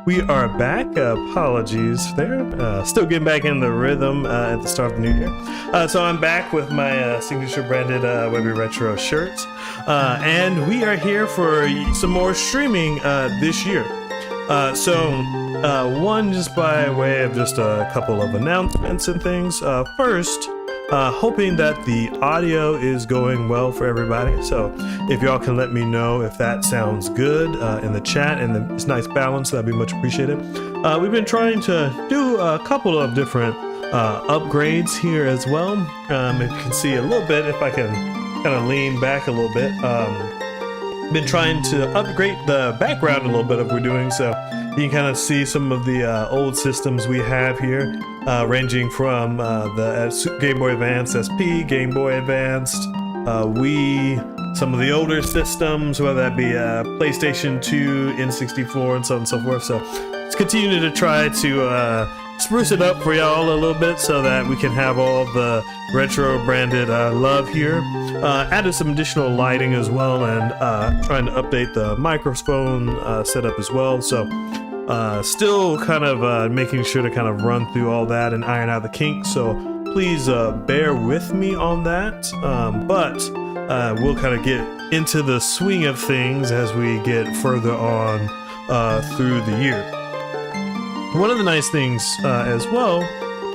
We are back. Apologies there. Still getting back in the rhythm at the start of the new year. So I'm back with my signature branded Webby Retro shirt. And we are here for some more streaming this year. One, just by way of just a couple of announcements and things. First, hoping that the audio is going well for everybody. So if y'all can let me know if that sounds good in the chat and it's nice balance, that'd be much appreciated. We've been trying to do a couple of different upgrades here as well. If you can see a little bit, if I can kind of lean back a little bit. Been trying to upgrade the background a little bit of what we're doing, so you can kind of see some of the old systems we have here, ranging from the Game Boy Advance SP, Game Boy Advanced, Wii, some of the older systems, whether that be PlayStation 2, N64, and so on and so forth. So let's continue to try to spruce it up for y'all a little bit so that we can have all the retro branded love here. Added some additional lighting as well, and trying to update the microphone setup as well. So still kind of making sure to kind of run through all that and iron out the kinks. So please bear with me on that. But we'll kind of get into the swing of things as we get further on through the year. One of the nice things as well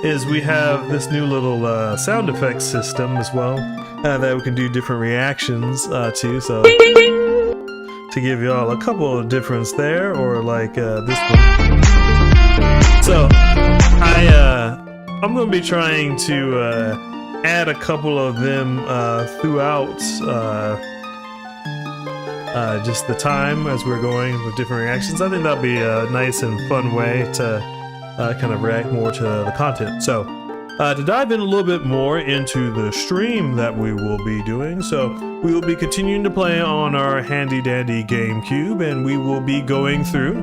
is we have this new little sound effects system as well that we can do different reactions to. So to give y'all a couple of difference there, or like this one. So I'm going to be trying to add a couple of them throughout just the time as we're going with different reactions. I think that'll be a nice and fun way to kind of react more to the content. So to dive in a little bit more into the stream that we will be doing, so we will be continuing to play on our handy dandy GameCube, and we will be going through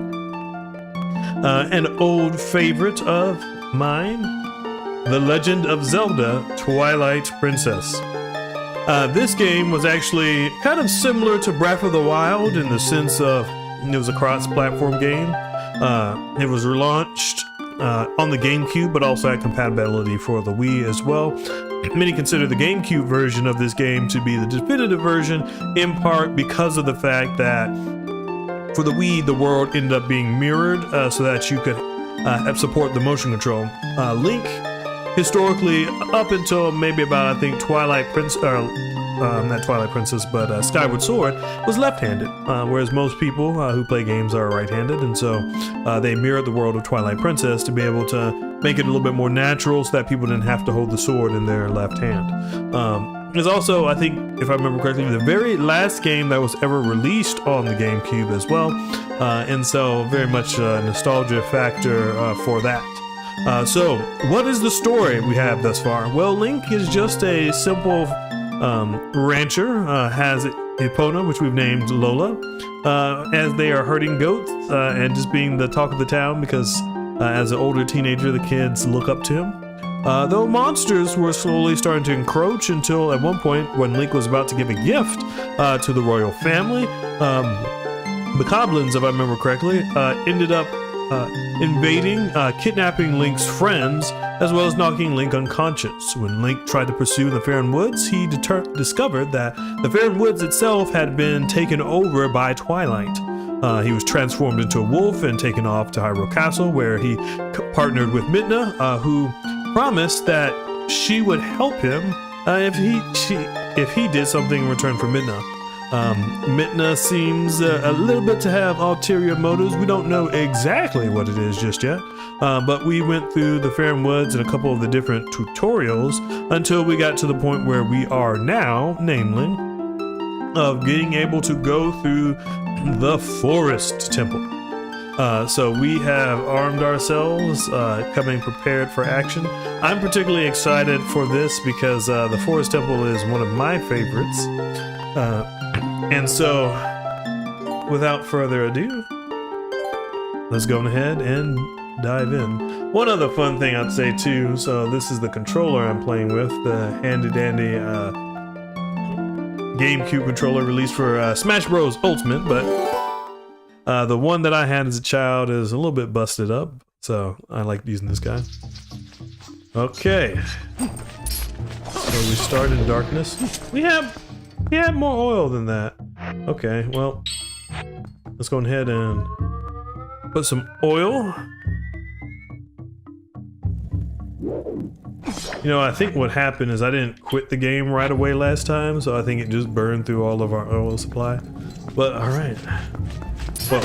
an old favorite of mine, The Legend of Zelda: Twilight Princess. This game was actually kind of similar to Breath of the Wild in the sense of it was a cross-platform game. It was relaunched on the GameCube, but also had compatibility for the Wii as well. Many consider the GameCube version of this game to be the definitive version, in part because of the fact that for the Wii, the world ended up being mirrored so that you could support the motion control. Link, historically, up until maybe about, I think, Twilight Princess, not Twilight Princess, but Skyward Sword, was left-handed, whereas most people who play games are right-handed, and so they mirrored the world of Twilight Princess to be able to make it a little bit more natural so that people didn't have to hold the sword in their left hand. There's also, I think, if I remember correctly, the very last game that was ever released on the GameCube as well, and so very much a nostalgia factor for that. So, what is the story we have thus far? Well, Link is just a simple rancher, has Epona, which we've named Lola, as they are herding goats and just being the talk of the town because as an older teenager, the kids look up to him. Though monsters were slowly starting to encroach until at one point when Link was about to give a gift to the royal family, the Goblins, if I remember correctly, ended up invading, kidnapping Link's friends, as well as knocking Link unconscious. When Link tried to pursue the Faron Woods, he discovered that the Faron Woods itself had been taken over by Twilight. He was transformed into a wolf and taken off to Hyrule Castle, where he partnered with Midna, who promised that she would help him if he did something in return for Midna. Midna seems a little bit to have ulterior motives. We don't know exactly what it is just yet, but we went through the Faron Woods and a couple of the different tutorials until we got to the point where we are now, namely, of getting able to go through the Forest Temple. So we have armed ourselves, coming prepared for action. I'm particularly excited for this because the Forest Temple is one of my favorites. And so, without further ado, let's go ahead and dive in. One other fun thing I'd say too, so this is the controller I'm playing with, the handy dandy GameCube controller released for Smash Bros. Ultimate, but The one that I had as a child is a little bit busted up, so I like using this guy. Okay. So we start in darkness. We had more oil than that. Okay, well, let's go ahead and put some oil. You know, I think what happened is I didn't quit the game right away last time, so I think it just burned through all of our oil supply. But alright. Well.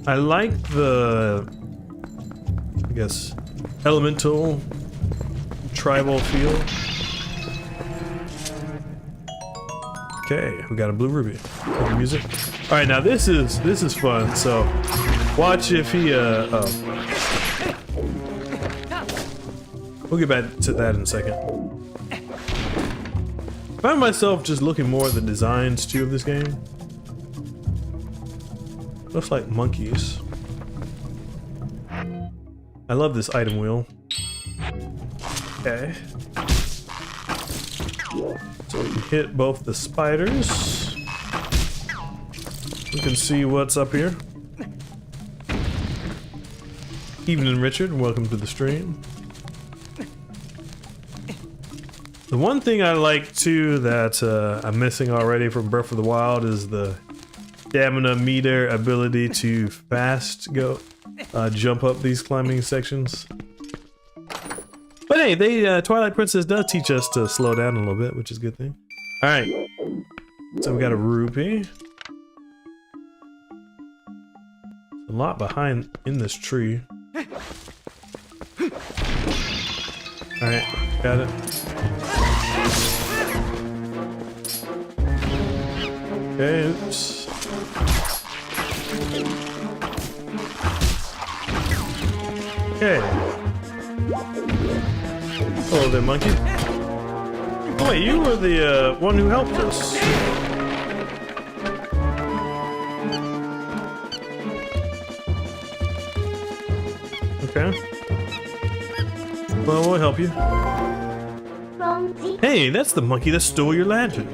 I like the, I guess, elemental tribal feel. Okay, we got a blue ruby. The music. All right, now this is fun. So, watch if he we'll get back to that in a second. I found myself just looking more at the designs too of this game. Looks like monkeys. I love this item wheel. Okay. So we can hit both the spiders. We can see what's up here. Evening, Richard. Welcome to the stream. The one thing I like too that I'm missing already from Breath of the Wild is the stamina meter ability to fast go jump up these climbing sections. But hey, Twilight Princess does teach us to slow down a little bit, which is a good thing. All right, so we got a rupee. A lot behind in this tree. All right, got it. Okay, oops. Okay. Hello there, monkey. Oh wait, you were the one who helped us. Okay. Well, we'll help you. Hey, that's the monkey that stole your lantern.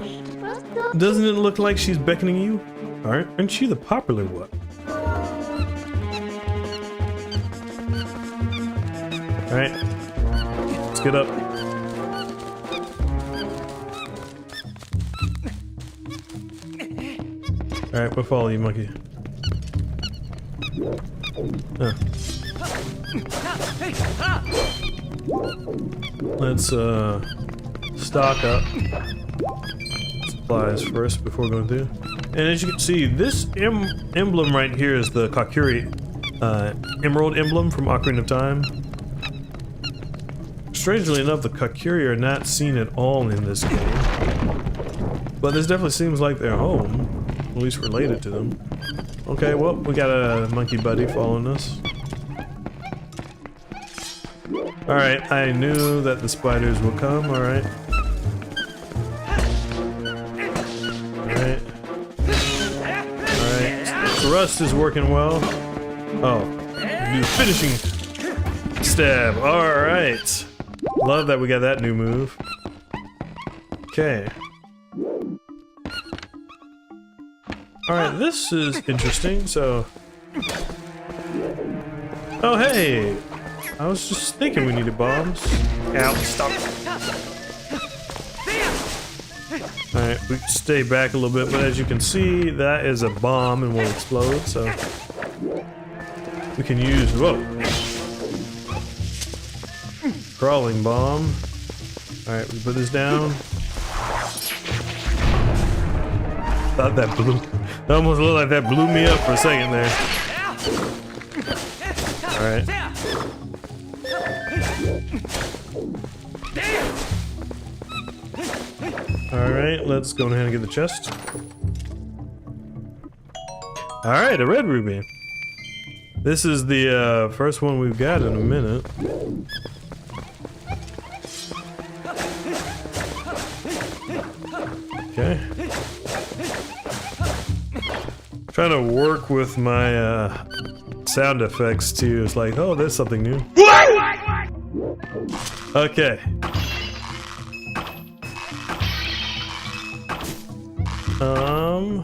Doesn't it look like she's beckoning you? Aren't you the popular one? Alright. Let's get up. Alright, we'll follow you, monkey. Let's stock up supplies first before going through. And as you can see, this emblem right here is the Kakuri emerald emblem from Ocarina of Time. Strangely enough, the Kakuri are not seen at all in this game, but this definitely seems like their home, at least related to them. Okay, well, we got a monkey buddy following us. Alright, I knew that the spiders would come, alright. Alright. Alright. Thrust is working well. Oh, do the finishing stab. Alright. Love that we got that new move. Okay. Alright, this is interesting, so... Oh, hey! I was just thinking we needed bombs. Ow, stop. Alright, we stay back a little bit, but as you can see, that is a bomb and will explode, so... We can use... Whoa! Crawling bomb. Alright, we put this down. Thought that blew... It almost looked like that blew me up for a second there. Alright. Alright, let's go ahead and get the chest. Alright, a red ruby. This is the first one we've got in a minute. Okay. Trying to work with my sound effects too. It's like, oh, there's something new. Okay. Huh.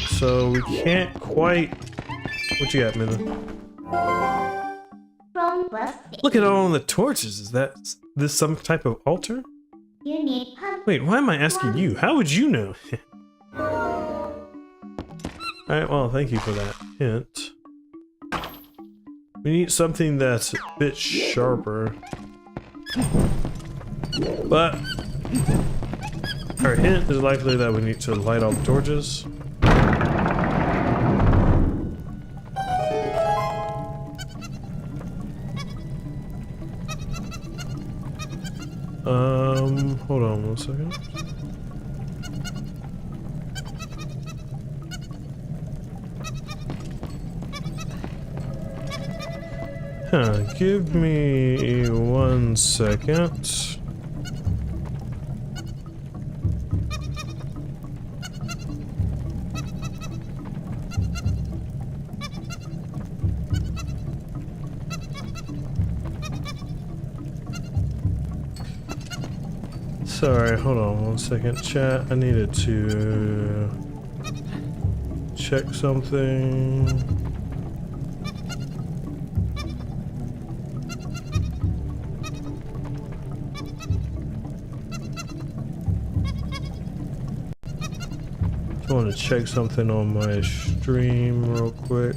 So we can't quite... What you got, Minna? Look at all the torches. Is this some type of altar? Wait, why am I asking you? How would you know? Alright, well, thank you for that hint. We need something that's a bit sharper. But our hint is likely that we need to light all the torches. Hold on 1 second. Give me 1 second. Sorry, hold on 1 second, chat. I needed to check something. I want to check something on my stream real quick.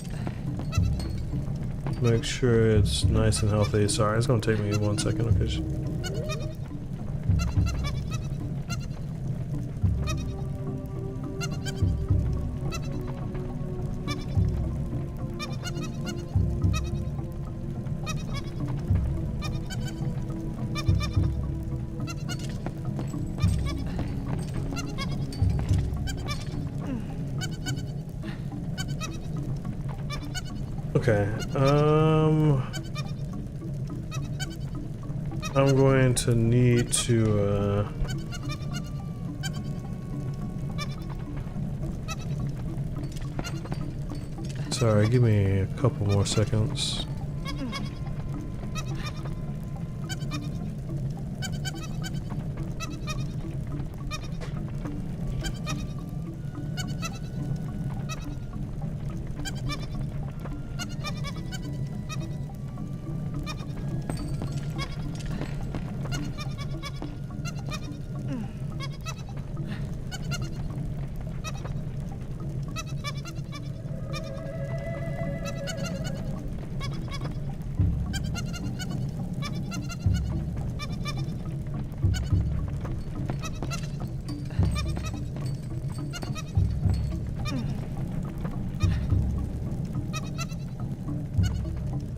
Make sure it's nice and healthy. Sorry, it's going to take me 1 second, okay? Okay, I'm going to need to, sorry, give me a couple more seconds.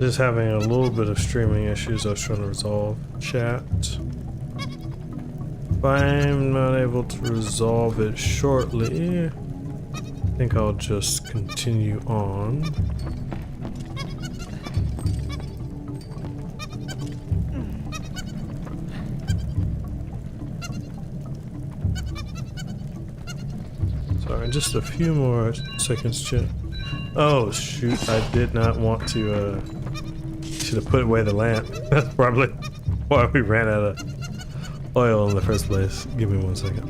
Just having a little bit of streaming issues I was trying to resolve. Chat. If I'm not able to resolve it shortly, I think I'll just continue on. Sorry, just a few more seconds, chat. Oh shoot, I did not want to, should have put away the lamp. That's probably why we ran out of oil in the first place. Give me 1 second.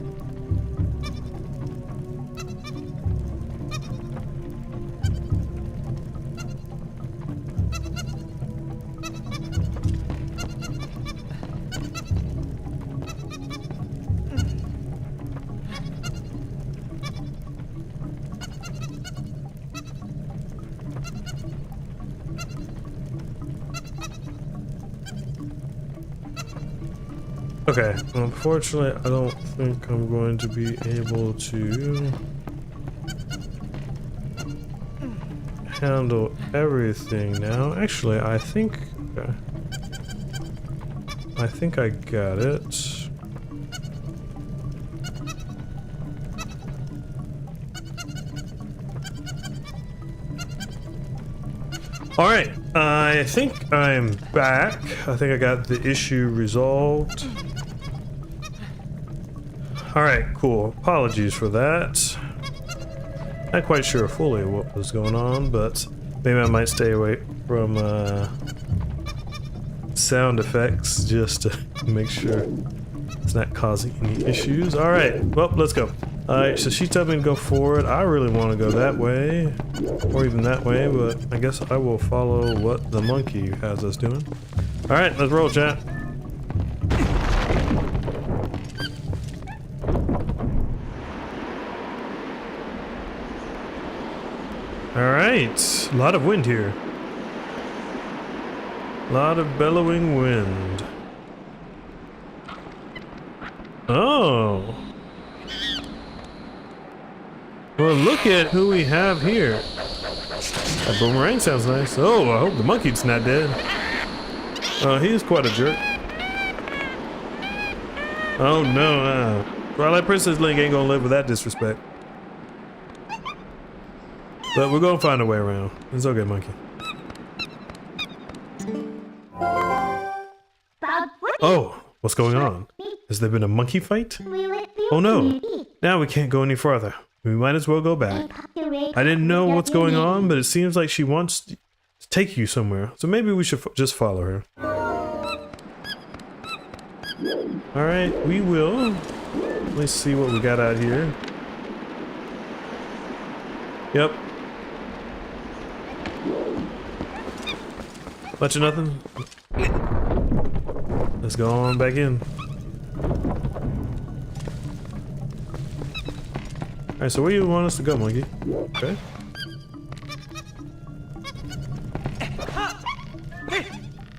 Okay, unfortunately, I don't think I'm going to be able to handle everything now. Actually, I think I got it. All right, I think I'm back. I think I got the issue resolved. Alright, cool. Apologies for that. Not quite sure fully what was going on, but maybe I might stay away from sound effects just to make sure It's not causing any issues. Alright, well, let's go. Alright, so she's telling me to go forward. I really want to go that way, or even that way, but I guess I will follow what the monkey has us doing. Alright, let's roll, chat. Alright, a lot of wind here. A lot of bellowing wind. Oh. Well, look at who we have here. That boomerang sounds nice. Oh, I hope the monkey's not dead. Oh, he is quite a jerk. Oh no, Twilight Princess Link ain't gonna live with that disrespect. But we're gonna find a way around. It's okay, monkey. Oh, what's going on? Has there been a monkey fight? Oh no, now we can't go any farther. We might as well go back. I didn't know what's going on, but it seems like she wants to take you somewhere. So maybe we should just follow her. Alright, we will. Let's see what we got out here. Yep. Much of nothing. Let's go on back in. Alright, so where do you want us to go, monkey? Okay.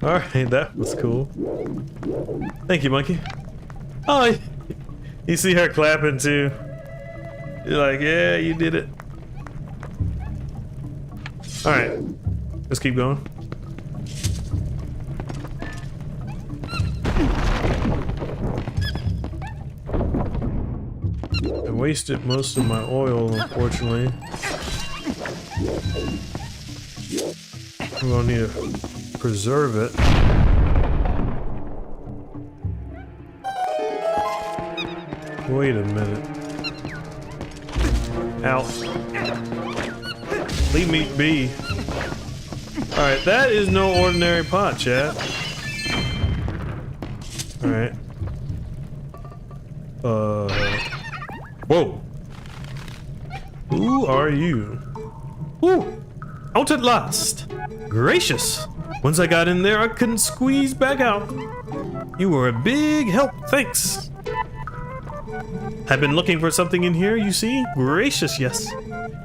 Alright, that was cool. Thank you, monkey. Oh, you see her clapping too. You're like, yeah, you did it. Alright, let's keep going. I wasted most of my oil, unfortunately. I'm gonna need to preserve it. Wait a minute. Ow. Leave me be. Alright, that is no ordinary pot, chat. Alright. Whoa. Who are you? Ooh! Out at last! Gracious! Once I got in there, I couldn't squeeze back out. You were a big help, thanks. I've been looking for something in here, you see? Gracious, yes.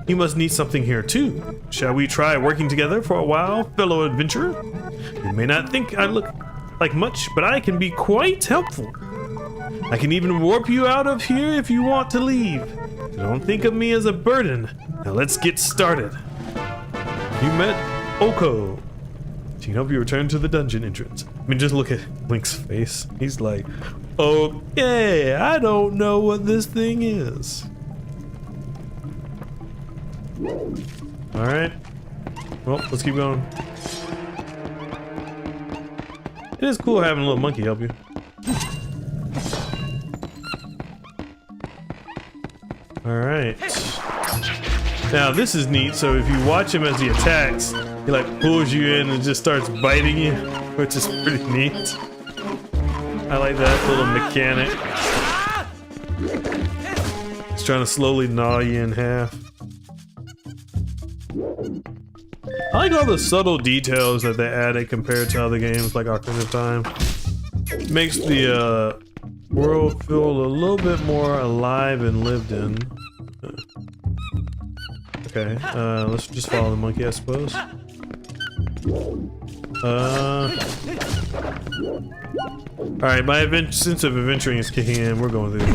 You must need something here too. Shall we try working together for a while, fellow adventurer? You may not think I look like much, but I can be quite helpful. I can even warp you out of here if you want to leave. Don't think of me as a burden. Now let's get started. You met Oko. She can help you return to the dungeon entrance. I mean, just look at Link's face. He's like, okay, I don't know what this thing is. Alright. Well, let's keep going. It is cool having a little monkey help you. Alright. Now this is neat, so if you watch him as he attacks, he like pulls you in and just starts biting you, which is pretty neat. I like that little mechanic. He's trying to slowly gnaw you in half. I like all the subtle details that they added compared to other games like Ocarina of Time. It makes the world feel a little bit more alive and lived in. Okay, let's just follow the monkey, I suppose. Alright, my sense of adventuring is kicking in. We're going through.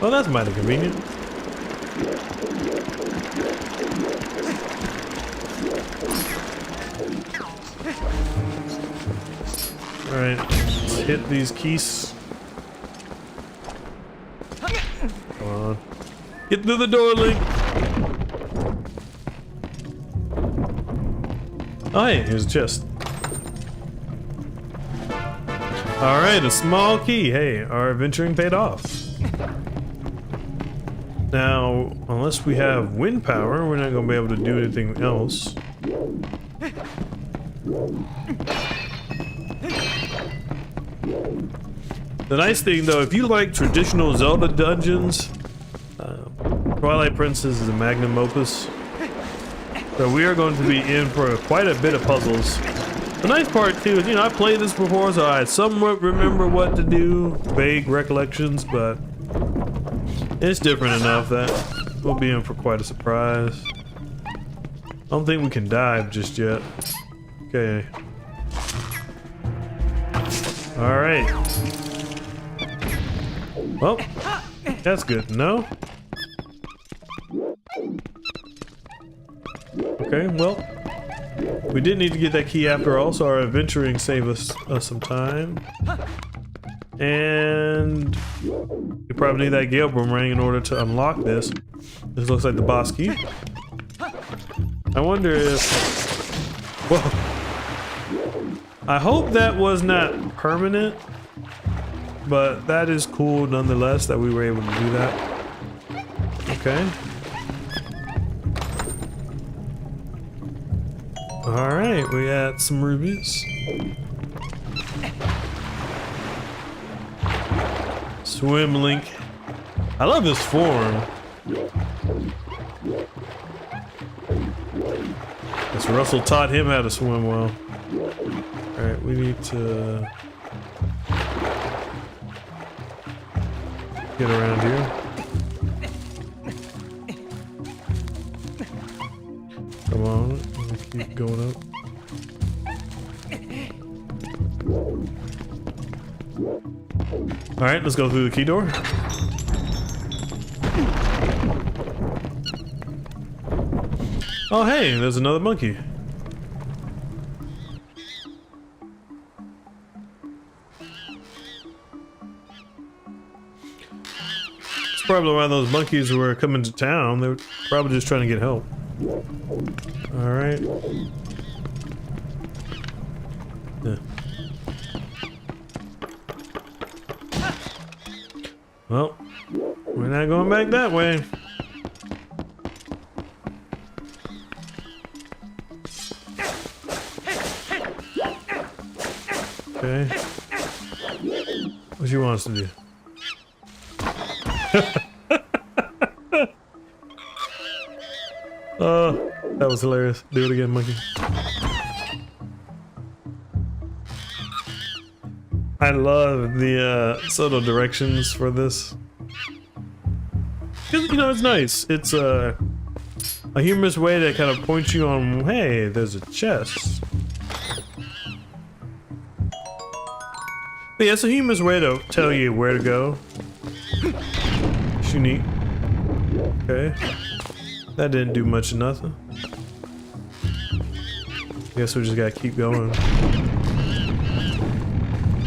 Well, that's mighty convenient. Alright, let's hit these keys. Come on. Get through the door, Link! Oh, hey, here's a chest. Alright, a small key. Hey, our adventuring paid off. Now, unless we have wind power, we're not going to be able to do anything else. The nice thing though, if you like traditional Zelda dungeons, Twilight Princess is a magnum opus. So we are going to be in for quite a bit of puzzles. The nice part too is, you know, I played this before, so I somewhat remember what to do, vague recollections, but it's different enough that we'll be in for quite a surprise. I don't think we can dive just yet. Okay. Alright. Well, that's good. No? Okay, well, we did need to get that key after all, so our adventuring saved us some time. And we probably need that Gale Boomerang in order to unlock this. This looks like the boss key. I wonder if... Whoa. I hope that was not permanent, but that is cool nonetheless that we were able to do that. Okay. Alright, we got some rubies. Swim link. I love this form. Guess Russell taught him how to swim well. Alright, we need to get around here. Come on, let's keep going up. Alright, let's go through the key door. Oh hey, there's another monkey. It's probably one of those monkeys who were coming to town. They were probably just trying to get help. Alright. Yeah. Well, we're not going back that way. Okay. What do you want us to do? Oh, that was hilarious. Do it again, monkey. I love the subtle directions for this. You know, it's nice. It's a humorous way to kind of point you on, hey, there's a chest. But yeah, it's a humorous way to tell you where to go. It's unique. Okay. That didn't do much of nothing. Guess we just gotta keep going.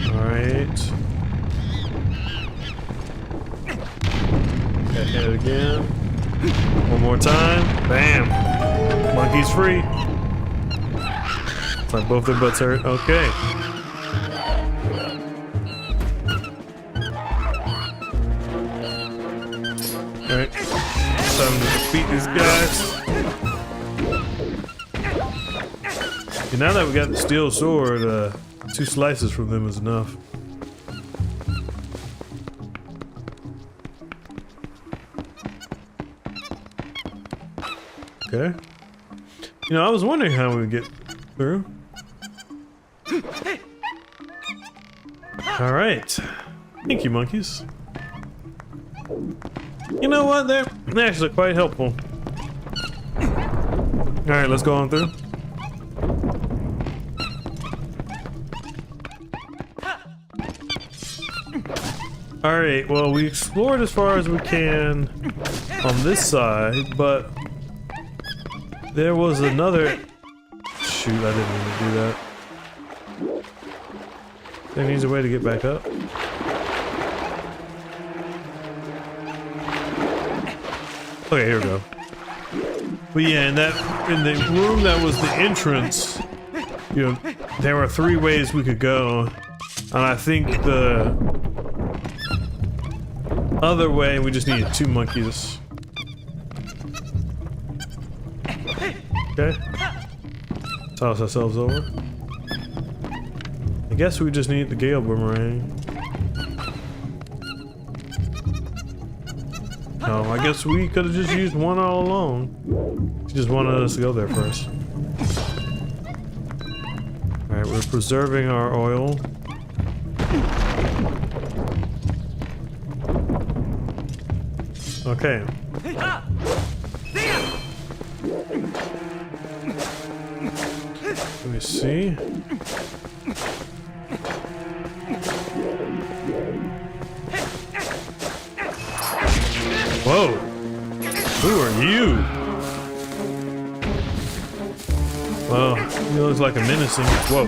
Alright. Gotta hit it again. One more time. Bam! Monkey's free. It's like both their butts hurt. Okay. Alright. Time to defeat these guys. And now that we got the steel sword, 2 slices from them is enough. Okay. You know, I was wondering how we would get through. Alright. Thank you, monkeys. You know what? They're actually quite helpful. Alright, let's go on through. Alright, well, we explored as far as we can on this side, but there was another... Shoot, I didn't mean to do that. There needs a way to get back up. Okay, here we go. But yeah, in the room that was the entrance, you know, there were 3 ways we could go, and I think the other way we just needed 2 monkeys. Okay. Toss ourselves over. guess we just need the Gale Boomerang. Oh, I guess we could have just used one all along. She just wanted us to go there first. Alright, we're preserving our oil. Okay. Let me see. Whoa! Who are you? Well, he looks like a menacing. Whoa.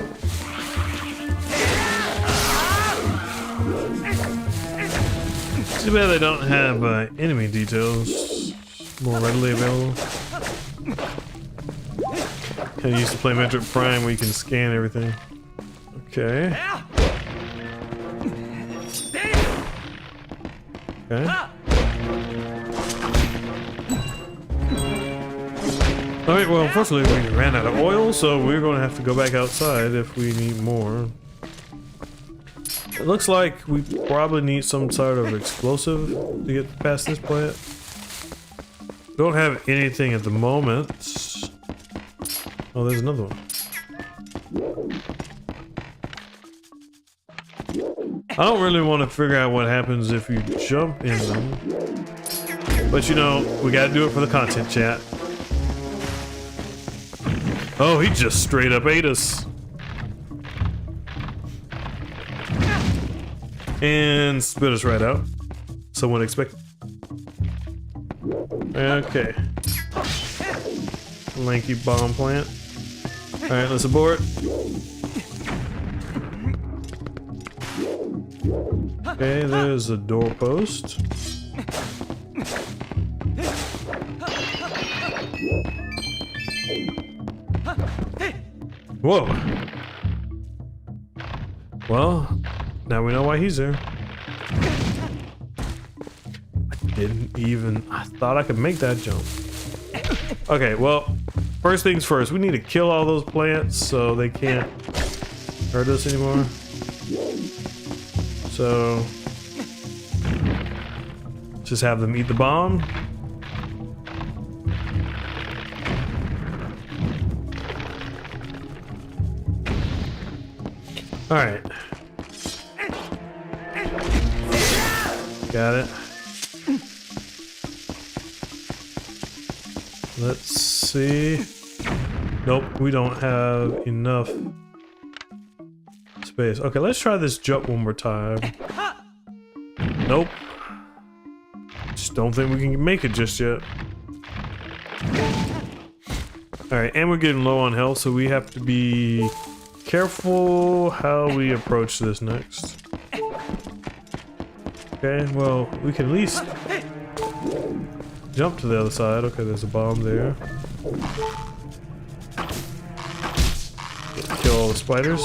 Too bad they don't have enemy details more readily available. Kinda used to play Metroid Prime where you can scan everything. Okay. Okay. Alright, well, unfortunately we ran out of oil, so we're going to have to go back outside if we need more. It looks like we probably need some sort of explosive to get past this plant. Don't have anything at the moment. Oh, there's another one. I don't really want to figure out what happens if you jump in them. But you know, we gotta do it for the content, chat. Oh, he just straight up ate us. And spit us right out. Someone expect. Okay. Lanky bomb plant. Alright, let's abort. Okay, there's a doorpost. Whoa. Well, now we know why he's there. I thought I could make that jump. Okay, well, first things first, we need to kill all those plants so they can't hurt us anymore. So, just have them eat the bomb. Alright. Got it. Let's see. Nope, we don't have enough space. Okay, let's try this jump one more time. Nope. Just don't think we can make it just yet. Alright, and we're getting low on health, so we have to be careful how we approach this next. Okay, well, we can at least jump to the other side. Okay, there's a bomb there. Kill all the spiders.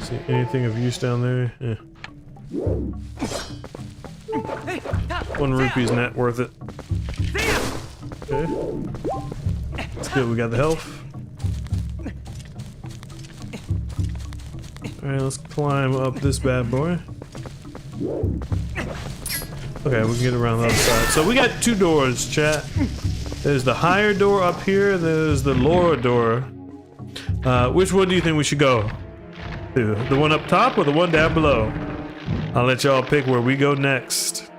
See anything of use down there? Yeah. 1 rupee's not worth it. Okay. That's good, we got the health. Alright, let's climb up this bad boy. Okay, we can get around the other side. So we got 2 doors, chat. There's the higher door up here, there's the lower door. Which one do you think we should go to? The one up top or the one down below? I'll let y'all pick where we go next.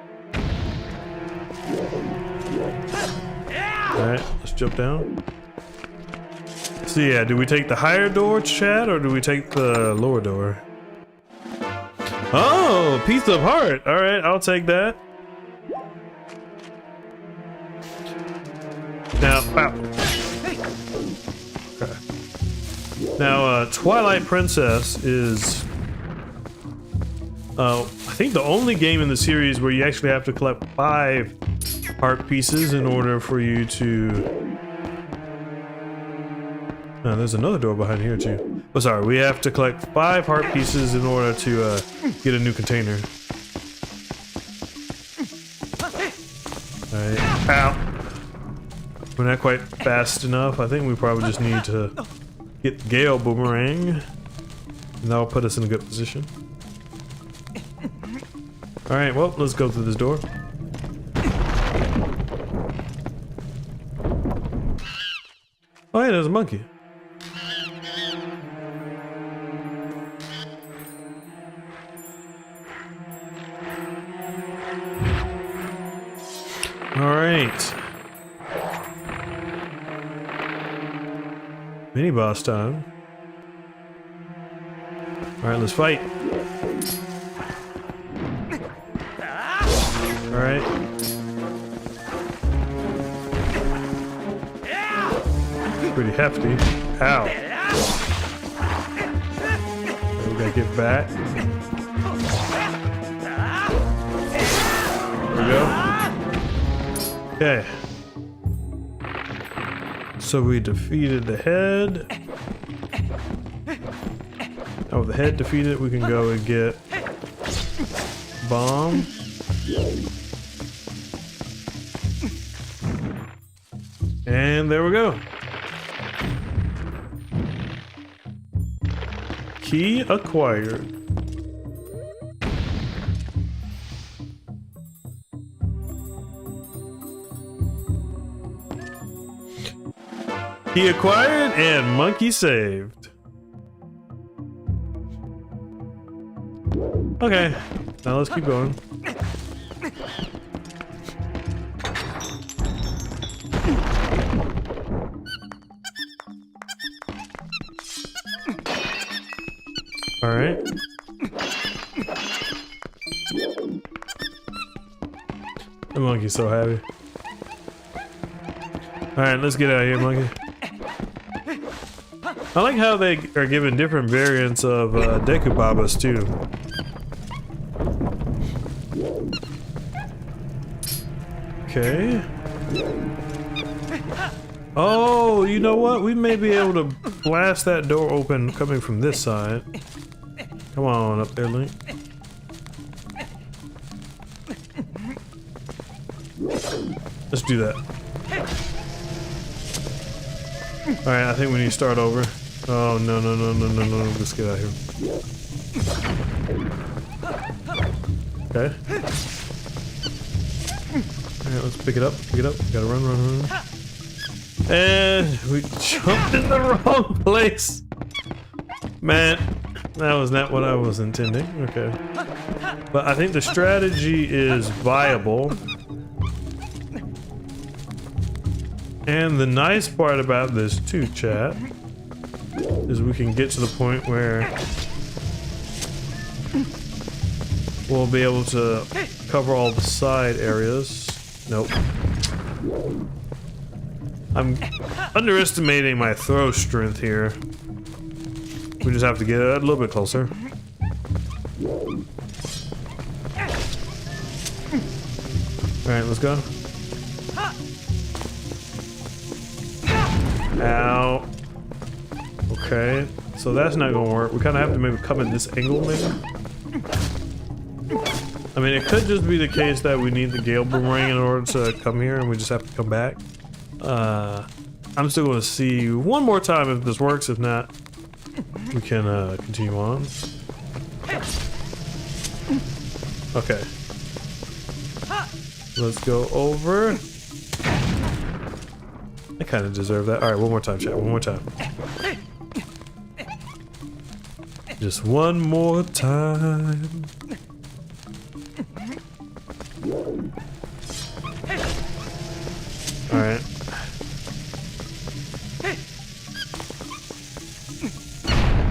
Alright, let's jump down. So yeah, do we take the higher door, chat, or do we take the lower door? Oh, piece of heart. Alright, I'll take that. Now, wow. Okay. Now, Twilight Princess is, I think the only game in the series where you actually have to collect 5 heart pieces in order for you to... No, there's another door behind here too. Oh, sorry, we have to collect 5 heart pieces in order to get a new container. Alright, ow. We're not quite fast enough. I think we probably just need to get the Gale Boomerang. And that'll put us in a good position. Alright, well, let's go through this door. Oh yeah, there's a monkey. Alright. Mini boss time. Alright, let's fight. Alright. Pretty hefty. Ow. We gotta get back. There we go. Okay. So we defeated the head. Oh, the head defeated, we can go and get bomb. And there we go. Key acquired. Key acquired and monkey saved. Okay, now let's keep going. All right. The monkey's so happy. All right, let's get out of here, monkey. I like how they are given different variants of Deku Babas too. Okay. Oh, you know what? We may be able to blast that door open coming from this side. Come on up there, Link. Let's do that. Alright, I think we need to start over. Oh, no. Let's get out of here. Okay. Alright, let's pick it up. Pick it up. Gotta run. And we jumped in the wrong place. Man, that was not what I was intending. Okay. But I think the strategy is viable. And the nice part about this too, chat, is we can get to the point where we'll be able to cover all the side areas. Nope. I'm underestimating my throw strength here. We just have to get a little bit closer. Alright, let's go. Ow. Okay, so that's not gonna work. We kind of have to maybe come in this angle, maybe? I mean, it could just be the case that we need the Gale Boomerang in order to come here and we just have to come back. I'm still going to see one more time if this works. If not, we can continue on. Okay. Let's go over. I kind of deserve that. Alright, one more time, chat. One more time. Just one more time. Alright.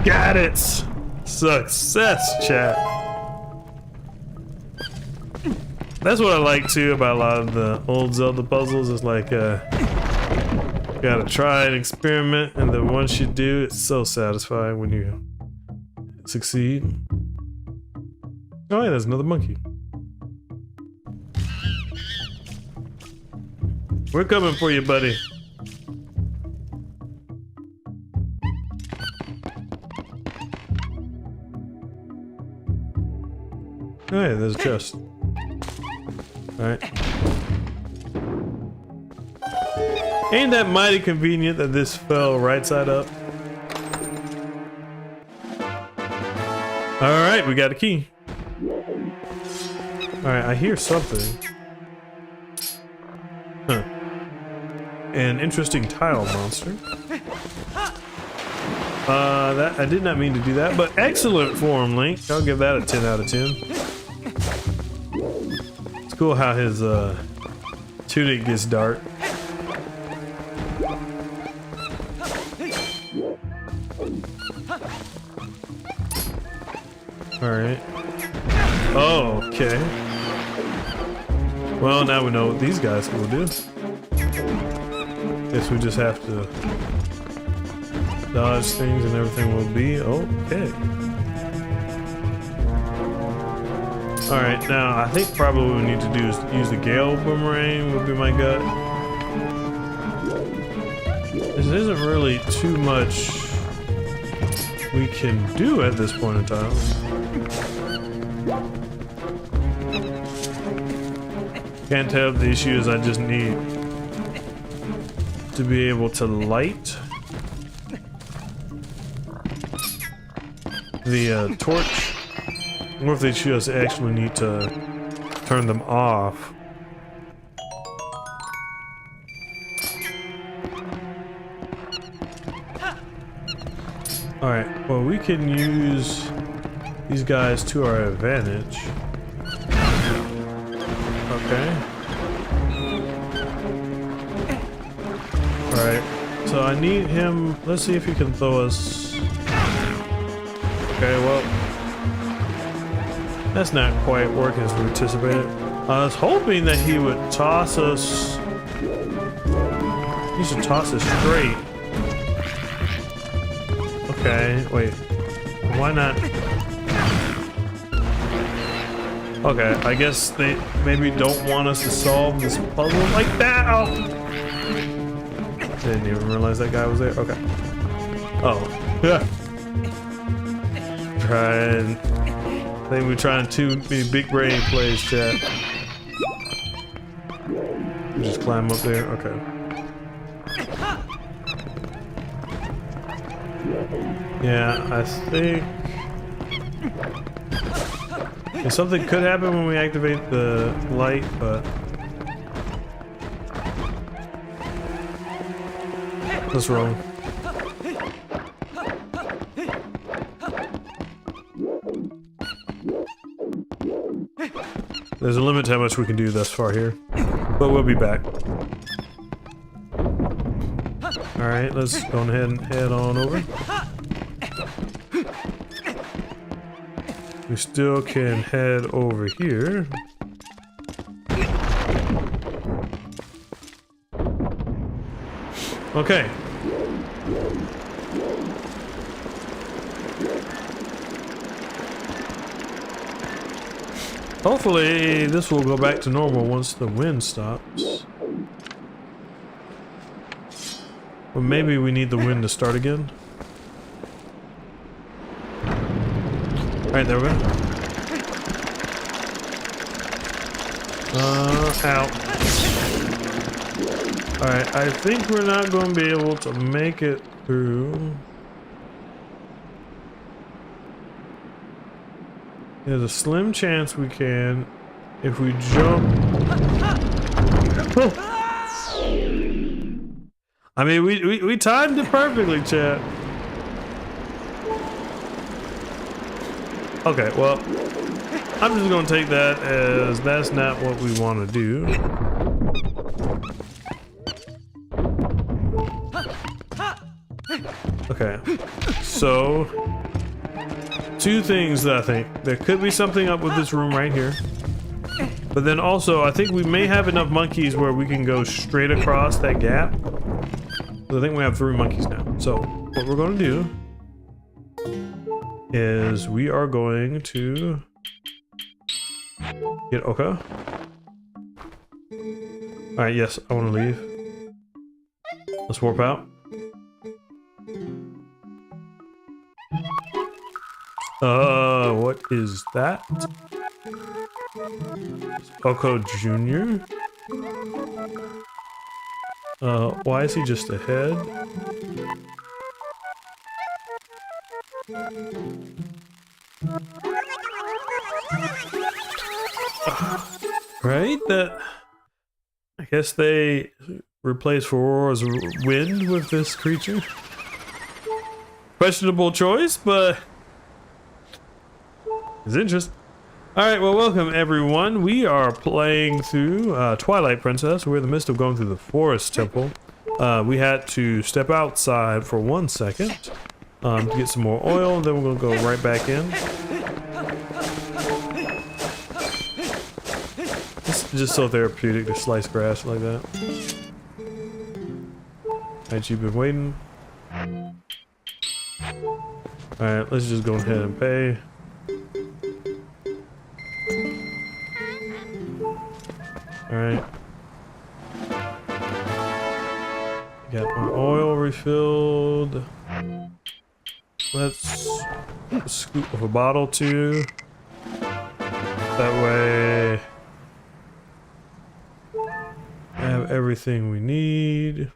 Got it! Success, chat. That's what I like too about a lot of the old Zelda puzzles. It's like, you gotta try and experiment, and then once you do, it's so satisfying when you succeed. Oh yeah, there's another monkey. We're coming for you, buddy. Oh yeah, there's a chest. Alright. Ain't that mighty convenient that this fell right side up? Alright, we got a key. Alright, I hear something. Huh. An interesting tile monster. That I did not mean to do that, but excellent form, Link. I'll give that a 10 out of 10. It's cool how his tunic gets dark. Alright. Oh, okay. Well, now we know what these guys will do. Guess we just have to dodge things and everything will be okay. Alright, now I think probably what we need to do is use the Gale Boomerang would be my gut. This isn't really too much we can do at this point in time. Can't tell if the issue is I just need to be able to light the torch, or if they just actually need to turn them off. Alright, well we can use these guys to our advantage. Okay. Alright, so I need him. Let's see if he can throw us. Okay, well, that's not quite working as we anticipated. I was hoping that he would toss us. He should toss us straight. Okay, wait. Why not? Okay, I guess they maybe don't want us to solve this puzzle like that. Oh. Didn't even realize that guy was there. Okay. Oh. Yeah. I think we're trying too many big brain plays, chat. Just climb up there. Okay. Yeah, I think something could happen when we activate the light, but what's wrong? There's a limit to how much we can do thus far here, but we'll be back. Alright, let's go ahead and head on over. We still can head over here. Okay. Hopefully this will go back to normal once the wind stops. Or maybe we need the wind to start again. Alright, there we go. Out. Alright, I think we're not going to be able to make it through. There's a slim chance we can if we jump. Oh. I mean, we timed it perfectly, chat. Okay, well, I'm just gonna take that as that's not what we want to do. Okay, so two things that I think. There could be something up with this room right here. But then also, I think we may have enough monkeys where we can go straight across that gap. I think we have 3 monkeys now. So, what we're going to do is we are going to get Oka. Alright, yes, I want to leave. Let's warp out. What is that? Oko Jr.? Why is he just ahead? Right? That... I guess they replaced Aurora's wind with this creature. Questionable choice, but... it's interesting. Alright, well, welcome everyone. We are playing through Twilight Princess. We're in the midst of going through the Forest Temple. We had to step outside for 1 second to get some more oil, then we're going to go right back in. It's just so therapeutic to slice grass like that. Alright, you've been waiting. Alright, let's just go ahead and pay. Alright. Got my oil refilled. Let's scoop of a bottle too. That way I have everything we need.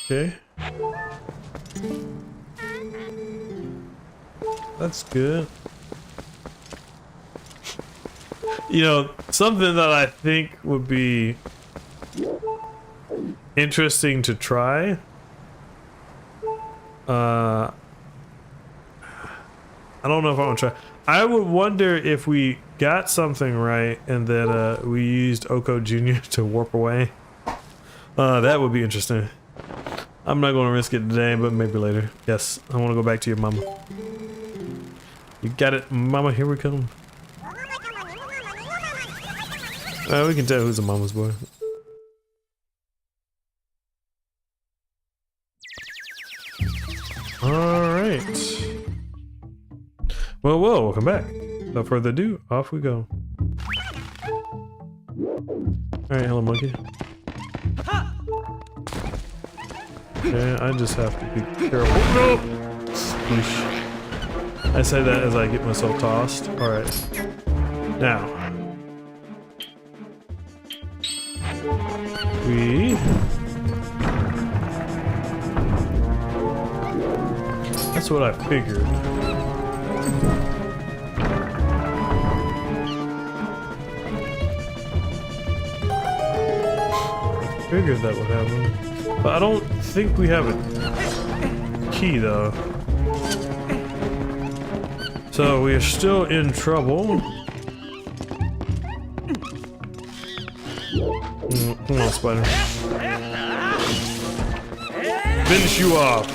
Okay. That's good. You know, something that I think would be interesting to try. I don't know if I want to try. I would wonder if we got something right and then we used Oko Jr. to warp away. That would be interesting. I'm not going to risk it today, but maybe later. Yes, I want to go back to your mama. You got it, mama. Here we come. We can tell who's a mama's boy. Alright. Well, welcome back. Without further ado, off we go. Alright, hello monkey. Okay, I just have to be careful. No! Sploosh. I say that as I get myself tossed. Alright. Now. That's what I figured. Figured that would happen. But I don't think we have a key though. So we are still in trouble. Come on, spider. Finish you off.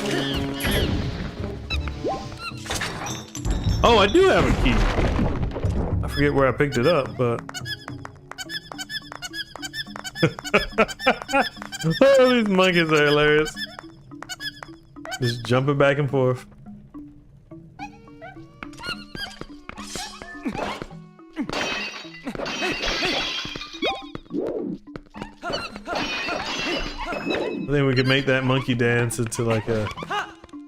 Oh, I do have a key. I forget where I picked it up, but... oh, these monkeys are hilarious. Just jumping back and forth. I think we could make that monkey dance into like a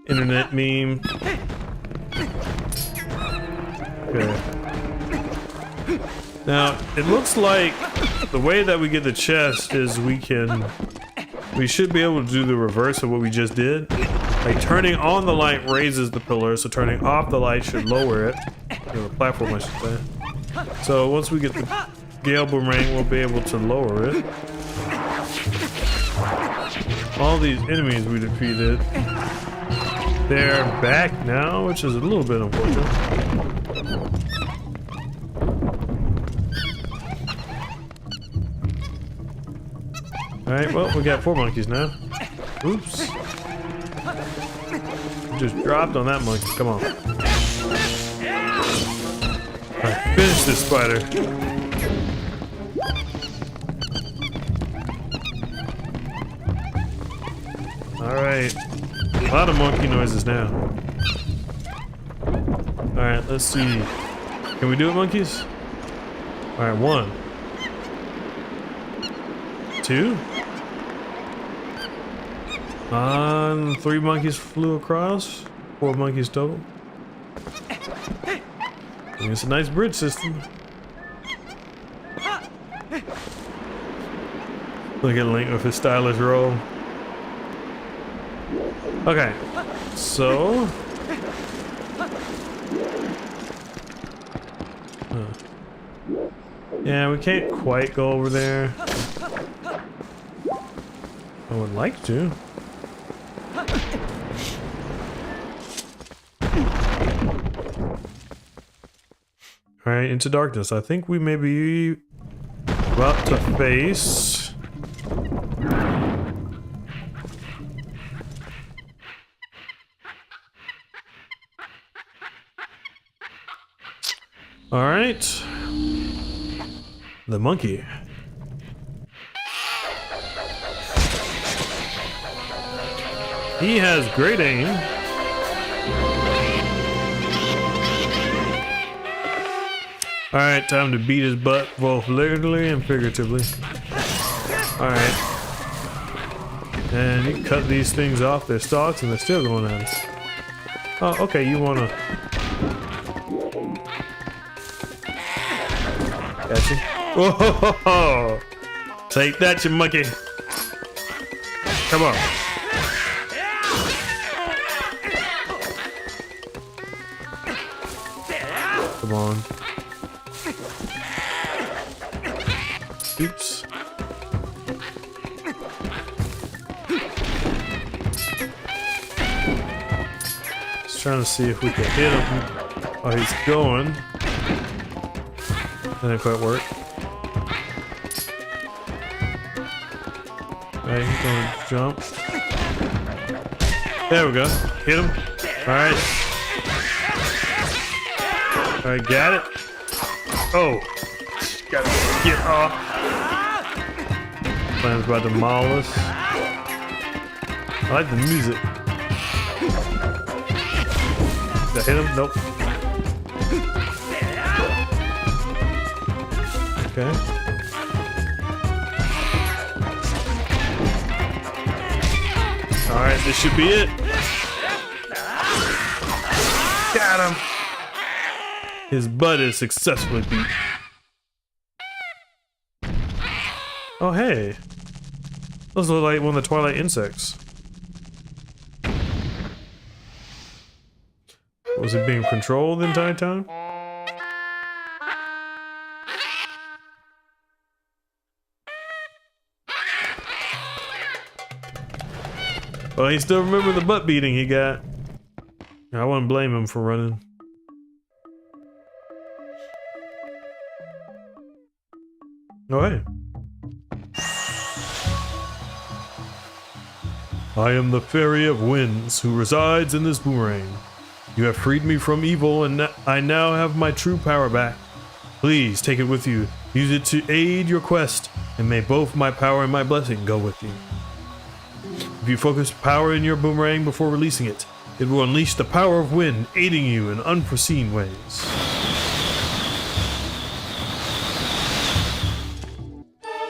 internet meme. Okay. Now, it looks like the way that we get the chest is we should be able to do the reverse of what we just did. Like turning on the light raises the pillar, so turning off the light should lower it. Or the platform, I should say. So once we get the Gale Boomerang, we'll be able to lower it. All these enemies we defeated, they're back now, which is a little bit unfortunate. Alright, well, we got 4 monkeys now. Oops. Just dropped on that monkey. Come on. Alright, finish this spider. Alright. A lot of monkey noises now. Alright, let's see. Can we do it, monkeys? Alright, 1. 2. 3 monkeys flew across. 4 monkeys total. And it's a nice bridge system. Look at Link with his stylish roll. Okay, so Yeah, we can't quite go over there. I would like to. Alright, into darkness. I think we may be about to face... Alright. The monkey. He has great aim. Alright, time to beat his butt, both literally and figuratively. Alright. And you cut these things off their stalks and they're still going at us. Oh, okay, you wanna... Gotcha. Whoa! Take that, you monkey! Come on. Come on. Oops. Just trying to see if we can hit him while he's going. That didn't quite work. Alright, he's gonna jump. There we go. Hit him. Alright. Alright, got it. Oh. Gotta get off. Plan's about to maul us. I like the music. Did I hit him? Nope. Okay. Alright, this should be it. Got him. His butt is successfully beat. Oh, hey. Those look like one of the Twilight insects. Was it being controlled the entire time? Well, he still remember the butt beating he got. I wouldn't blame him for running. Oh, hey. I am the Fairy of Winds who resides in this boomerang. You have freed me from evil and I now have my true power back. Please take it with you. Use it to aid your quest, and may both my power and my blessing go with you. If you focus power in your boomerang before releasing it, it will unleash the power of wind, aiding you in unforeseen ways.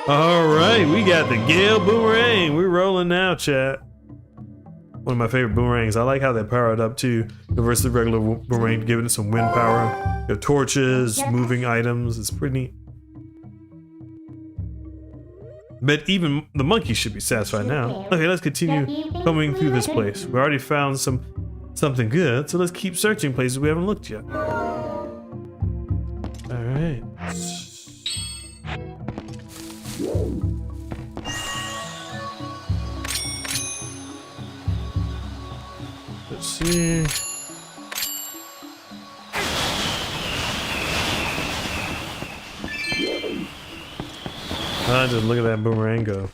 Alright, we got the Gale Boomerang. We're rolling now, chat. One of my favorite boomerangs. I like how they power it up too. Versus the regular boomerang, giving it some wind power. You have torches, moving items. It's pretty neat. But even the monkey should be satisfied now. Okay, let's continue coming through this place. We already found something good, so let's keep searching places we haven't looked yet. Alright. Let's see. Just look at that boomerang go.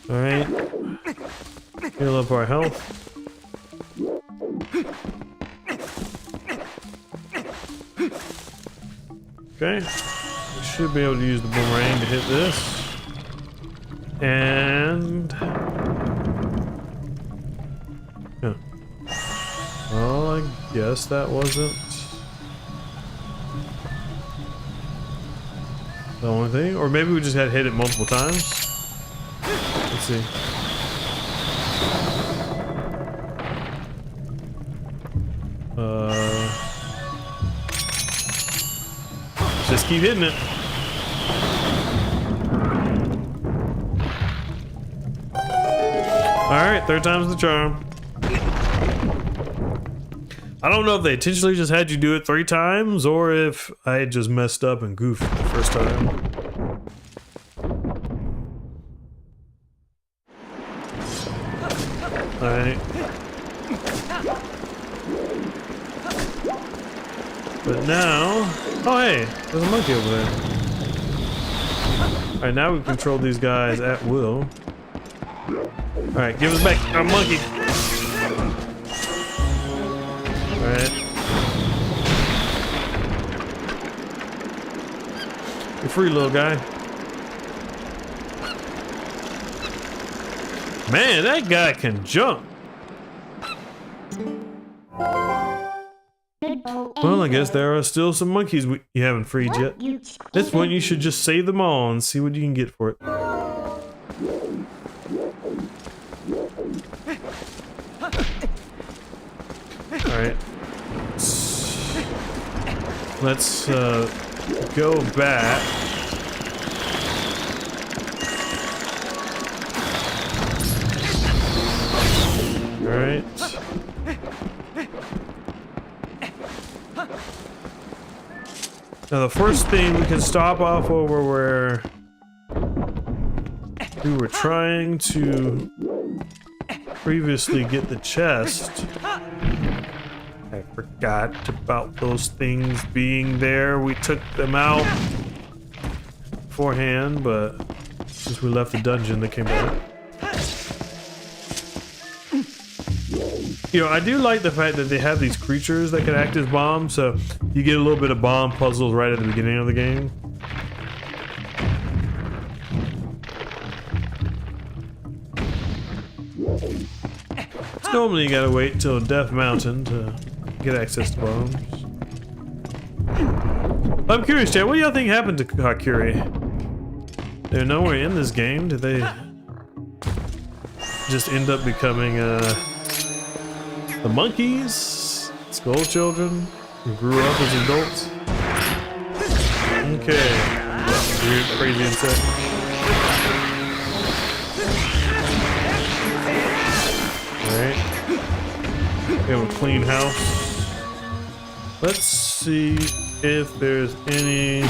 Alright. Heal up our health. Okay. We should be able to use the boomerang to hit this. And... yeah. Well, I guess that wasn't the only thing. Or maybe we just had hit it multiple times. Let's see. Just keep hitting it. Alright, third time's the charm. I don't know if they intentionally just had you do it 3 times or if I had just messed up and goofed the first time. Alright. But now... Oh hey, there's a monkey over there. Alright, now we control these guys at will. Alright, give us back our monkey. Alright. You're free, little guy. Man, that guy can jump. Well, I guess there are still some monkeys you haven't freed yet. At this point, you should just save them all and see what you can get for it. Alright. Let's go back. Alright. Now the first thing we can stop off over where we were trying to previously get the chest. I forgot about those things being there. We took them out beforehand, but since we left the dungeon, they came back. You know, I do like the fact that they have these creatures that can act as bombs, so you get a little bit of bomb puzzles right at the beginning of the game. So normally you gotta wait till Death Mountain to get access to bombs. I'm curious, Chad, what do y'all think happened to Hakuri? They're nowhere in this game. Did they just end up becoming the monkeys? Skull children who grew up as adults? Okay. Weird, crazy insect. Alright. We have a clean house. Let's see if there's anything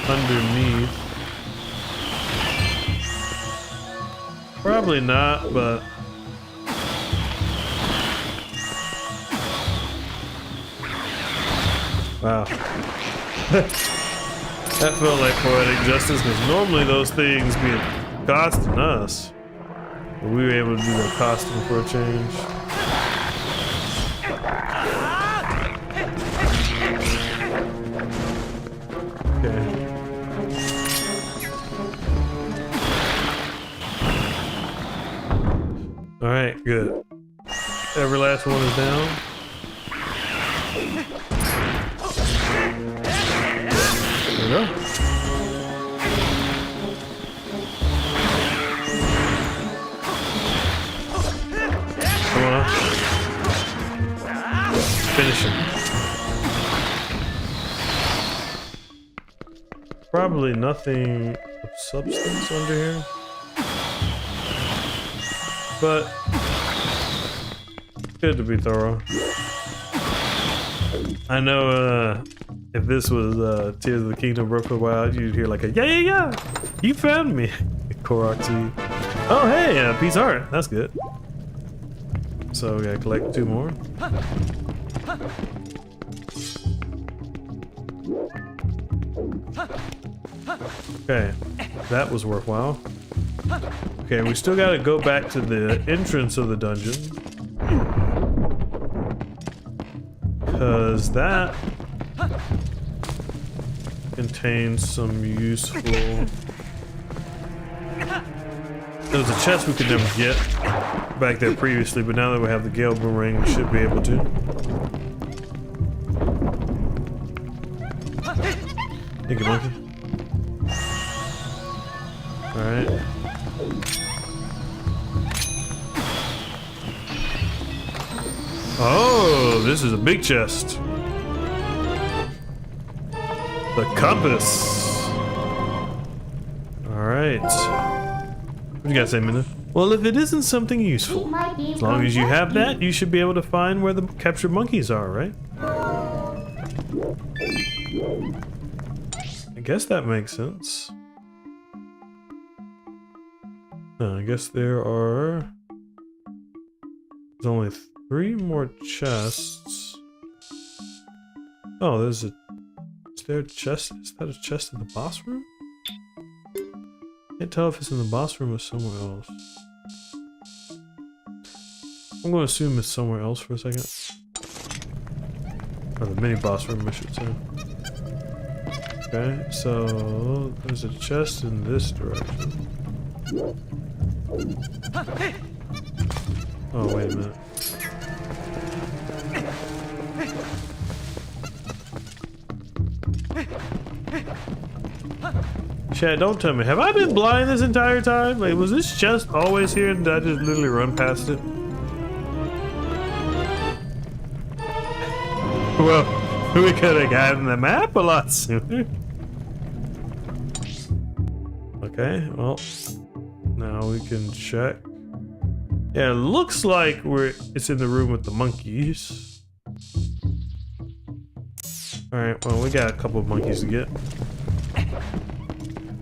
underneath. Probably not, but wow. That felt like poetic justice, because normally those things be costing us. But we were able to do the costing for a change. Okay. Alright, good. Every last one is down. There we go. Come on. Finish him. Probably nothing of substance under here. But good to be thorough. I know if this was Tears of the Kingdom Breath of the Wild, you'd hear like a yeah, you found me, Koroxy. Oh hey, Peace Heart, that's good. So we gotta collect 2 more. Okay, that was worthwhile. Okay, we still gotta go back to the entrance of the dungeon. Because that contains some useful... There was a chest we could never get back there previously, but now that we have the Gale Boomerang, we should be able to. Thank you, monkey. Alright. Oh, this is a big chest. The compass. Alright. What do you guys say, Minna? Well, if it isn't something useful, as long as you have that, you should be able to find where the captured monkeys are, right? I guess that makes sense. I guess there's only 3 more chests. Oh, is there a chest? Is that a chest in the boss room? Can't tell if it's in the boss room or somewhere else. I'm going to assume it's somewhere else for a second. Or the mini boss room, I should say. Okay, so there's a chest in this direction. Oh, wait a minute. Chad, don't tell me. Have I been blind this entire time? Like, was this chest always here and did I just literally run past it? Well, we could have gotten the map a lot sooner. Okay, well, now we can check. Yeah, it looks like it's in the room with the monkeys. Alright, well, we got a couple of monkeys to get.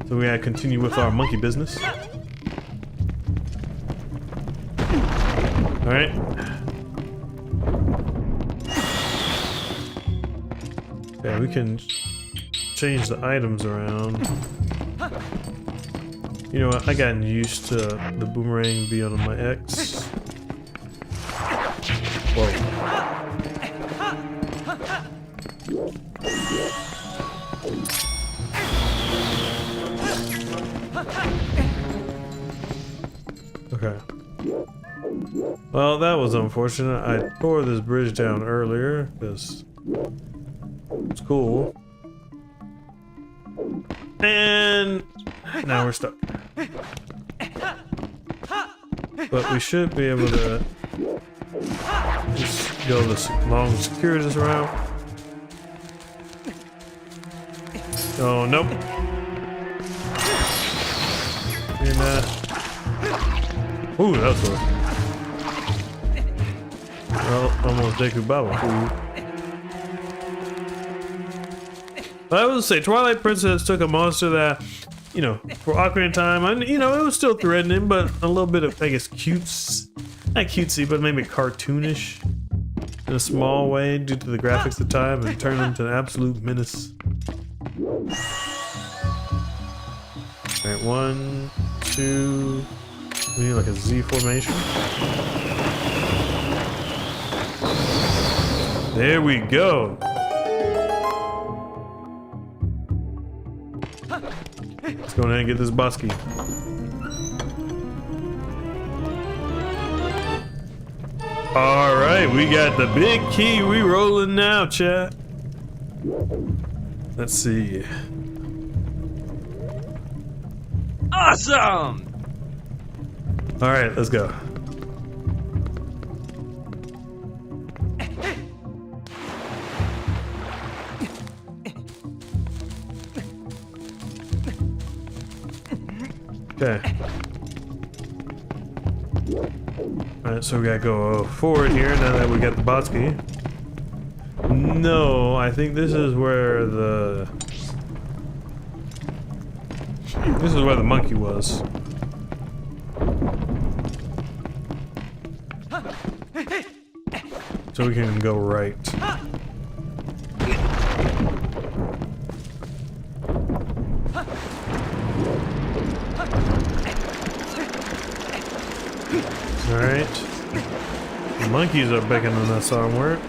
So we gotta continue with our monkey business. Alright. Okay, we can change the items around. You know what, I gotten used to the boomerang being on my X. Whoa. Okay. Well, that was unfortunate. I tore this bridge down earlier because it's cool. And now we're stuck. But we should be able to just go this long circuitous route. Oh, nope. And ooh, that was close. Well, almost Deku Baba. But I would say Twilight Princess took a monster that, you know, for Ocarina of Time, and you know, it was still threatening, but a little bit of, I guess, not cutesy, but maybe cartoonish in a small way due to the graphics of the time, and turned into an absolute menace. Alright, 1, 2, we need like a Z formation. There we go. Let's go ahead and get this boss key. Alright, we got the big key. We rolling now, chat. Let's see. Awesome! Alright, let's go. Okay. Alright, so we gotta go forward here now that we got the boss key. No, I think this is where the monkey was. So we can go right. Alright. The monkeys are beckoning us onward.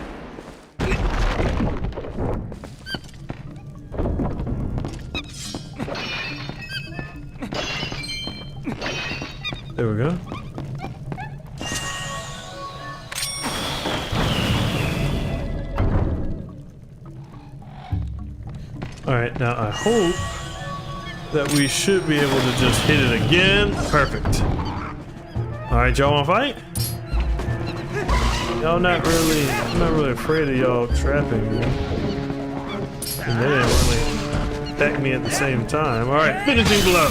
There we go. Alright, now I hope that we should be able to just hit it again. Perfect. Alright, y'all wanna fight? Y'all I'm not really afraid of y'all trapping me. And they didn't really attack me at the same time. Alright, finishing blow.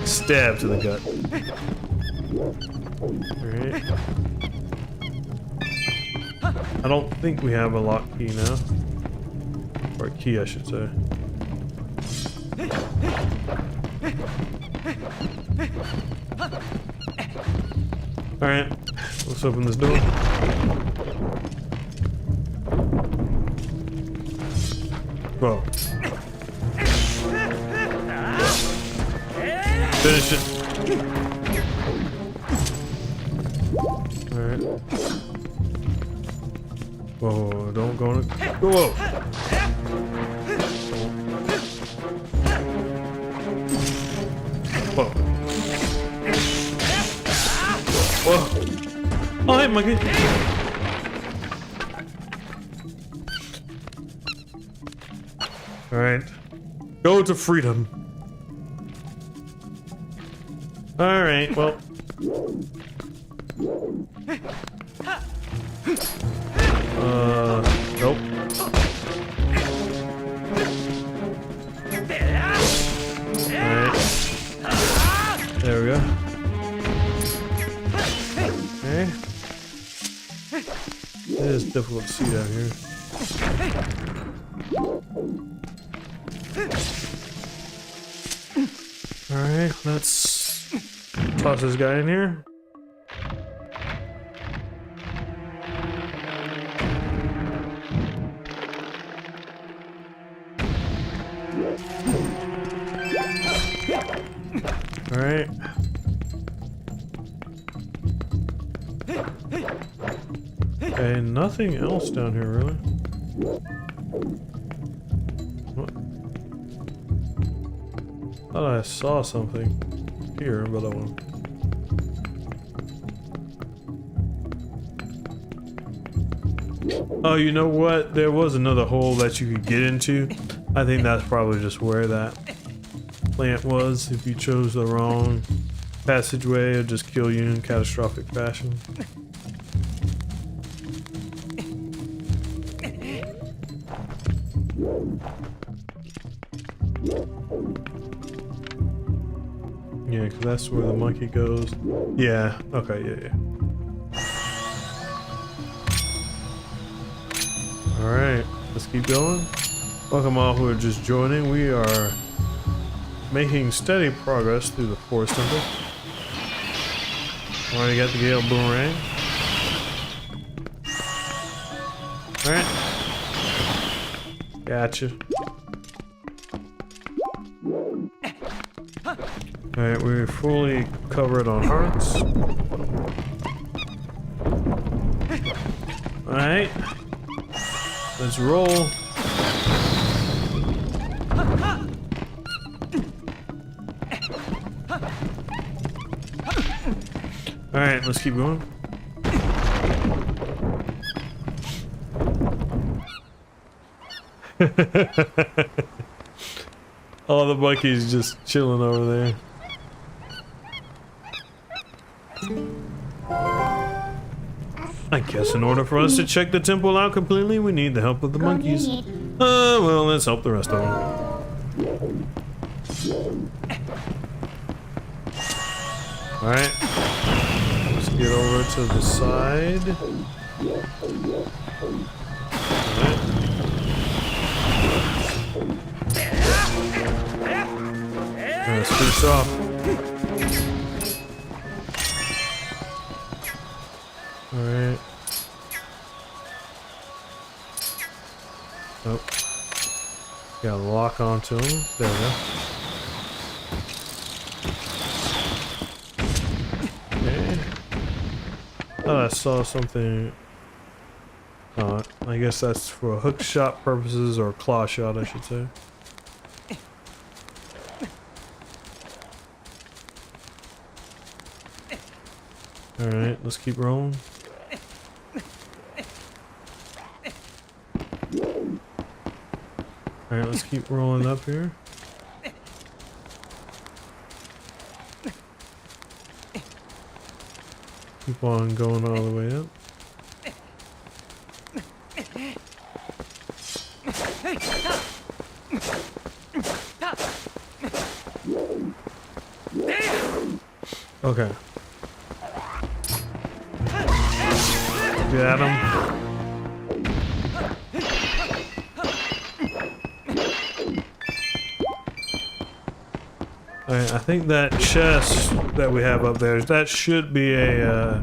Stab to the gut. Alright. I don't think we have a lock key now. Or a key, I should say. Alright, let's open this door. Whoa. Finish it. Alright. Whoa, don't go in. Whoa! Whoa. Whoa. Oh, hey, monkey. Alright. Go to freedom. Alright, well. Nope. Alright. There we go. Okay. It is difficult to see down here. Alright, let's toss this guy in here. Alright. Okay, nothing else down here really. What? Thought I saw something here, but I won't. Oh, you know what? There was another hole that you could get into. I think that's probably just where that plant was. If you chose the wrong passageway, it'd just kill you in catastrophic fashion. Yeah, because that's where the monkey goes. Yeah, okay, yeah. Alright, let's keep going. Welcome all who are just joining. We are making steady progress through the forest temple. Already got the Gale Boomerang. Alright. Gotcha. Alright, we're fully covered on hearts. Alright. Let's roll. Alright, let's keep going. All the monkeys just chilling over there. I guess in order for us to check the temple out completely, we need the help of the monkeys. Well, let's help the rest of them. Alright. Let's get over to the side. Alright. Let's finish off. Alright. Oh. Got a lock onto him. There we go. Okay. Thought I saw something. I guess that's for hook shot purposes, or claw shot, I should say. Alright, let's keep rolling. Alright, let's keep rolling up here. Keep on going all the way up. Okay. Got him. Alright, I think that chest that we have up there, that should be a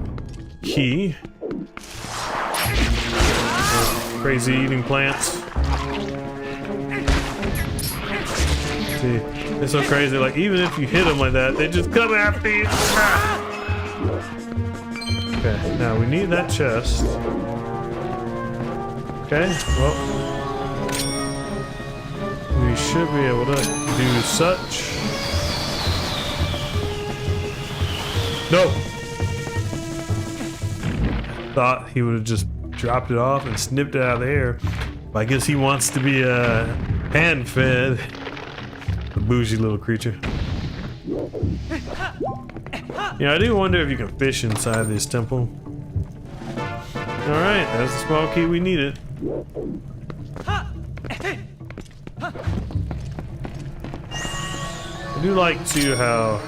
key. Crazy eating plants. See, it's so crazy. Like, even if you hit them like that, they just come after you. Ah! Okay, now we need that chest. Okay, well, we should be able to do such. No! Thought he would have just dropped it off and snipped it out of the air. But I guess he wants to be hand-fed. A bougie little creature. You know, I do wonder if you can fish inside this temple. Alright, that's the small key we needed. I do like too how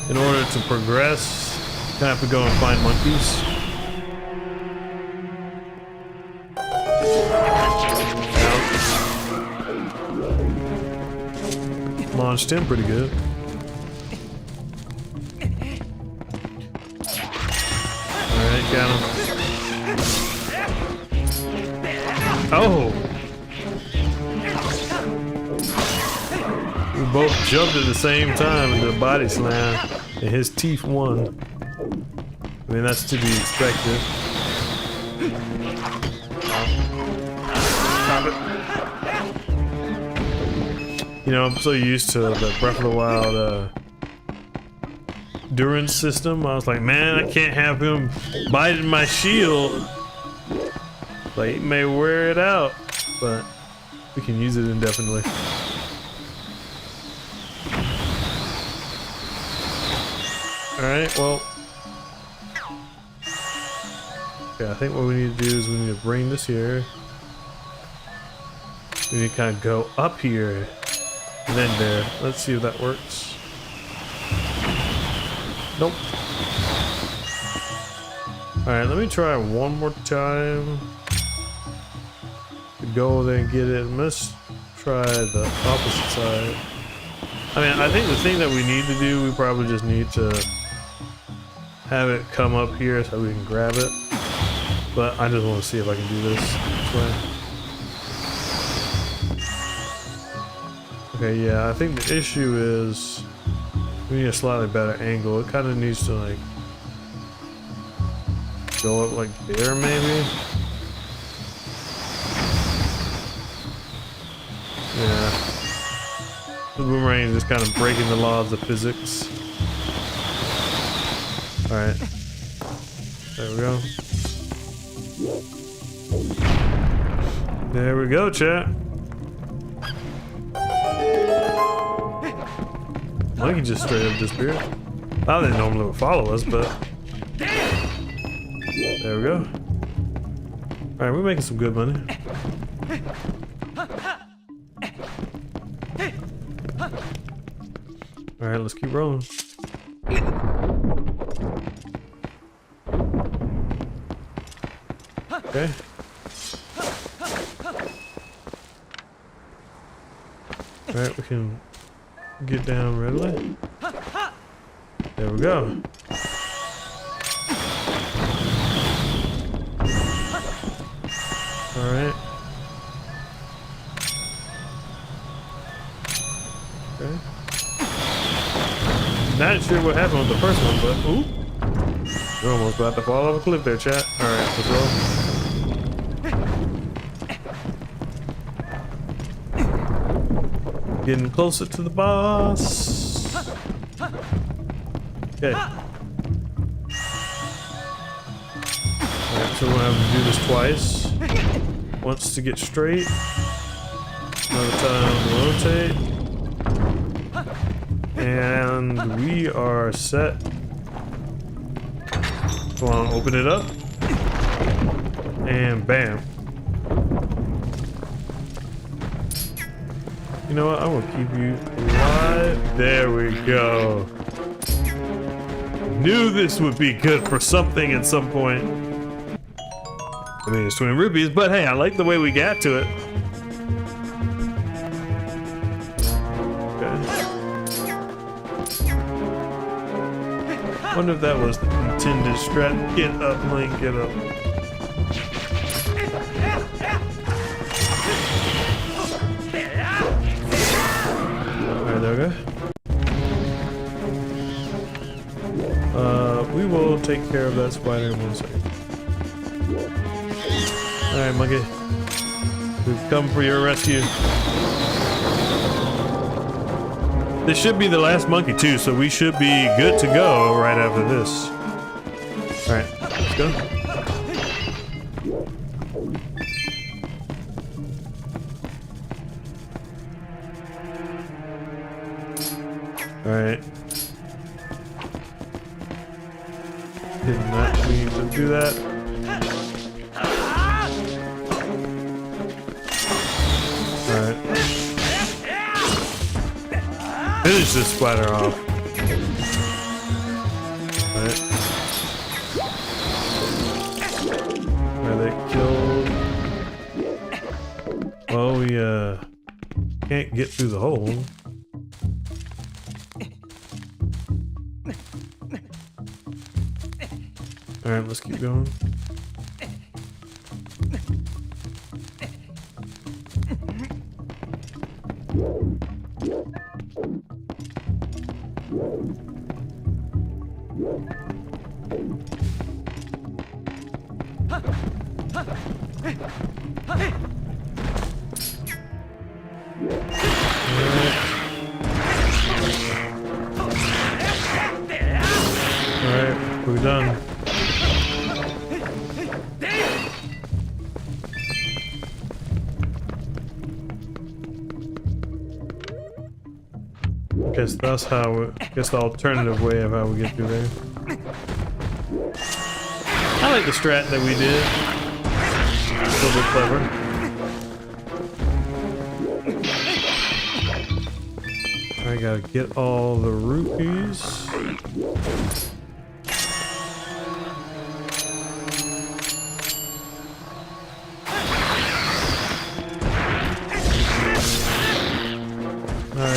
in order to progress you have to go and find monkeys. Launched him pretty good. Alright, got him. Oh! We both jumped at the same time into a body slam, and his teeth won. I mean, that's to be expected. Stop it. You know, I'm so used to the Breath of the Wild endurance system. I was like, man, I can't have him biting my shield. Like, he may wear it out, but we can use it indefinitely. Alright, well. Okay, I think what we need to do is we need to bring this here. We need to kind of go up here. And then there. Let's see if that works. Nope. Alright, let me try one more time. Go there and get it. Let's try the opposite side. I mean, I think the thing that we need to do, we probably just need to have it come up here so we can grab it. But I just want to see if I can do this way. Okay, yeah, I think the issue is we need a slightly better angle. It kind of needs to like go up like there maybe. Yeah. The boomerang is just kind of breaking the laws of physics. Alright. There we go. There we go, chat. Monkey just straight up disappeared. I didn't normally would follow us, but there we go. Alright, we're making some good money. Alright, let's keep rolling. Okay. Alright, we can get down readily. There we go. Alright. Okay. Not sure what happened with the first one, but ooh. You're almost about to fall off a cliff there, chat. Alright, let's roll. Getting closer to the boss. Okay. Alright, so we're gonna have to do this twice. Once to get straight. Another time to rotate. And we are set. Come on, open it up. And bam. You know what? I'm gonna keep you alive. There we go. knew this would be good for something at some point. I mean, it's 20 rupees, but hey, I like the way we got to it. Okay. Wonder if that was the intended strat. Get up, Link, get up. Alright, there we go. We will take care of that spider in 1 second. Alright, monkey. We've come for your rescue. This should be the last monkey too, so we should be good to go right after this. Alright, let's go. Alright. Did not mean to do that. Alright. Finish this spider off. Alright. Are they killed? Well, we can't get through the hole. Alright, let's keep going. Alright, we're done. Guess that's how. Guess the alternative way of how we get through there. I like the strat that we did. A little bit clever. I gotta get all the rupees.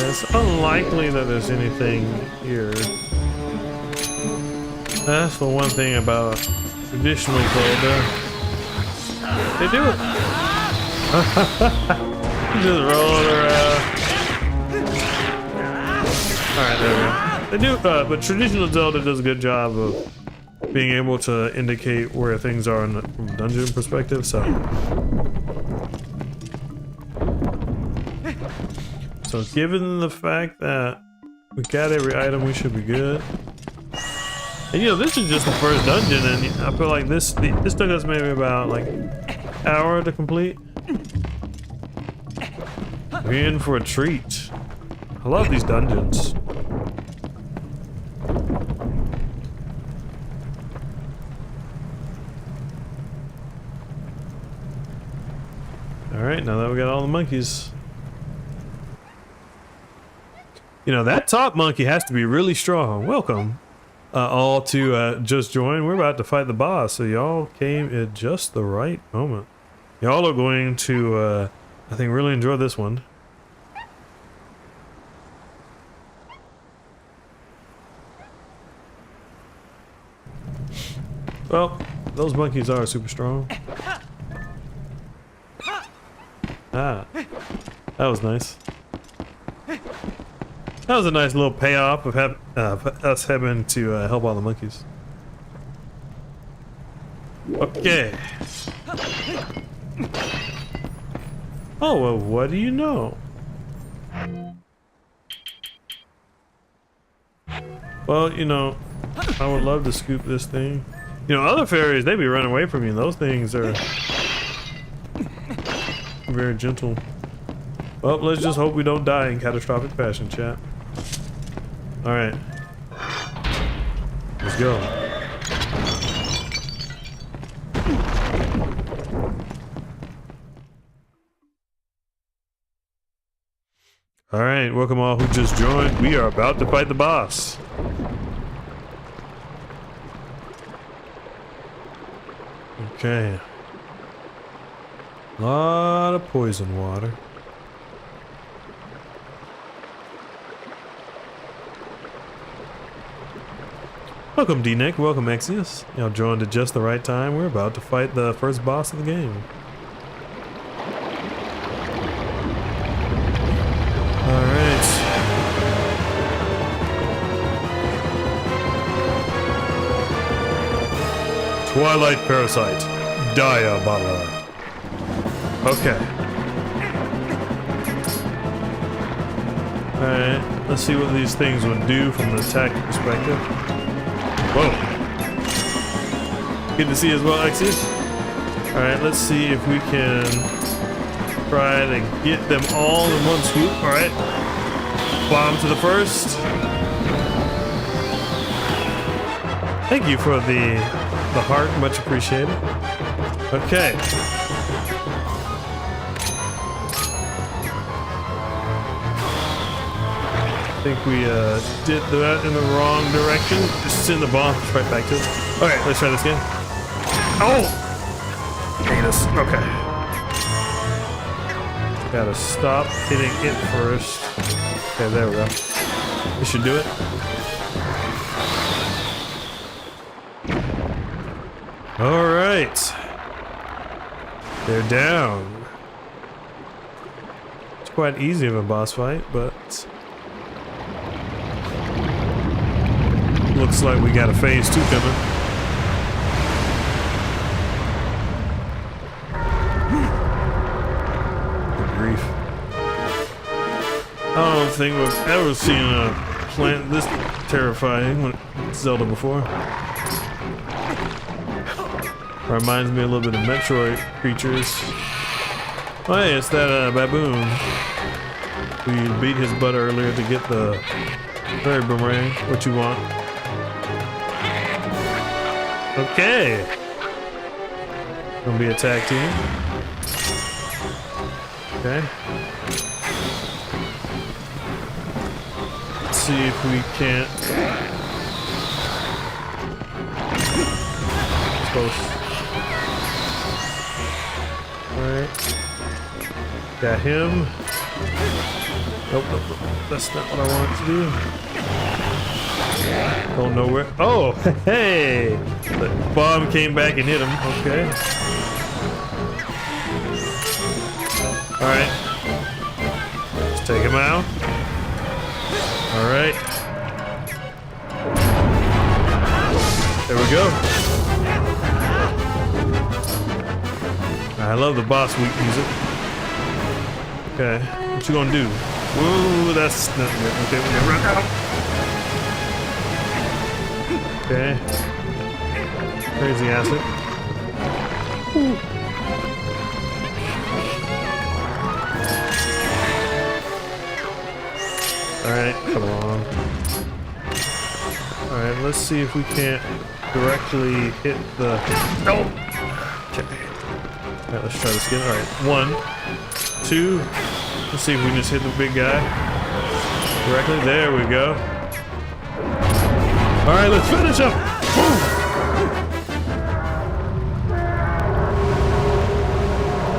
It's unlikely that there's anything here. That's the one thing about traditional Zelda. They do it. Just roll it around. Alright, there we go. They do, but traditional Zelda does a good job of being able to indicate where things are from a dungeon perspective, so. So given the fact that we got every item, we should be good. And you know, this is just the first dungeon, and I feel like this took us maybe about like an hour to complete. We're in for a treat. I love these dungeons. Alright, now that we got all the monkeys. You know, that top monkey has to be really strong. Welcome, all to just join. We're about to fight the boss, so y'all came at just the right moment. Y'all are going to, I think, really enjoy this one. Well, those monkeys are super strong. Ah, that was nice. That was a nice little payoff of us having to help all the monkeys. Okay. Oh, well, what do you know? Well, you know, I would love to scoop this thing. You know, other fairies, they be running away from you. Those things are very gentle. Well, let's just hope we don't die in catastrophic fashion, chat. Alright. Let's go. Alright, welcome all who just joined. We are about to fight the boss. Okay. Lot of poison water. Welcome D-Nick, welcome Exius. Y'all joined at just the right time. We're about to fight the first boss of the game. Alright. Twilight Parasite. Diabala. Okay. Alright, let's see what these things would do from an attack perspective. Whoa. Good to see you as well, Exius. Alright, let's see if we can try to get them all in one swoop. Alright. Bomb to the first. Thank you for the heart, much appreciated. Okay. I think we did that in the wrong direction. Just send the bomb right back to it. Okay, let's try this again. Oh! Anus. Okay. Gotta stop hitting it first. Okay, there we go. This should do it. Alright. They're down. It's quite easy of a boss fight, but looks like we got a phase 2 coming. Good grief. I don't think we've ever seen a plant this terrifying with Zelda before. Reminds me a little bit of Metroid creatures. Oh hey, it's that baboon. We beat his butt earlier to get the fairy boomerang. What you want? Okay. Gonna be a tag team. Okay. Let's see if we can't. Close. Alright. Got him. Nope, nope, nope. That's not what I wanted to do. Don't know where. Oh, hey! The bomb came back and hit him. Okay. Alright. Let's take him out. Alright. There we go. I love the boss weak music. Okay, what you gonna do? Whoa, that's not good. Okay, we're gonna run out. Okay. Crazy acid. Ooh. Alright, come on. Alright, let's see if we can't directly hit the... Oh! Okay. Alright, let's try this again. Alright, 1, 2. Let's see if we can just hit the big guy directly. There we go. Alright, let's finish him!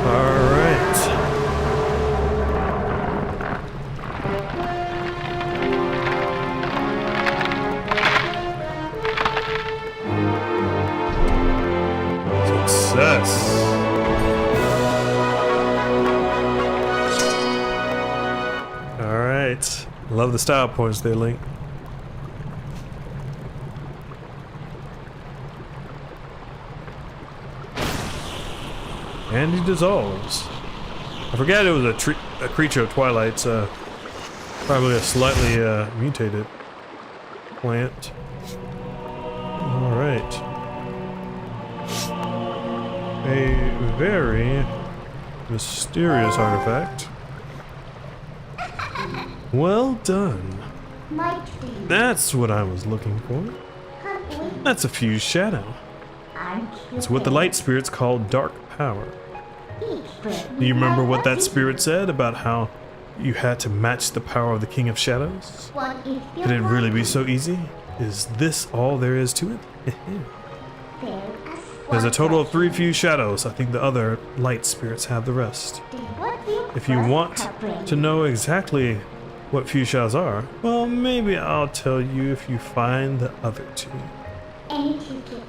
Alright. Success. Alright. Love the style points there, Link. And he dissolves. I forgot it was a creature of Twilight's, probably a slightly mutated plant. Alright. A very mysterious artifact. Well done. That's what I was looking for. That's a fused shadow. It's what the light spirits call dark power. Do you remember what that spirit said about how you had to match the power of the King of Shadows? Could it really be so easy? Is this all there is to it? There's a total of 3 fused shadows. I think the other light spirits have the rest. If you want to know exactly what fused shadows are, well, maybe I'll tell you if you find the other 2.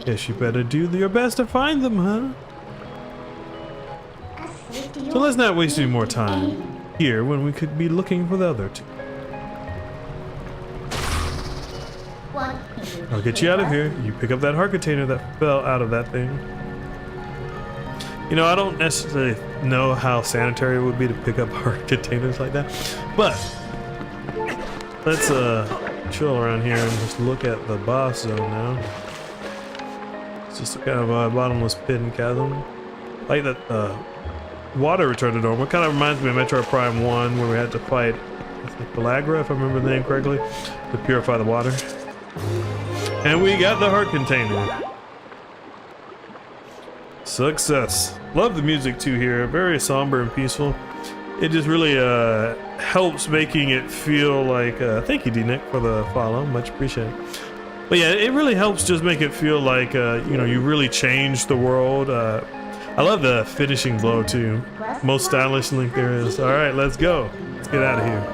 Guess you better do your best to find them, huh? So let's not waste any more time here when we could be looking for the other 2. I'll get you out of here. You pick up that heart container that fell out of that thing. You know, I don't necessarily know how sanitary it would be to pick up heart containers like that, but let's chill around here and just look at the boss zone now. It's just kind of a bottomless pit and chasm. Like that water returned to normal. It kind of reminds me of Metroid Prime 1 where we had to fight, I think, Balagra, if I remember the name correctly, to purify the water. And we got the heart container. Success. Love the music too here. Very somber and peaceful. It just really helps making it feel like... thank you, D-Nick, for the follow. Much appreciated. But yeah, it really helps just make it feel like, you know, you really changed the world. I love the finishing blow too. Most stylish Link there is. Alright, let's go. Let's get out of here.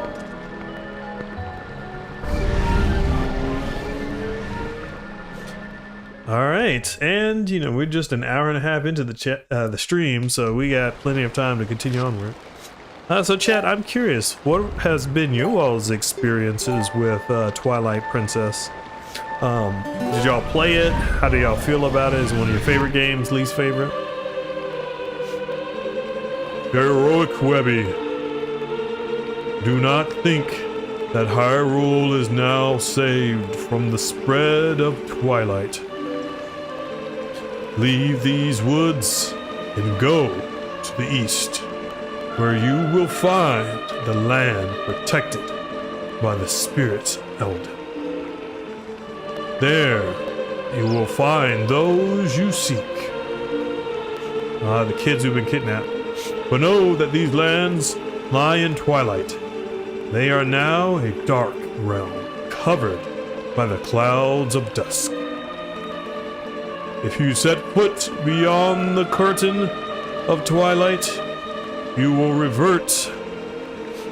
All right, and you know we're just an hour and a half into the stream, so we got plenty of time to continue onward. So, chat, I'm curious, what has been your all's experiences with Twilight Princess? Did y'all play it? How do y'all feel about it? Is it one of your favorite games? Least favorite? Heroic Webby, do not think that Hyrule is now saved from the spread of Twilight. Leave these woods and go to the east, where you will find the land protected by the Spirit Elder. There you will find those you seek. The kids who've been kidnapped. But know that these lands lie in Twilight. They are now a dark realm, covered by the clouds of dusk. If you set foot beyond the curtain of Twilight, you will revert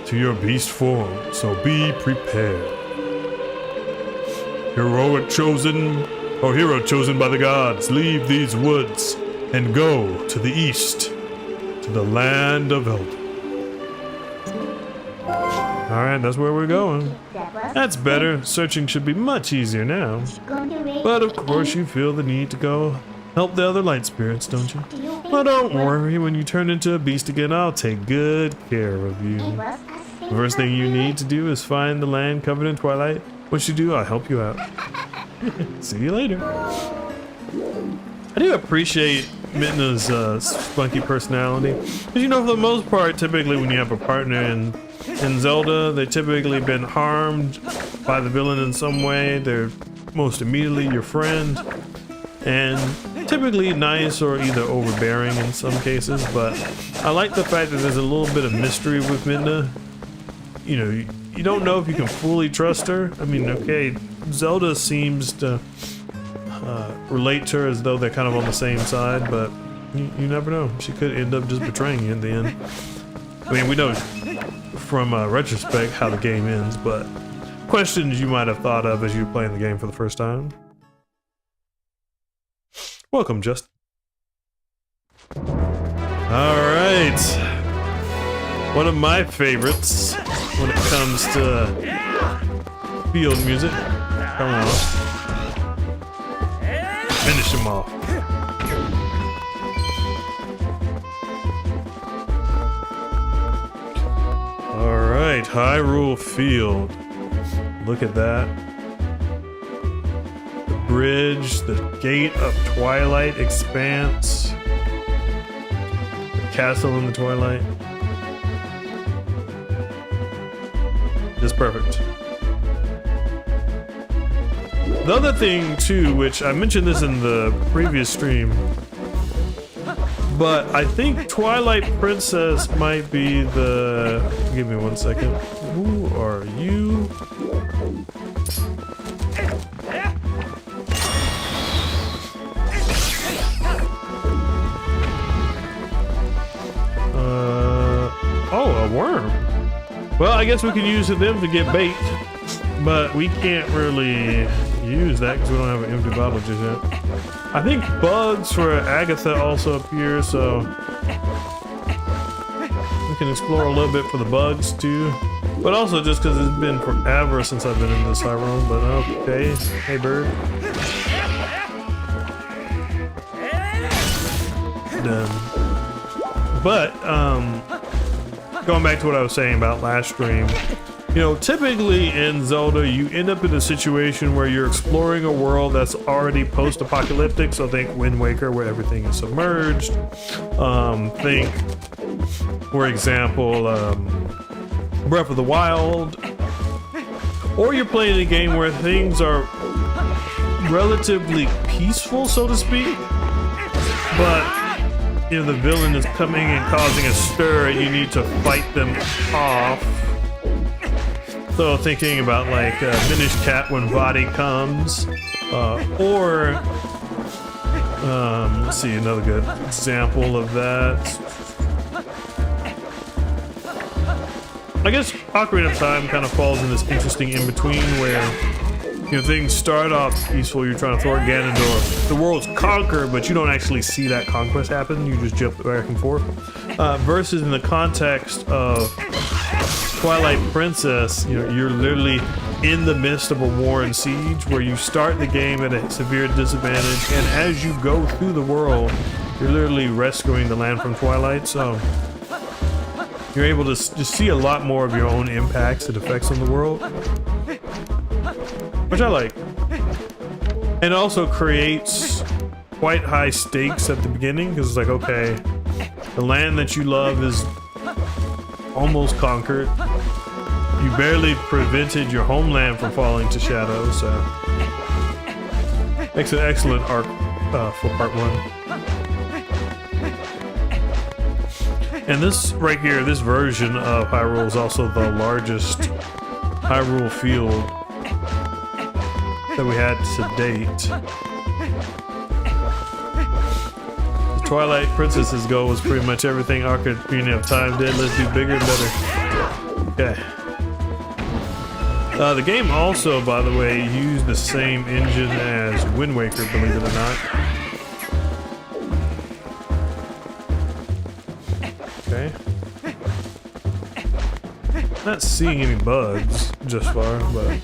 to your beast form, so be prepared. Hero chosen by the gods, leave these woods and go to the east, to the land of Elder. Alright, that's where we're going. That's better. Searching should be much easier now. But of course you feel the need to go help the other light spirits, don't you? Well, don't worry. When you turn into a beast again, I'll take good care of you. The first thing you need to do is find the land covered in Twilight. Once you do, I'll help you out. See you later. I do appreciate Midna's spunky personality. Because, you know, for the most part, typically when you have a partner in Zelda, they've typically been harmed by the villain in some way. They're most immediately your friend. And typically nice or either overbearing in some cases. But I like the fact that there's a little bit of mystery with Midna. You know, you don't know if you can fully trust her. I mean, okay, Zelda seems to relate to her as though they're kind of on the same side, but you never know. She could end up just betraying you in the end. I mean, we know from retrospect how the game ends, but questions you might have thought of as you were playing the game for the first time. Welcome, Justin. Alright. One of my favorites when it comes to field music. Come on. Finish him off. Alright, Hyrule Field. Look at that. The bridge, the gate of Twilight Expanse. The castle in the Twilight. Just perfect. The other thing too, which I mentioned this in the previous stream, but I think Twilight Princess might be the... Give me 1 second. Who are you? worm. Well, I guess we can use them to get bait, but we can't really use that because we don't have an empty bottle just yet. I think bugs for Agatha also appear, so we can explore a little bit for the bugs too. But also just because it's been forever since I've been in this Hyrule, but okay. Hey, bird. Done. But, going back to what I was saying about last stream, you know, typically in Zelda, you end up in a situation where you're exploring a world that's already post-apocalyptic, so think Wind Waker, where everything is submerged. Think, for example, Breath of the Wild, or you're playing a game where things are relatively peaceful, so to speak, but you know the villain is coming and causing a stir and you need to fight them off. So thinking about like Minish Cap when Vadi comes, or let's see, another good example of that. I guess Ocarina of Time kind of falls in this interesting in-between where, you know, things start off peaceful, you're trying to thwart Ganondorf, the world's conquered, but you don't actually see that conquest happen, you just jump back and forth. Versus in the context of Twilight Princess, you know, you're literally in the midst of a war and siege where you start the game at a severe disadvantage, and as you go through the world, you're literally rescuing the land from Twilight, so you're able to just see a lot more of your own impacts and effects on the world, which I like. And it also creates quite high stakes at the beginning, because it's like, okay, the land that you love is almost conquered. You barely prevented your homeland from falling to shadow, so makes an excellent arc for part 1. And this right here, this version of Hyrule is also the largest Hyrule field that we had to date. The Twilight Princess's goal was pretty much everything Ocarina of Time did. Let's do bigger and better. Okay. The game also, by the way, used the same engine as Wind Waker, believe it or not. Okay. Not seeing any bugs just far, but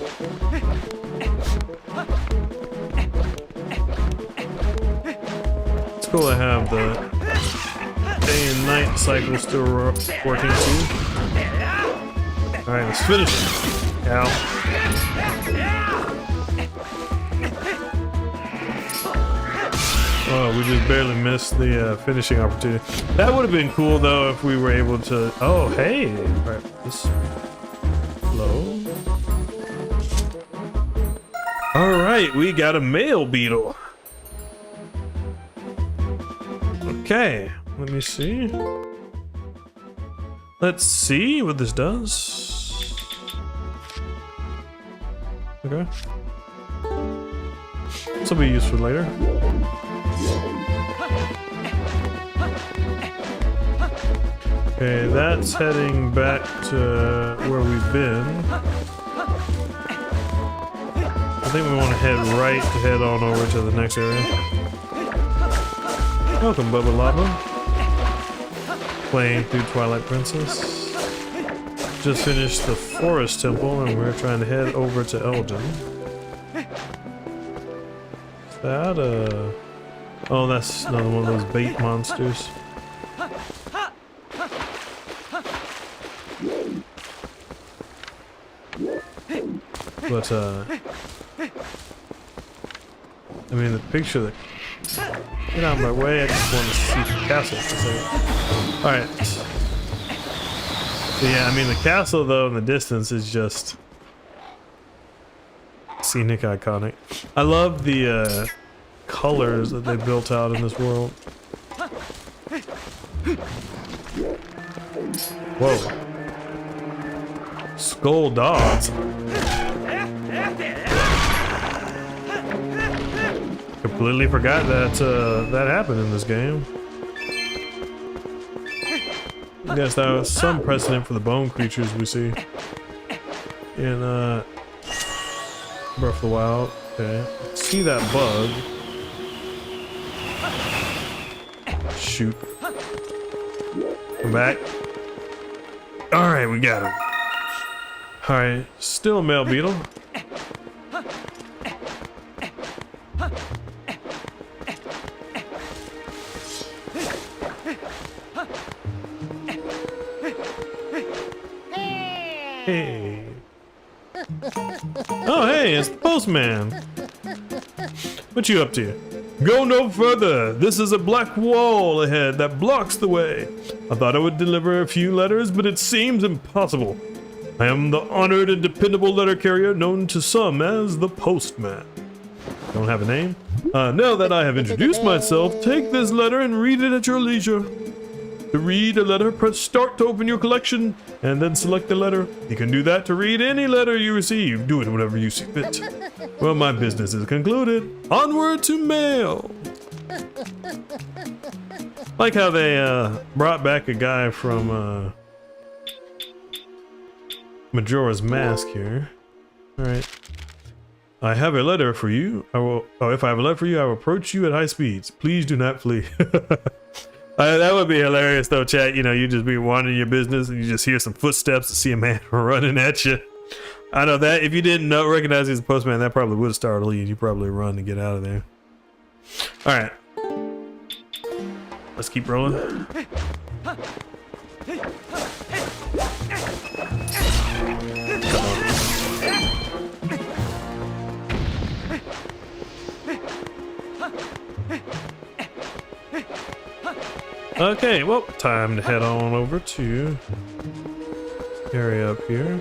it's cool to have the day and night cycle still working too. Alright, let's finish it. Ow. Oh, we just barely missed the finishing opportunity. That would have been cool though if we were able to. Oh, hey! Alright, this. Hello? Alright, we got a male beetle. Okay, let me see. Let's see what this does. Okay. This will be useful later. Okay, that's heading back to where we've been. I think we want to head right to head on over to the next area. Welcome, Bubba Lava. Playing through Twilight Princess. Just finished the Forest Temple and we're trying to head over to Elden. Is that oh, that's another one of those bait monsters. But I mean the picture that get out of my way, I just want to see the castle for a second. Alright. Yeah, I mean the castle though in the distance is just scenic, iconic. I love the colors that they built out in this world. Whoa. Skull dogs. Completely forgot that that happened in this game. I guess that was some precedent for the bone creatures we see in Breath of the Wild. Okay, see that bug. Shoot. Come back. Alright, we got him. Alright, still a male beetle. Hey. Oh, hey, it's the postman. What you up to? Go no further. This is a black wall ahead that blocks the way. I thought I would deliver a few letters, but it seems impossible. I am the honored and dependable letter carrier known to some as the postman. Don't have a name? Now that I have introduced myself, take this letter and read it at your leisure. To read a letter, press start to open your collection, and then select the letter. You can do that to read any letter you receive. Do it whenever you see fit. Well, my business is concluded. Onward to mail. Like how they brought back a guy from Majora's Mask here. All right. I have a letter for you. If I have a letter for you, I will approach you at high speeds. Please do not flee. That would be hilarious though, chat. You know, you just be wandering your business and you just hear some footsteps and see a man running at you. I know that if you didn't recognize he's a postman, that probably would startle you. You probably run to get out of there. All right, let's keep rolling. Okay, well, time to head on over to area up here.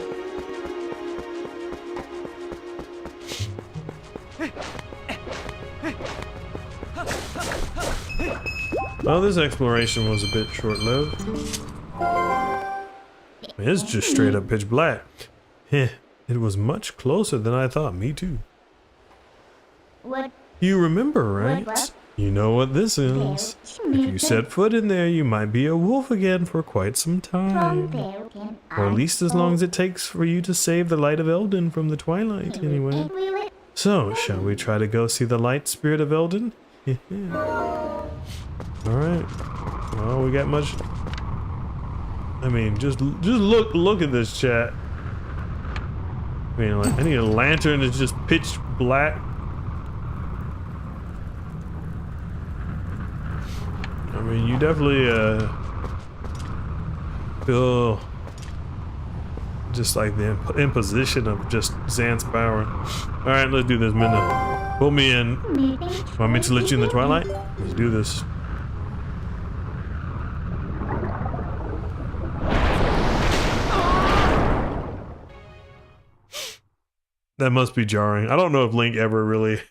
Well, this exploration was a bit short-lived. It's just straight up pitch black. Heh, it was much closer than I thought. Me too. What? You remember, right? What? You know what this is. If you set foot in there, you might be a wolf again for quite some time. Or at least as long as it takes for you to save the light of Eldin from the Twilight, anyway. So, shall we try to go see the light spirit of Eldin? Alright. Well, we got much... I mean, just look at this, chat. I mean, like, I need a lantern that's just pitch black. I mean, you definitely feel just like the imposition of just Zant's power. All right, let's do this, Minna. Pull me in. Want me to let you in the Twilight? Let's do this. That must be jarring. I don't know if Link ever really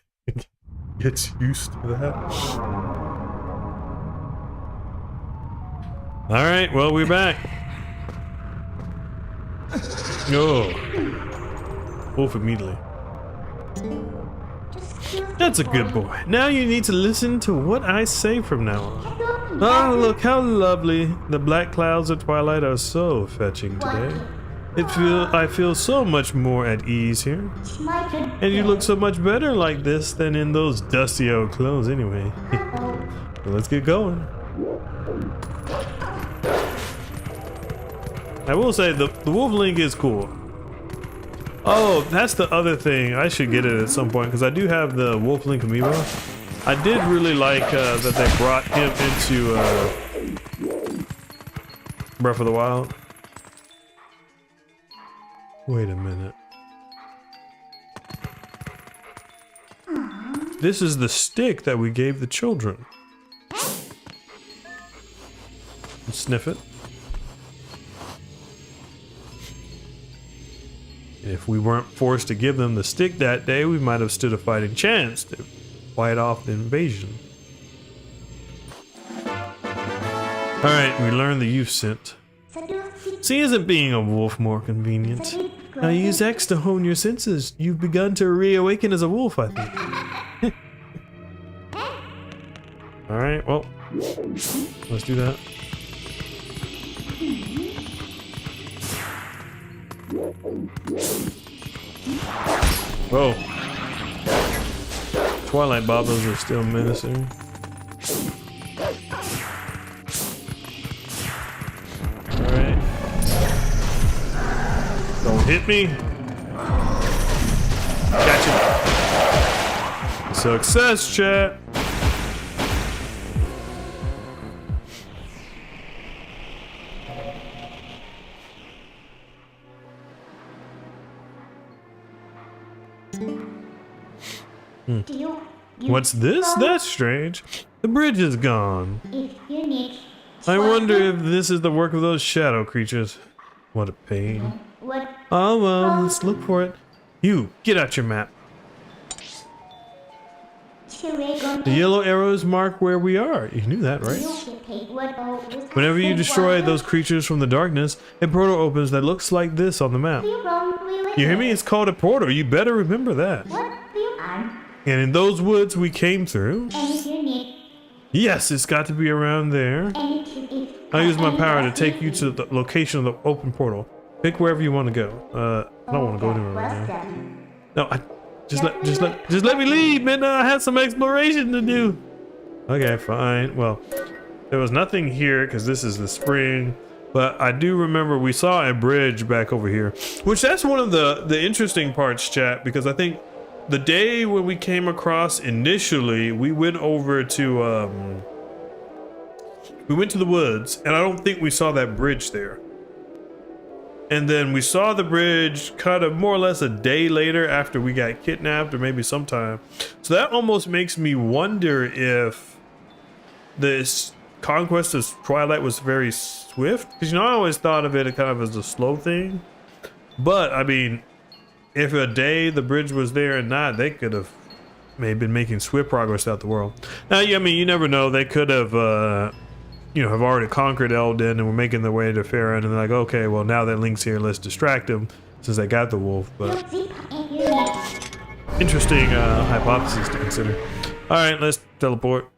gets used to that. Alright, well, we're back. Oh. Wolf immediately. That's a good boy. Now you need to listen to what I say from now on. Oh, look how lovely. The black clouds of Twilight are so fetching today. I feel so much more at ease here. And you look so much better like this than in those dusty old clothes anyway. Well, let's get going. I will say the Wolf Link is cool. Oh, that's the other thing. I should get it at some point because I do have the Wolf Link amiibo. I did really like that they brought him into Breath of the Wild. Wait a minute. This is the stick that we gave the children. Sniff it. If we weren't forced to give them the stick that day, we might have stood a fighting chance to fight off the invasion. Alright, we learned the youth scent. See, isn't being a wolf more convenient? Now use X to hone your senses. You've begun to reawaken as a wolf, I think. Alright, well, let's do that. Whoa. Twilight bobbles are still menacing. Alright. Don't hit me. Gotcha. Success, chat. What's this? That's strange. The bridge is gone. I wonder if this is the work of those shadow creatures. What a pain. Oh well, let's look for it. You, get out your map. The yellow arrows mark where we are. You knew that, right? Whenever you destroy those creatures from the darkness, a portal opens that looks like this on the map. You hear me? It's called a portal. You better remember that. And in those woods we came through. Yes, it's got to be around there. I'll use my power to take you to the location of the open portal. Pick wherever you want to go. I don't want to go anywhere right now. No, just let me leave, man. I had some exploration to do. Okay, fine. Well, there was nothing here because this is the spring. But I do remember we saw a bridge back over here, which that's one of the interesting parts, chat, because I think the day when we came across initially, we went over to we went to the woods, and I don't think we saw that bridge there. And then we saw the bridge kind of more or less a day later after we got kidnapped, or maybe sometime. So that almost makes me wonder if this conquest of Twilight was very swift, because I always thought of it kind of as a slow thing. But I mean, if a day the bridge was there and not, they could have maybe been making swift progress out the world. Now, I mean, you never know. They could have, have already conquered Elden and were making their way to Faerun, and they're like, okay, well, now that Link's here, let's distract him since they got the wolf. But interesting hypothesis to consider. All right, let's teleport.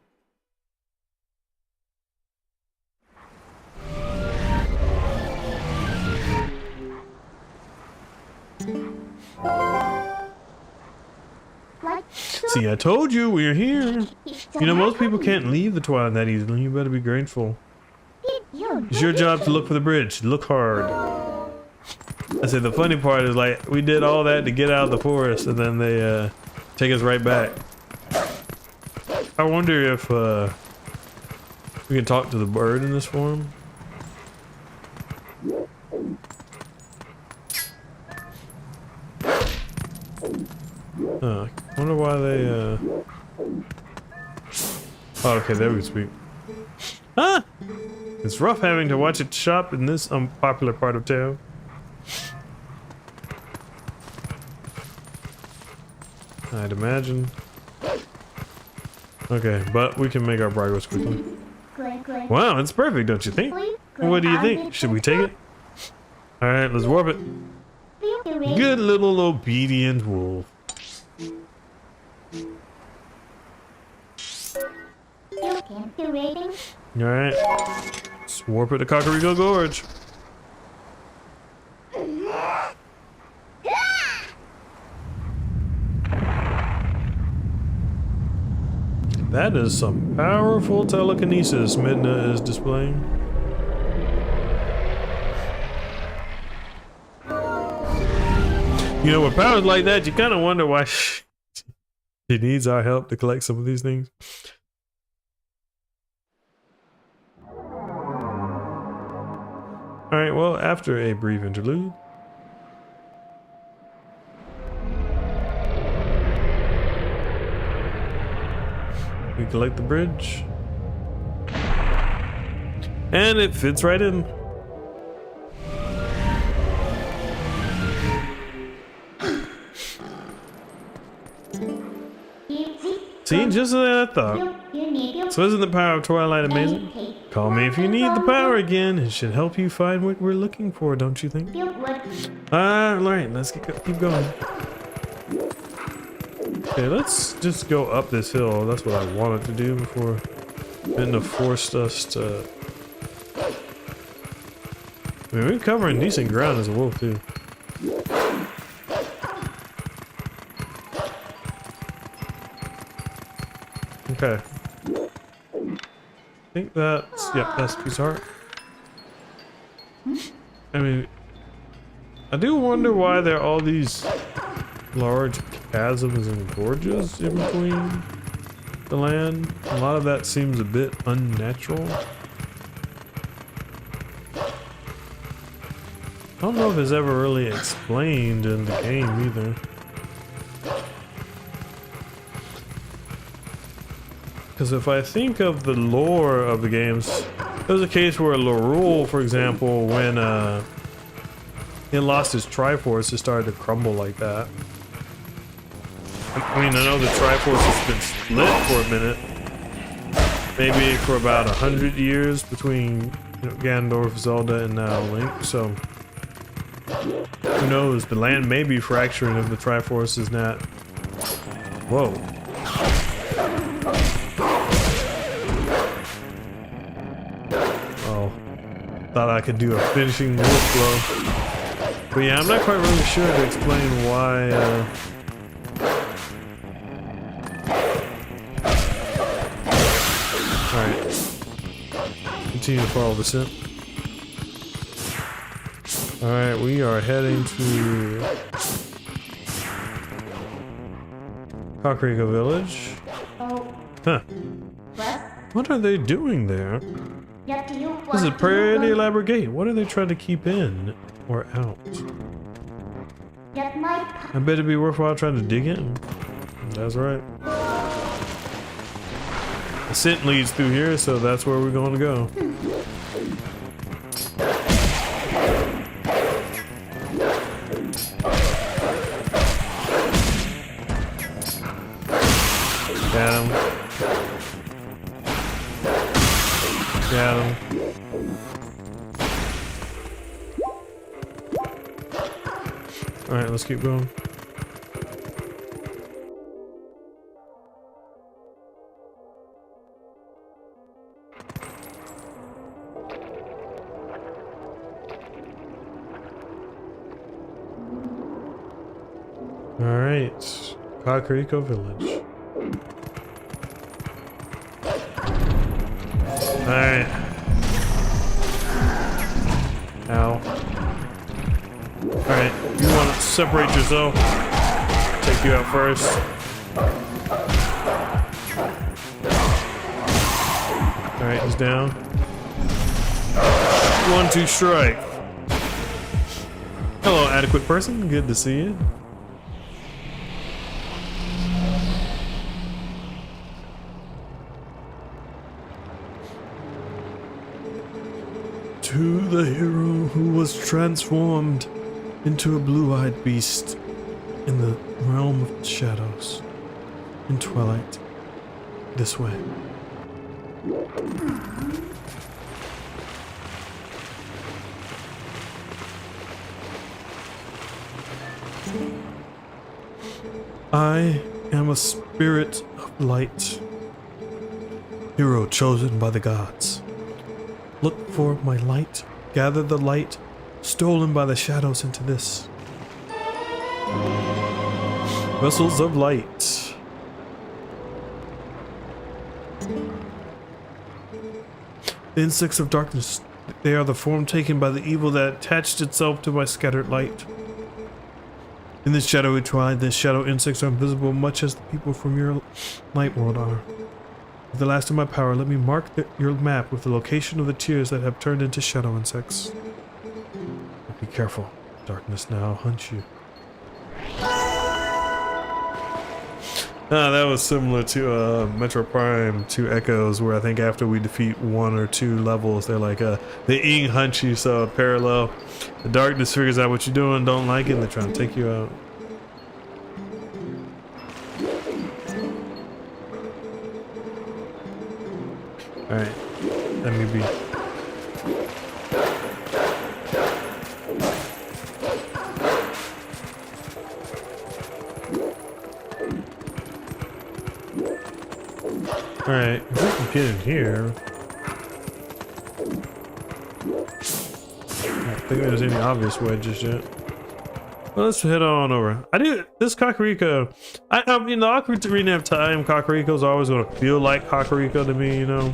See, I told you we're here. You know, most people can't leave the Twilight that easily. You better be grateful. It's your job to look for the bridge. Look hard. I said the funny part is, like, we did all that to get out of the forest, and then they take us right back. I wonder if we can talk to the bird in this form. I wonder why they oh, okay, there we can speak. Ah! It's rough having to watch it shop in this unpopular part of town. I'd imagine. Okay, but we can make our progress quickly. Wow, it's perfect, don't you think? What do you think? Should we take it? Alright, let's warp it. Good little obedient wolf. Alright. Let's warp it to Kakariko Gorge. That is some powerful telekinesis Midna is displaying. You know, with powers like that, you kind of wonder why she needs our help to collect some of these things. Alright, well, after a brief interlude, we collect the bridge. And it fits right in. See, just as I thought. So isn't the power of Twilight amazing? Call me if you need the power again. It should help you find what we're looking for, don't you think? Alright, let's keep going. Okay, let's just go up this hill. That's what I wanted to do before Midna forced us to I mean, we're covering decent ground as a wolf too. Okay. I think that's, yep, that's a piece of heart. I mean, I do wonder why there are all these large chasms and gorges in between the land. A lot of that seems a bit unnatural. I don't know if it's ever really explained in the game either. Because if I think of the lore of the games, there was a case where Hyrule, for example, when it lost its Triforce, it started to crumble like that. I mean, I know the Triforce has been split for a minute, maybe for about 100 years between, you know, Ganondorf, Zelda, and now Link. So who knows? The land may be fracturing if the Triforce is not. Whoa. Thought I could do a finishing wolf blow. But yeah, I'm not quite really sure to explain why alright. Continue to follow the scent. Alright, we are heading to Kakariko Village. Huh. What are they doing there? This is a pretty elaborate gate. What are they trying to keep in or out? I bet it'd be worthwhile trying to dig in. That's right. The scent leads through here, so that's where we're going to go. Got him. Got him. Alright, let's keep going. Alright, Kakariko Village. Alright. Ow. Alright, you want to separate yourself? Take you out first. Alright, he's down. 1-2 strike. Hello, adequate person. Good to see you. To the hero who was transformed into a blue-eyed beast in the realm of shadows in Twilight. This way. I am a spirit of light, hero chosen by the gods. Look for my light, gather the light stolen by the shadows into this. Vessels of light. The insects of darkness, they are the form taken by the evil that attached itself to my scattered light. In this shadowy twilight, the shadow insects are invisible much as the people from your light world are. With the last of my power, let me mark your map with the location of the tears that have turned into shadow insects. But be careful, darkness now hunts you. That was similar to Metro Prime 2 Echoes, where I think after we defeat 1 or 2 levels, they're like, the ing hunts you, so parallel. The darkness figures out what you're doing, don't like it, and they're trying to take you out. Alright, let me be. Alright, if we can get in here. Right. think there's any obvious way just yet. Well, let's head on over. This Kakariko, I mean, the Ocarina of Time Kakariko's always going to feel like Kakariko to me, you know.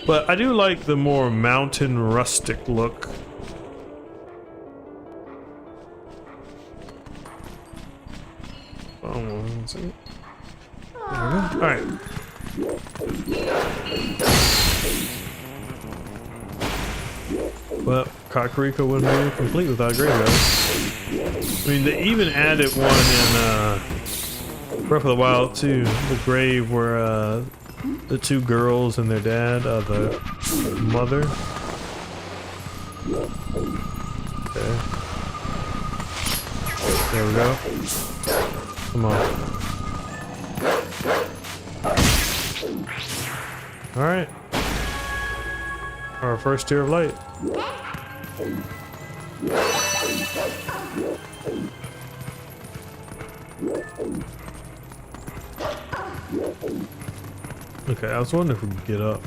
But I do like the more mountain rustic look. Oh, let's see. There we go. All right. Well, Kakariko wouldn't be complete without graveyard. I mean, they even added one in Breath of the Wild too. The grave where the two girls and their dad, the mother. Okay. There we go. Come on. All right. Our first tier of light. Okay, I was wondering if we could get up.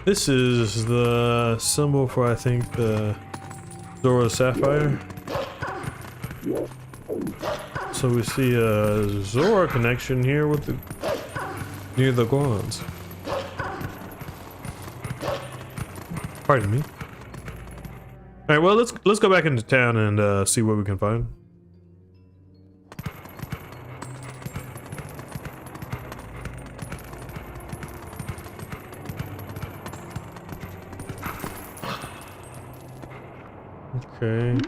This is the symbol for, I think, the Zora Sapphire. So we see a Zora connection here with the near the Gorons. Pardon me. All right, well let's go back into town and see what we can find. Okay.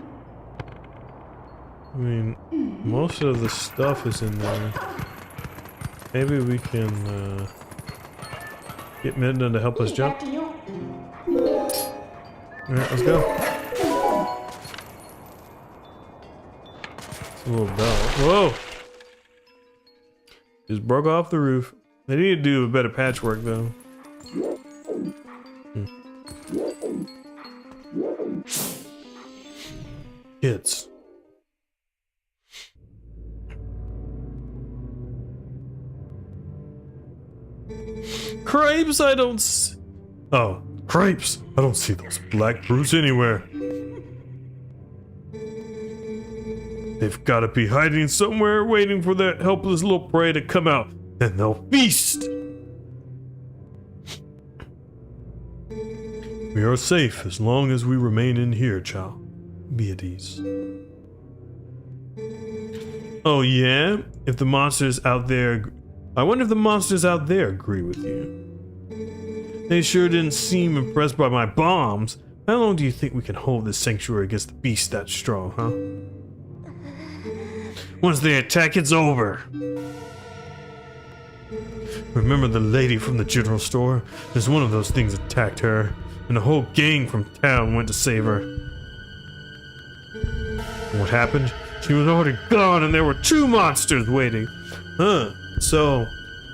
I mean, most of the stuff is in there. Maybe we can get Midna to help us jump. Alright, let's go. It's a little bell. Whoa! Just broke off the roof. They need to do a better patchwork though. Kids. Crepes, I don't Oh, crepes! I don't see those black brutes anywhere. They've got to be hiding somewhere, waiting for their helpless little prey to come out. Then they'll feast! We are safe as long as we remain in here, child. Be at ease. Oh yeah? If the monsters out there... I wonder if the monsters out there agree with you. They sure didn't seem impressed by my bombs. How long do you think we can hold this sanctuary against the beast that strong, huh? Once they attack, it's over. Remember the lady from the general store? There's one of those things attacked her, and the whole gang from town went to save her. And what happened? She was already gone, and there were 2 monsters waiting. Huh. So,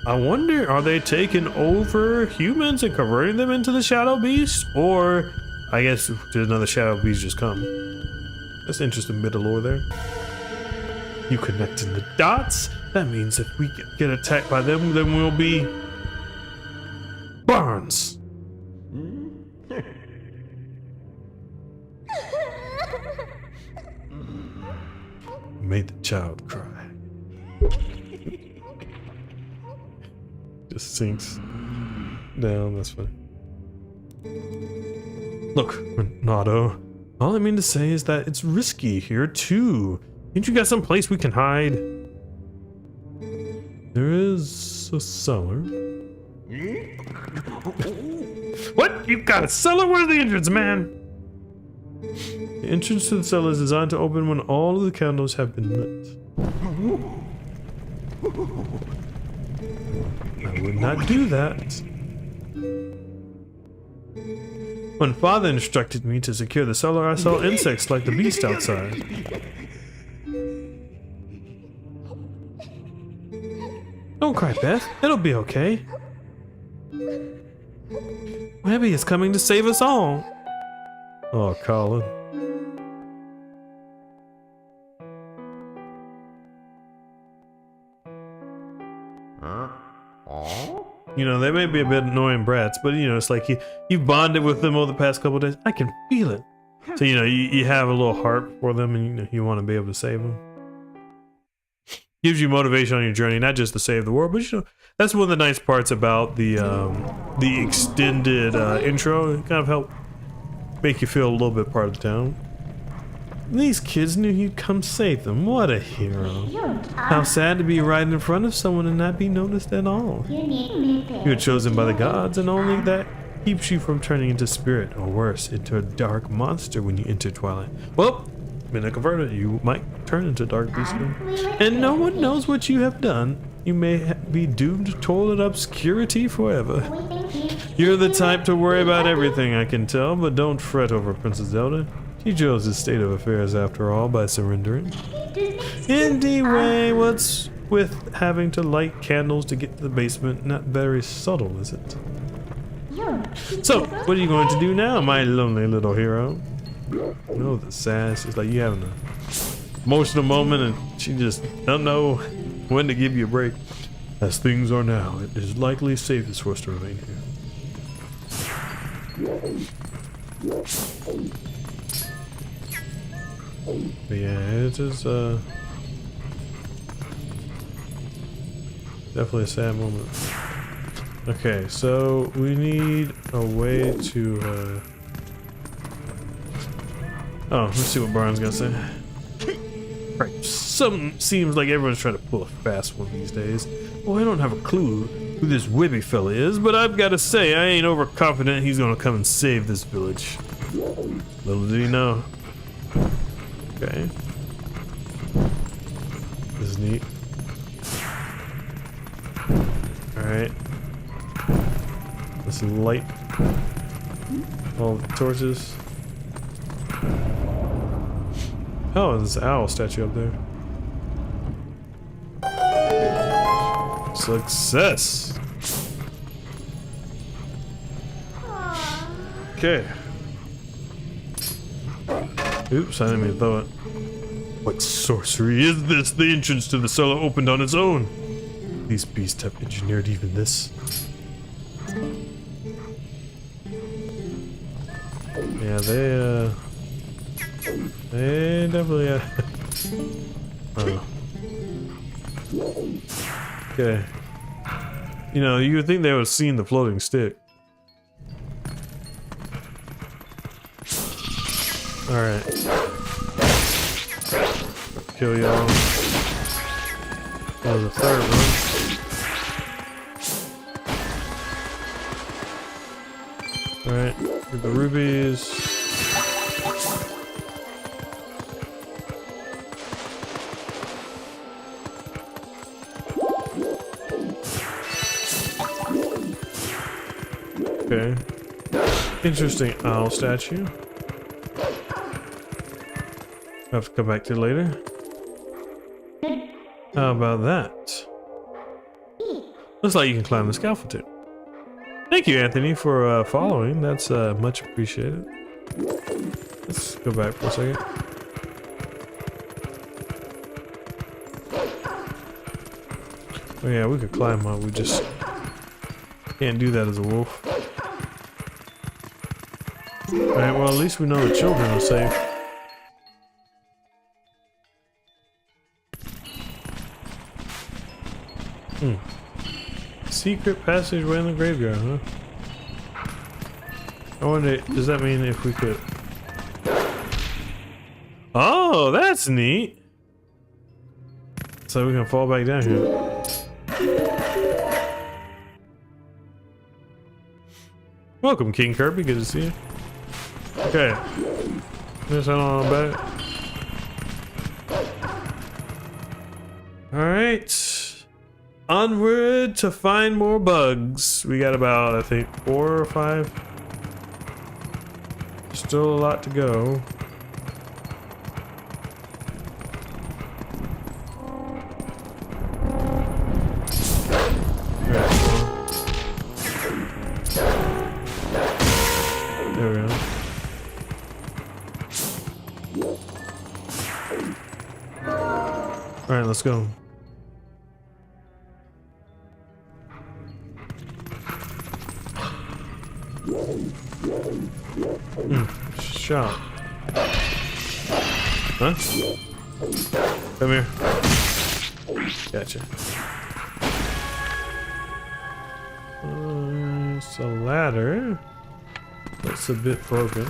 I wonder, are they taking over humans and converting them into the Shadow Beast? Or, I guess, did another Shadow Beast just come? That's an interesting bit of lore there. You connecting the dots? That means if we get attacked by them, then we'll be... Barnes! Made the child cry. Just sinks down, that's funny. Look, Renato, all I mean to say is that it's risky here too. Ain't you got some place we can hide? There is a cellar. What? You've got a cellar? Where's the entrance, man? The entrance to the cellar is designed to open when all of the candles have been lit. I would not do that. When Father instructed me to secure the cellar, I saw insects like the beast outside. Don't cry, Beth. It'll be okay. Maybe it's coming to save us all. Oh, Colin. You know, they may be a bit annoying brats, but you know, it's like you bonded with them over the past couple of days. I can feel it. So you know, you have a little heart for them, and you know, you want to be able to save them. Gives you motivation on your journey, not just to save the world, but you know, that's one of the nice parts about the extended intro. It kind of help make you feel a little bit part of the town. These kids knew you'd come save them. What a hero. How sad to be right in front of someone and not be noticed at all. You were chosen by the gods, and only that keeps you from turning into spirit, or worse, into a dark monster when you enter Twilight. Well, been a converter, you might turn into dark beast. And no one knows what you have done. You may be doomed to toil in obscurity forever. You're the type to worry about everything, I can tell, but don't fret over Princess Zelda. She chose this state of affairs after all by surrendering. Anyway, what's with having to light candles to get to the basement? Not very subtle, is it? So, what are you going to do now, my lonely little hero? No, the sass. It's like you having an emotional moment and she just don't know when to give you a break. As things are now, it is likely safest for us to remain here. But yeah, it is definitely a sad moment. Okay, so we need a way to oh, let's see what Brian's gonna say. Right, something seems like everyone's trying to pull a fast one these days. Well, I don't have a clue who this Wibby fella is, but I've gotta say, I ain't overconfident he's gonna come and save this village. Little did he know. Okay. This is neat. Alright. Let's light all the torches. Oh, there's an owl statue up there. Success! Okay. Oops, I didn't mean to throw it. What sorcery is this? The entrance to the cellar opened on its own. These beasts have engineered even this. Yeah, they definitely okay. You know, you would think they would have seen the floating stick. Alright. Kill y'all. That was the third one. Alright, get the rubies. Okay. Interesting owl statue. I'll have to come back to it later. How about that? Looks like you can climb the scaffold too. Thank you, Anthony, for following. That's much appreciated. Let's go back for a second. Oh yeah, we could climb up. We just can't do that as a wolf. Alright, well at least we know the children are safe. Secret passageway in the graveyard, huh? I wonder, does that mean if we could... Oh, that's neat! So we can fall back down here. Welcome, King Kirby, good to see you. Okay. Let's head on back. Alright. Onward to find more bugs. We got about, I think, 4 or 5. Still a lot to go. There we go. Alright, let's go. Shot. Huh? Come here. Gotcha. It's a ladder. That's a bit broken.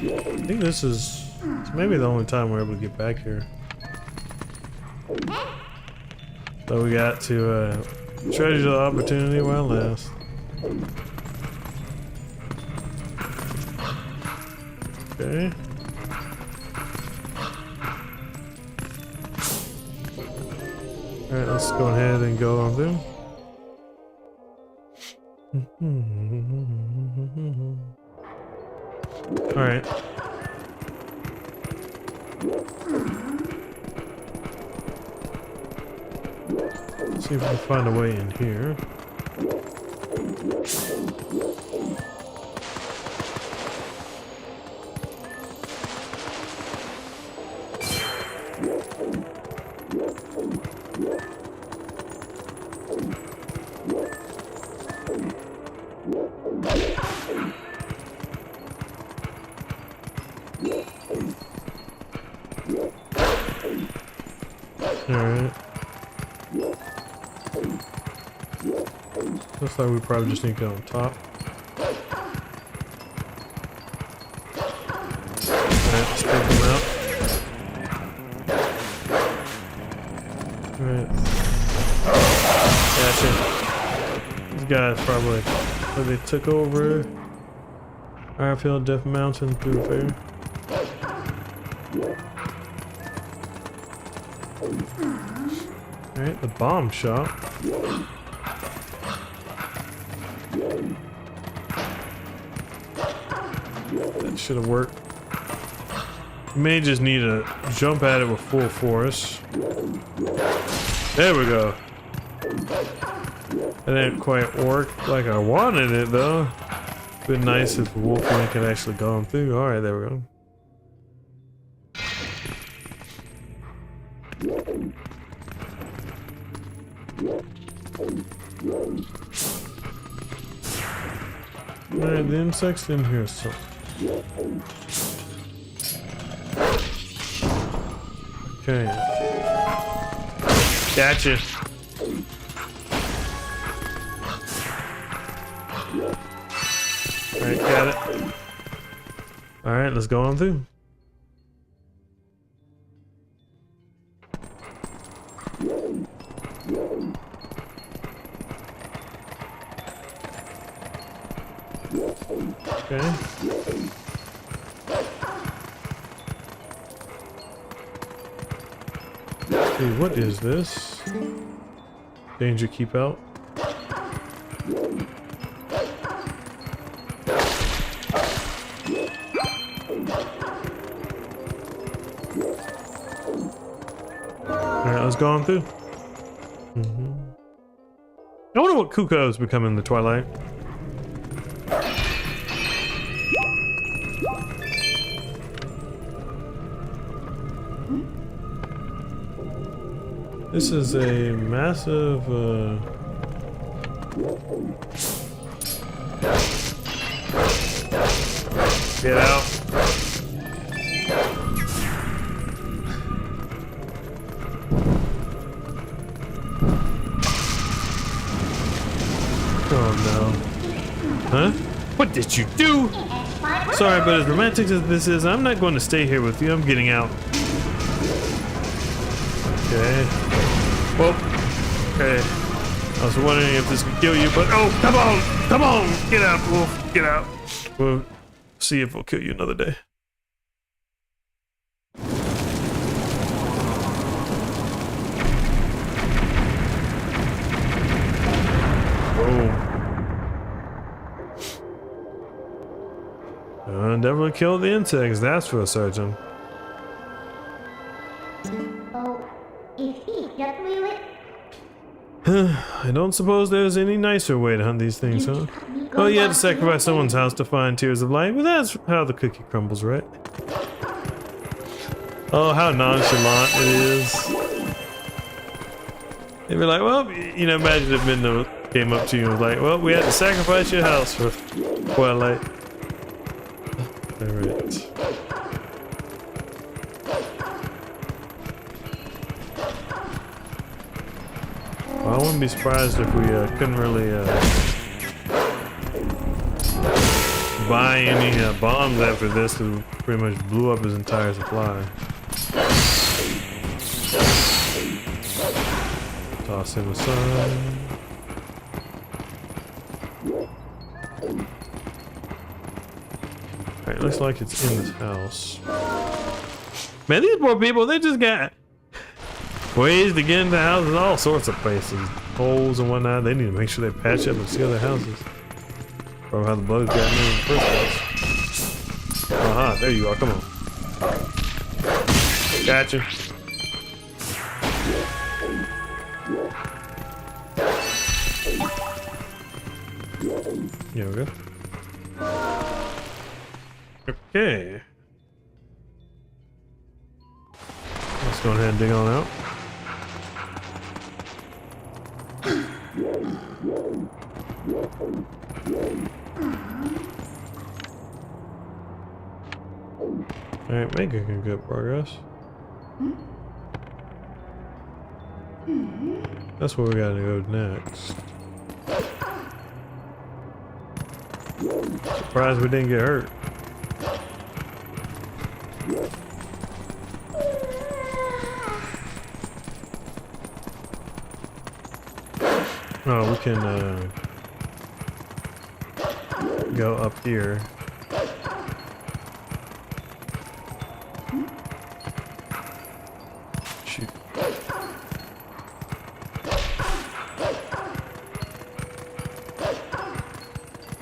I think this is maybe the only time we're able to get back here. So we got to treasure the opportunity while it lasts. Okay. Alright, let's go ahead and go on through. Alright. See if we can find a way in here. Alright. Looks like we probably just need to go on top. Alright, let's take them out. Alright. Gotcha. These guys probably they took over Ironfield Death Mountain through there. Alright, the bomb shop. That should have worked. You may just need to jump at it with full force. There we go. That didn't quite work like I wanted it though. It'd been nice if Wolfman could actually go on through. Alright, there we go. Alright, the insects in here, so. Okay. Gotcha. Alright, got it. Alright, let's go on through. Okay. See, what is this? Danger, keep out. Alright, let's go on through. I wonder what Kuko's become in the Twilight. This is a massive get out. Oh no. Huh? What did you do? Sorry, but as romantic as this is, I'm not going to stay here with you. I'm getting out. Okay. Well, okay. I was wondering if this could kill you, but oh, come on, get out, Wolf, get out. We'll see if we'll kill you another day. Definitely killed the insects, that's for certain. Oh, is he just really? I don't suppose there's any nicer way to hunt these things, huh? Oh, you had to sacrifice someone's house to find tears of light, but that's how the cookie crumbles, right? Oh, how nonchalant it is. They'd be like, well, you know, imagine if Midno came up to you and was like, well, we had to sacrifice your house for Twilight. Alright. Well, I wouldn't be surprised if we couldn't really buy any bombs after this, because we pretty much blew up his entire supply. Toss him aside. Alright, looks like it's in this house. Man, these poor people, they just got ways to get into houses, all sorts of places. Holes and whatnot. They need to make sure they patch up and seal their houses. Or how the bugs got in there in the first place. Aha, there you are, come on. Gotcha. There we go. Okay. Let's go ahead and dig on out. Alright, making good progress. That's where we gotta go next. Surprised we didn't get hurt. Oh, we can go up here. Shoot.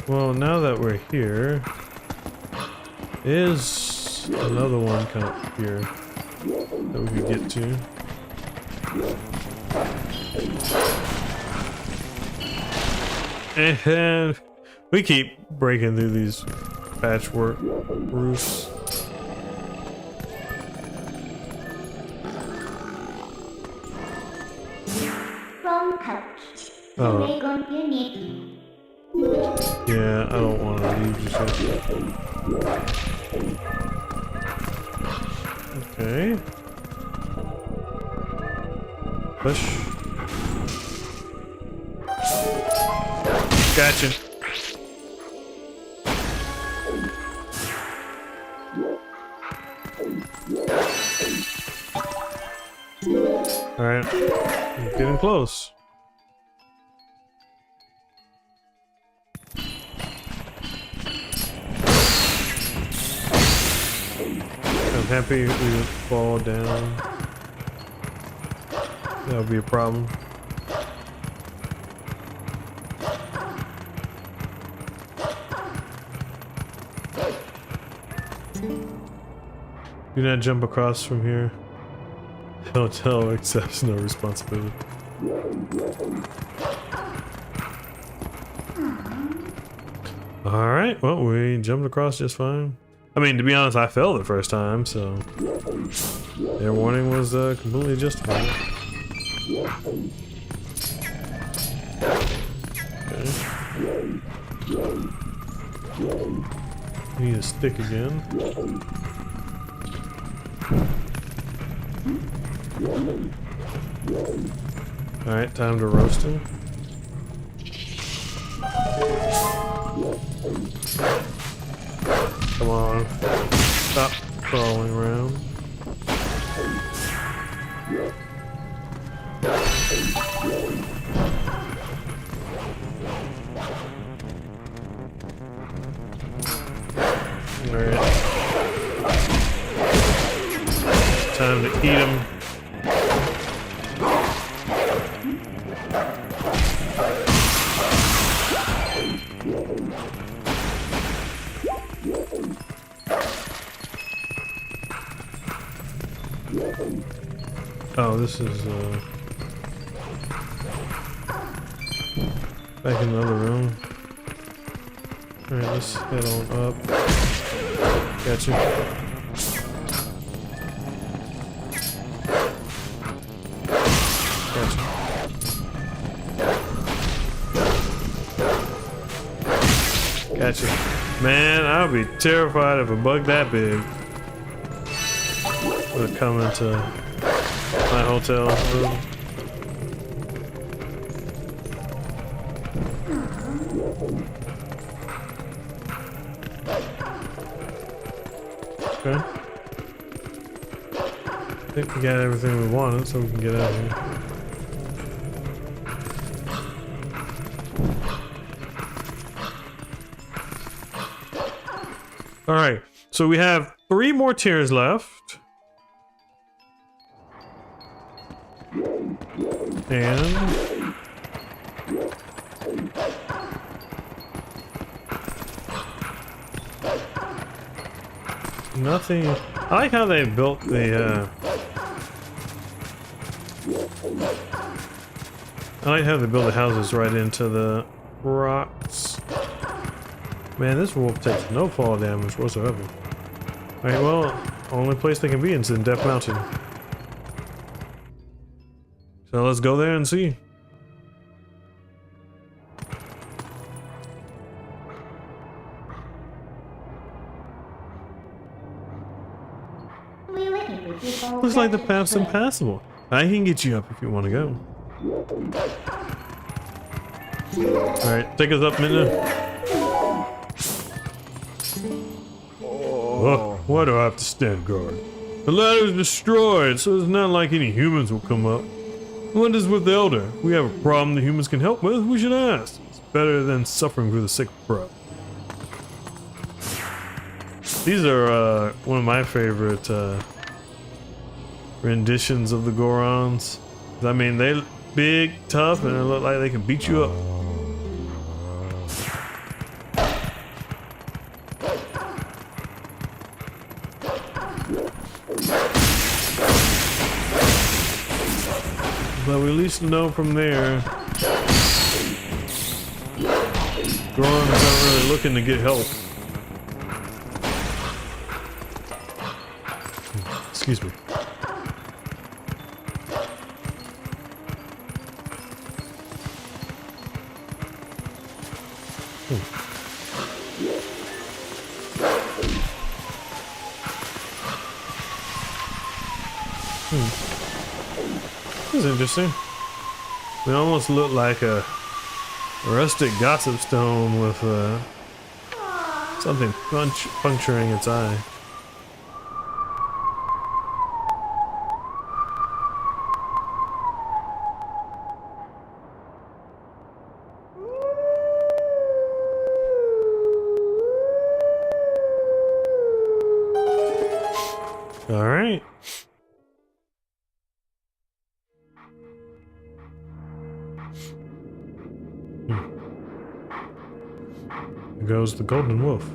Well, now that we're here, is another one kind of here that we could get to. And we keep breaking through these patchwork roofs. From couch. Oh. We're going to need. Yeah, I don't want to leave just yet. Okay. Push. Gotcha. Alright. Getting close. I'm happy we would fall down. That would be a problem. Do not jump across from here. Hotel accepts no responsibility. Alright, well, we jumped across just fine. I mean, to be honest, I fell the first time, so their warning was completely justified. Okay. Need a stick again. Alright, time to roast him. Come on. Stop crawling around. Alright. Time to eat him. Oh, this is back in the other room. Alright, let's head on up. Gotcha. Gotcha. Gotcha. Man, I would be terrified if a bug that big would come into my hotel room. Okay. I think we got everything we wanted, so we can get out of here. Alright, so we have 3 more tiers left. And nothing. I like how they built the I like how they build the houses right into the rocks. Man, this wolf takes no fall damage whatsoever. Alright, well, only place they can be is in Death Mountain. So let's go there and see. Looks like the path's impassable. I can get you up if you want to go. Alright, take us up, Minna. Oh, why do I have to stand guard? The ladder is destroyed, so it's not like any humans will come up. What is with the elder? We have a problem the humans can help with, we should ask. It's better than suffering for the sick bro. These are one of my favorite renditions of the Gorons. I mean, they look big, tough, and they look like they can beat you up. But we at least know from there Gorons aren't really looking to get help. Excuse me. This is interesting. It almost looked like a rustic gossip stone with something puncturing its eye. All right. Here goes the golden wolf.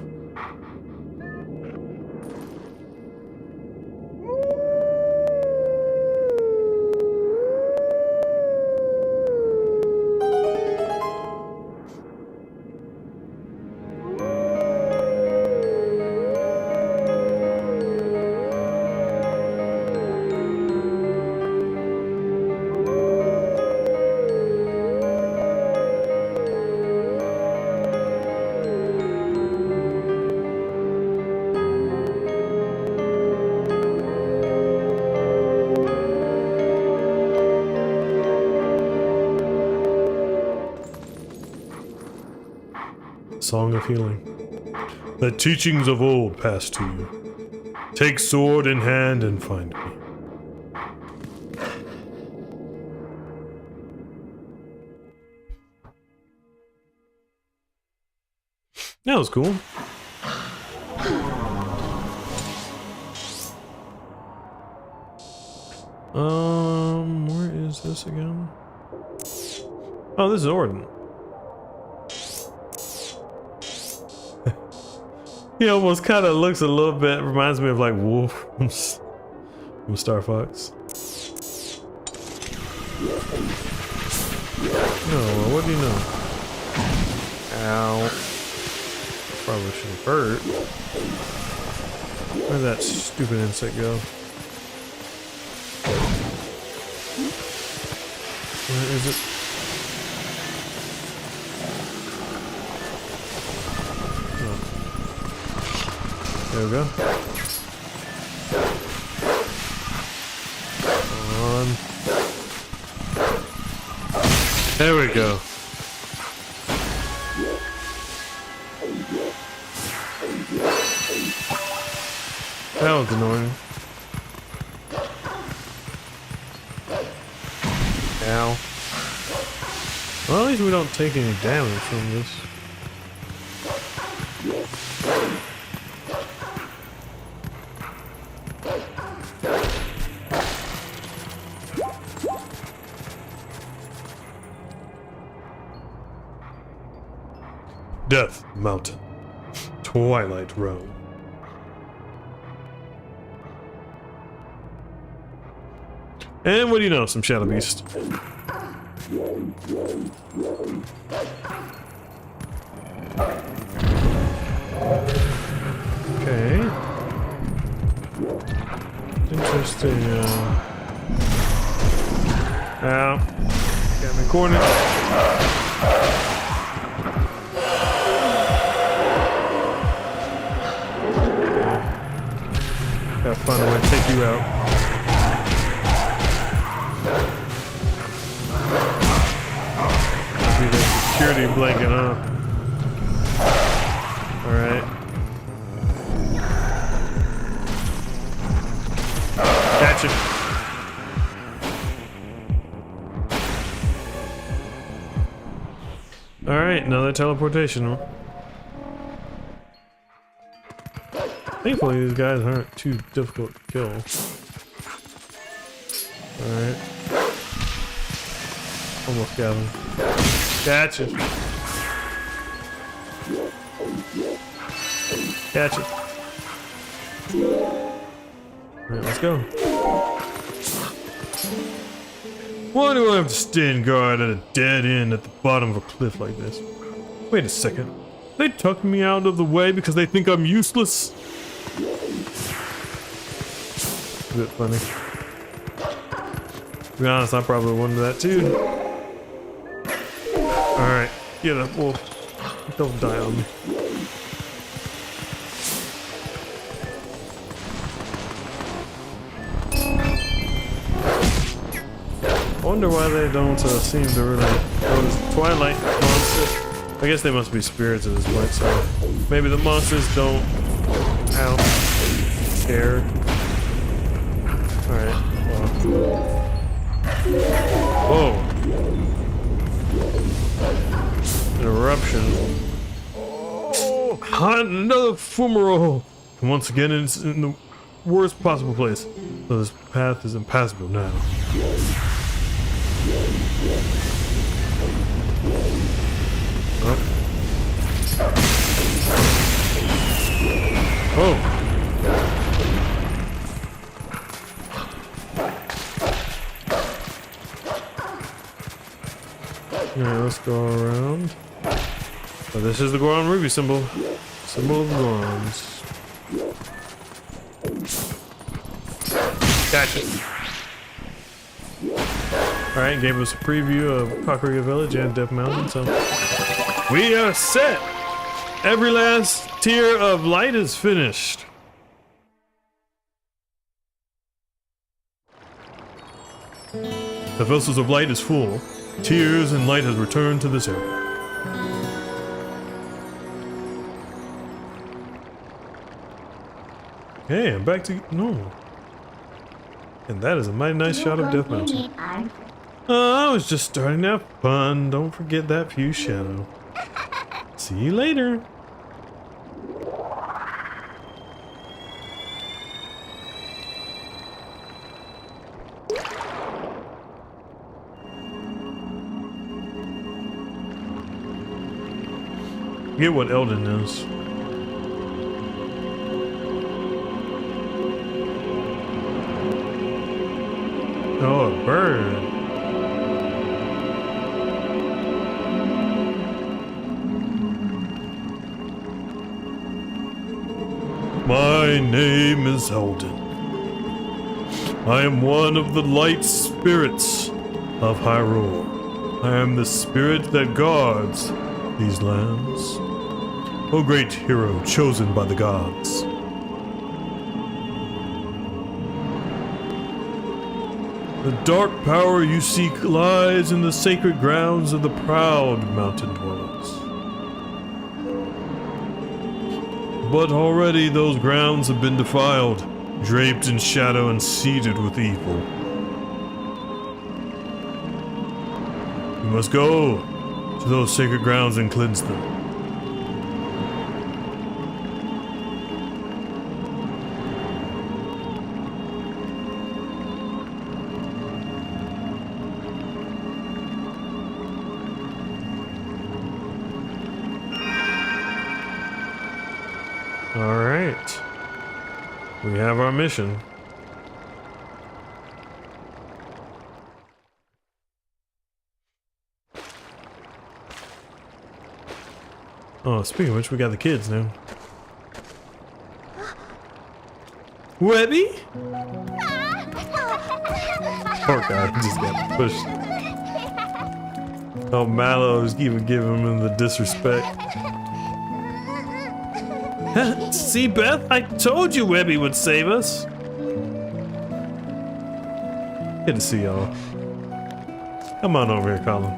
Song of Healing. The teachings of old pass to you. Take sword in hand and find me. That was cool. Where is this again? Oh, this is Orden. He almost kind of looks a little bit, reminds me of like Wolf from Star Fox. Oh, what do you know? Ow. Probably shouldn't hurt. Where'd that stupid insect go? Where is it? There we go. On. There we go. That was annoying. Ow. Well, at least we don't take any damage from this. Death Mountain. Twilight Realm. And what do you know? Some Shadow Beast. Okay. Interesting. Ow. Got me cornered. Gotta find a way to take you out. Be the security blanket, huh? Alright. Gotcha. Alright, another teleportation. Thankfully, these guys aren't too difficult to kill. Alright. Almost got him. Gotcha. Gotcha. Alright, let's go. Why do I have to stand guard at a dead end at the bottom of a cliff like this? Wait a second. They tucked me out of the way because they think I'm useless? A bit funny. To be honest, I probably wondered that too. Alright, get up, wolf. Don't die on me. I wonder why they don't seem to really notice Twilight monsters. I guess they must be spirits at this point, so maybe the monsters don't care. Alright, well. Whoa. Eruption. Oh, another fumarole. And once again, it's in the worst possible place. So this path is impassable now. Oh. Oh. Alright, let's go around. Oh, this is the Goron Ruby symbol. Symbol of Gorons. Gotcha. Alright, gave us a preview of Kakarika Village and Death Mountain, so we are set! Every last tier of light is finished. The vessels of light is full. Tears and light has returned to this area. Hey, I'm back to normal. And that is a mighty nice shot of Death Mountain. I was just starting to have fun. Don't forget that few shadow. See you later. Get what Elden is. Oh, a bird. My name is Elden. I am one of the light spirits of Hyrule. I am the spirit that guards these lands. O great hero chosen by the gods, The dark power you seek lies in the sacred grounds of the proud mountain dwellers. But already those grounds have been defiled, draped in shadow and seeded with evil. You must go to those sacred grounds and cleanse them. All right. We have our mission. Oh, speaking of which, we got the kids now. Webby? Poor guy, he just got pushed. Oh, Mallow's even giving him the disrespect. See, Beth? I told you Webby would save us. Good to see y'all. Come on over here, Colin.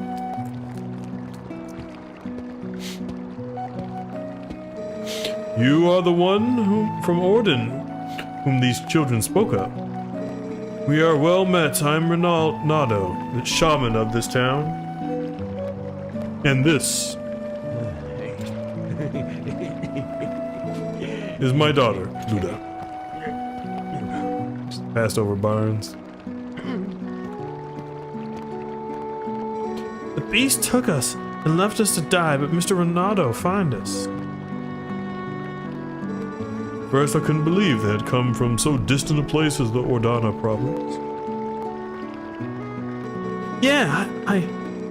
You are the one from Orden whom these children spoke of. We are well met. I'm Ronaldo, the shaman of this town. And this is my daughter, Luda. Just passed over Barnes. The beast took us and left us to die, but Mr. Ronaldo found us. First, I couldn't believe they had come from so distant a place as the Ordana province. Yeah,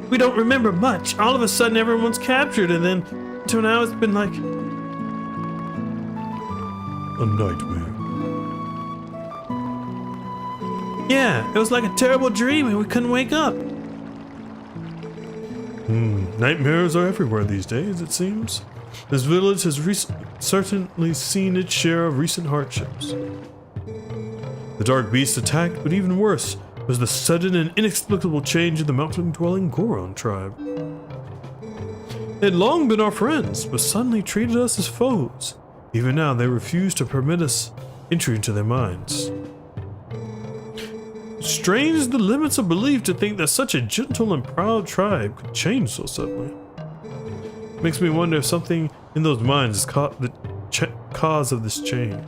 we don't remember much. All of a sudden, everyone's captured, and then until now, it's been like a nightmare. Yeah, it was like a terrible dream, and we couldn't wake up. Nightmares are everywhere these days, it seems. This village has certainly seen its share of recent hardships. The dark beast attacked, but even worse was the sudden and inexplicable change in the mountain-dwelling Goron tribe. They had long been our friends, but suddenly treated us as foes. Even now, they refuse to permit us entry into their minds. Strange the limits of belief to think that such a gentle and proud tribe could change so suddenly. Makes me wonder if something in those minds is the cause of this change.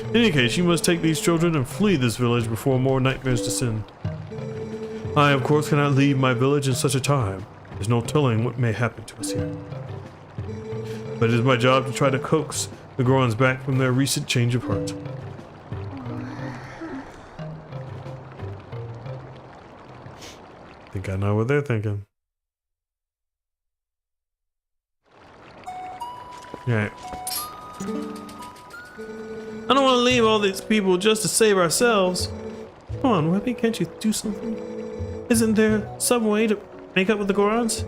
In any case, you must take these children and flee this village before more nightmares descend. I, of course, cannot leave my village in such a time. There's no telling what may happen to us here. But it is my job to try to coax the Gorons back from their recent change of heart. I think I know what they're thinking. Alright. I don't want to leave all these people just to save ourselves. Come on, Webby, can't you do something? Isn't there some way to make up with the Gorons?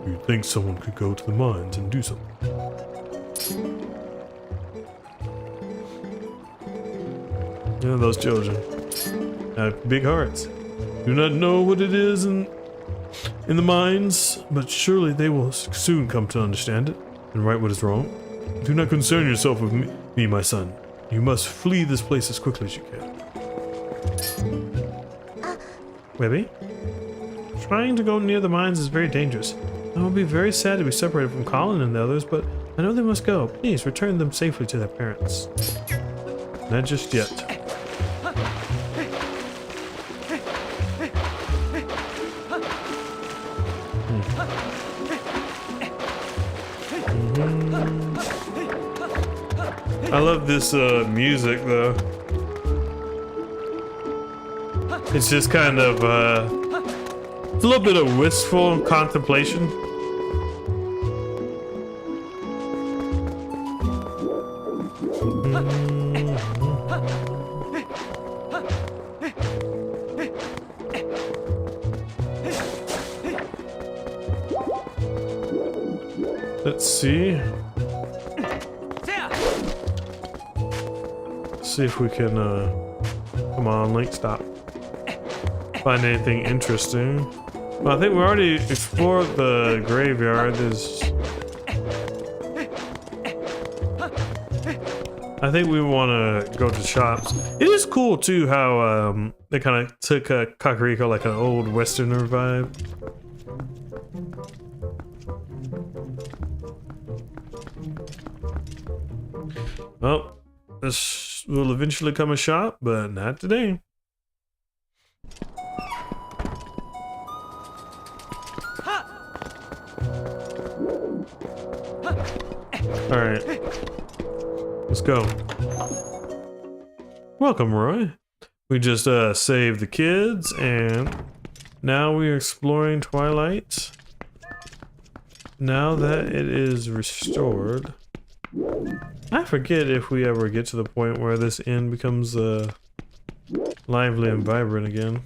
You'd think someone could go to the mines and do something. Yeah, those children have big hearts. Do not know what it is in the mines, but surely they will soon come to understand it and right what is wrong. Do not concern yourself with me, my son. You must flee this place as quickly as you can. Webby? Trying to go near the mines is very dangerous. I will be very sad to be separated from Colin and the others, but I know they must go. Please return them safely to their parents. Not just yet. I love this music though. It's just kind of it's a little bit of wistful contemplation. Let's see. see if we can, come on, Link, stop. Find anything interesting. Well, I think we already explored the graveyard. I think we want to go to shops. It is cool too how they kind of took Kakariko like an old Westerner vibe. Well, this will eventually come a shop, but not today. All right, let's go. Welcome, Roy. We just saved the kids, and now we are exploring Twilight. Now that it is restored, I forget if we ever get to the point where this inn becomes lively and vibrant again.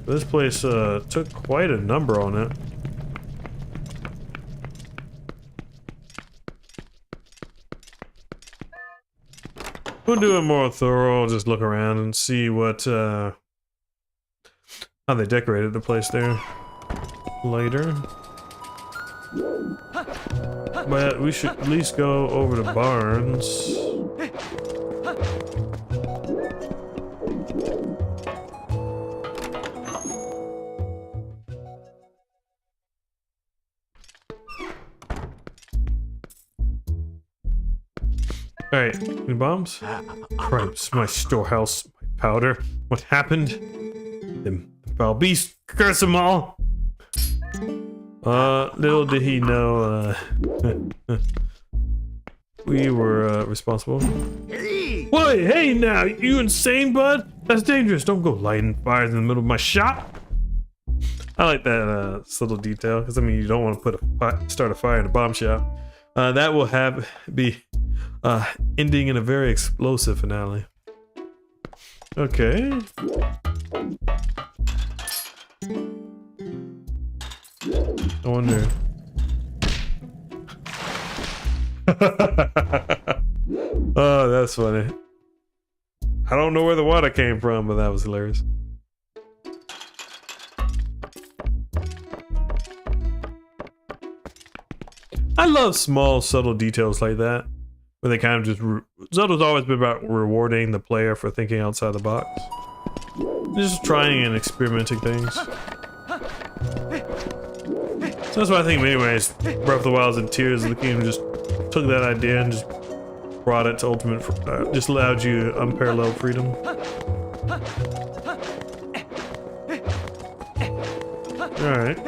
This place took quite a number on it. We'll do a more thorough, just look around and see what how they decorated the place there later. But we should at least go over to Barnes. Alright, any bombs? Cripes, my storehouse, my powder. What happened? Them foul beasts, curse them all! Little did he know, we were, responsible. Why, hey now, you insane, bud? That's dangerous, don't go lighting fires in the middle of my shop! I like that, subtle detail, because I mean, you don't want to start a fire in a bomb shop. That will be ending in a very explosive finale. Okay. I wonder. Oh, that's funny. I don't know where the water came from, but that was hilarious. I love small, subtle details like that, where they kind of just... Zelda's always been about rewarding the player for thinking outside the box. Just trying and experimenting things. So that's why I think in many ways, Breath of the Wild and Tears of the Kingdom just took that idea and just brought it to ultimate... just allowed you unparalleled freedom. Alright.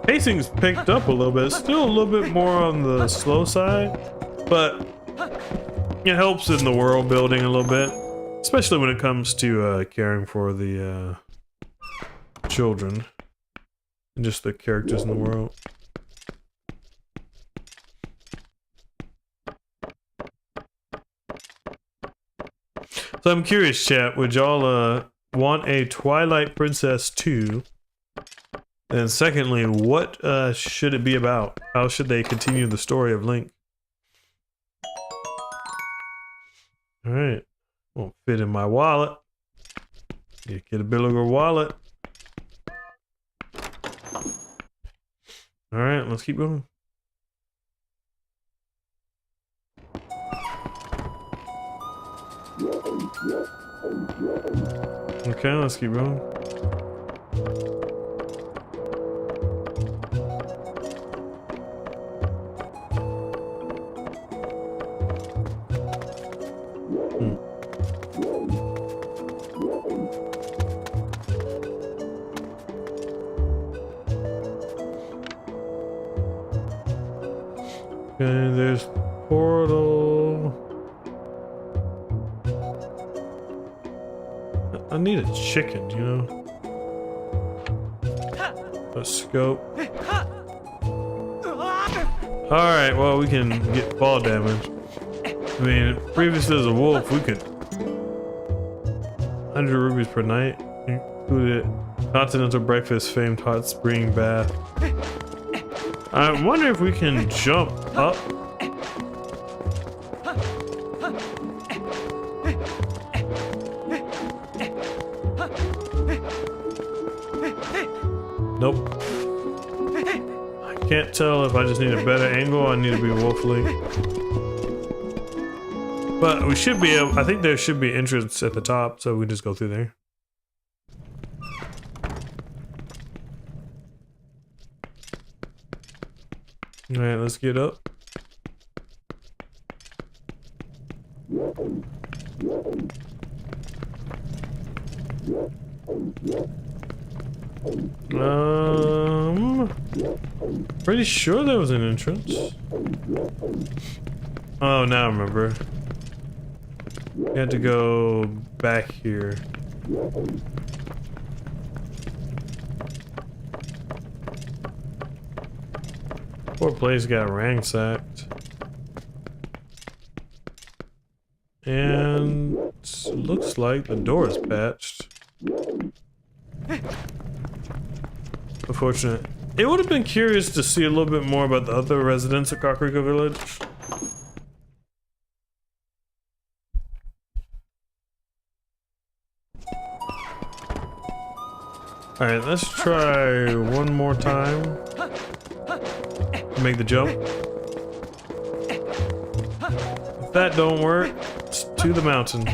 Pacing's picked up a little bit, still a little bit more on the slow side, but it helps in the world building a little bit, especially when it comes to caring for the children and just the characters in the world. So I'm curious, chat, would y'all want a Twilight Princess 2? And secondly, what should it be about? How should they continue the story of Link? Alright. Won't fit in my wallet. Get a bigger wallet. Alright, let's keep going. Okay, let's keep going. Okay, there's portal. I need a chicken, you know? A scope. Alright, well, we can get fall damage. I mean, previously as a wolf, we could... 100 rupees per night. Included continental breakfast, famed hot spring bath. I wonder if we can jump up. Nope. I can't tell if I just need a better angle or I need to be woefully. But we should be able, I think there should be entrance at the top, so we just go through there. Alright, let's get up. Pretty sure there was an entrance. Oh, now I remember. You had to go back here. Poor place got ransacked. And looks like the door is patched. Unfortunate. It would have been curious to see a little bit more about the other residents of Kakariko Village. Alright, let's try one more time. Make the jump. If that don't work, it's to the mountain.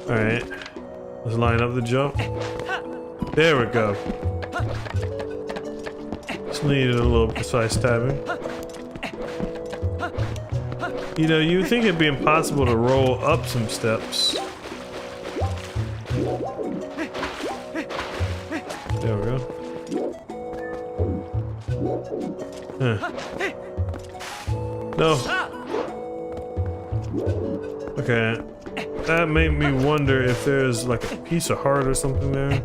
Alright. Let's line up the jump. There we go. Just needed a little precise timing. You know, you would think it'd be impossible to roll up some steps. There we go. No. Okay. That made me wonder if there's like a piece of heart or something there.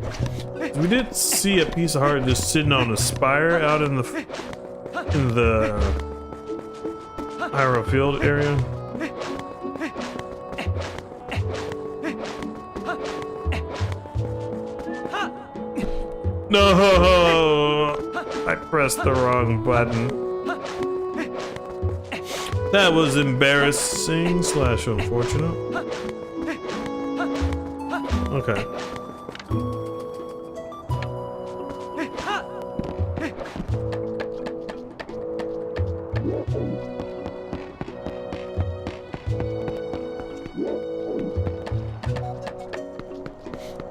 We did see a piece of heart just sitting on a spire out in the Hyrule Field area. No! I pressed the wrong button. That was embarrassing / unfortunate. Okay.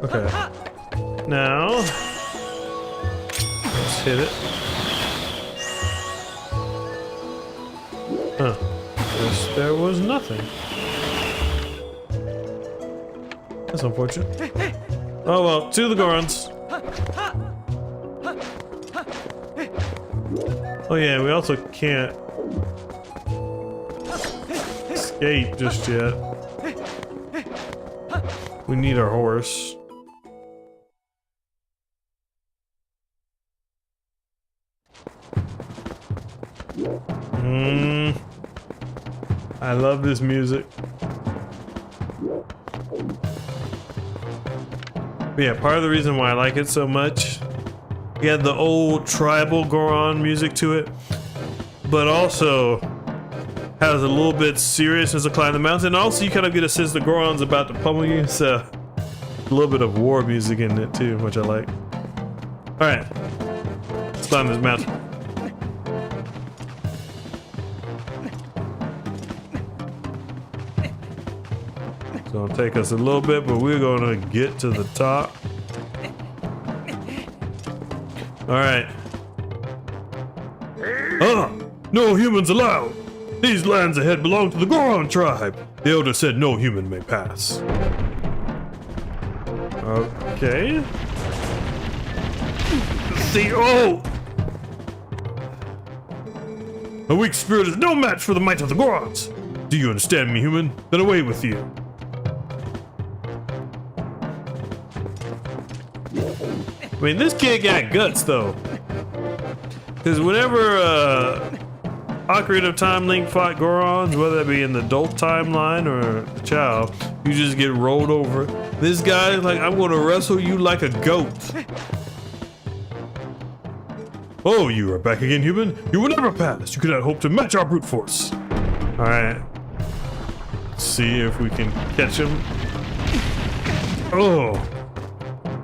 Okay. Now, let's hit it. Huh. Guess there was nothing. That's unfortunate. Oh well, to the Gorons. Oh yeah, we also can't escape just yet. We need our horse. I love this music. But yeah, part of the reason why I like it so much, you had the old tribal Goron music to it, but also has a little bit seriousness to climb the mountain. Also, you kind of get a sense the Goron's about to pummel you, so a little bit of war music in it too, which I like. All right, let's climb this mountain. It's gonna take us a little bit, but we're gonna get to the top. All right. No humans allowed. These lands ahead belong to the Goron tribe. The elder said no human may pass. Okay. See, oh! A weak spirit is no match for the might of the Gorons. Do you understand me, human? Then away with you. I mean, this kid got guts, though. Because whenever Ocarina of Time Link fought Gorons, whether that be in the adult timeline or the child, you just get rolled over. This guy's like, I'm gonna wrestle you like a goat. Oh, you are back again, human. You will never pass. You cannot hope to match our brute force. All right. Let's see if we can catch him. Oh.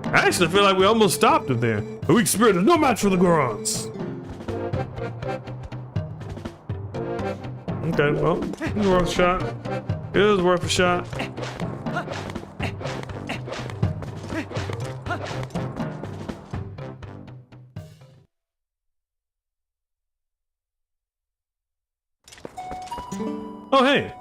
I actually feel like we almost stopped him there. A weak spirit is no match for the Gorons. Okay, well, it was worth a shot. It was worth a shot. Oh, hey.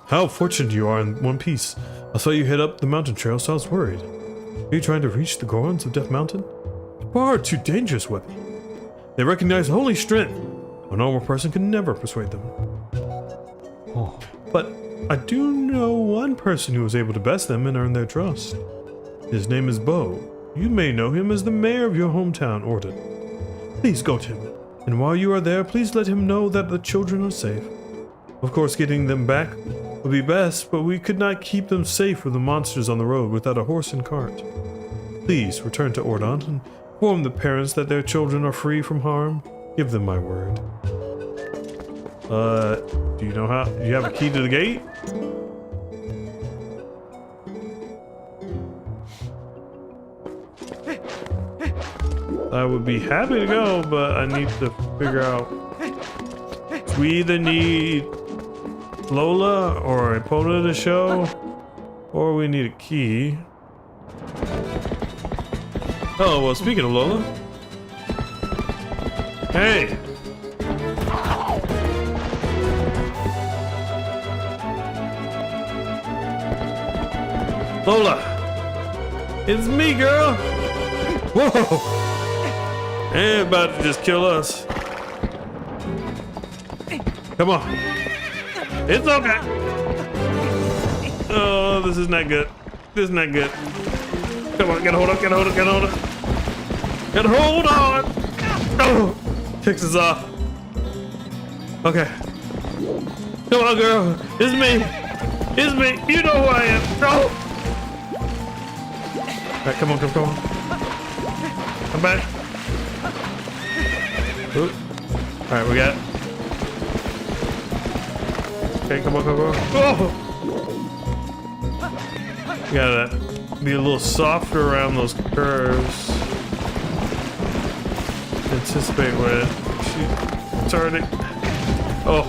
How fortunate you are in one piece. I saw you head up the mountain trail, so I was worried. Are you trying to reach the Gorons of Death Mountain? Far too dangerous, Webby. They recognize holy strength. A normal person can never persuade them. Oh, but I do know one person who was able to best them and earn their trust. His name is Bo. You may know him as the mayor of your hometown, Orden. Please go to him, and while you are there, please let him know that the children are safe. Of course, getting them back would be best, but we could not keep them safe from the monsters on the road without a horse and cart. Please return to Ordon and inform the parents that their children are free from harm. Give them my word. Do you know how? Do you have a key to the gate? I would be happy to go, but I need to figure out. We either need Lola or Epona to show, or we need a key. Oh, well, speaking of Lola. Hey! Lola! It's me, girl! Whoa! Ain't about to just kill us. Come on. It's okay. Oh, this is not good. This is not good. Come on, get a hold of, get a hold of, get a hold of. Get a hold on! Oh! Kicks us off. Okay. Come on, girl. It's me. It's me. You know who I am. No! Alright, come on, come on. Come back. Alright, we got it. Okay, come on, come on. Oh! You gotta be a little softer around those curves. Anticipate when she turning. Oh.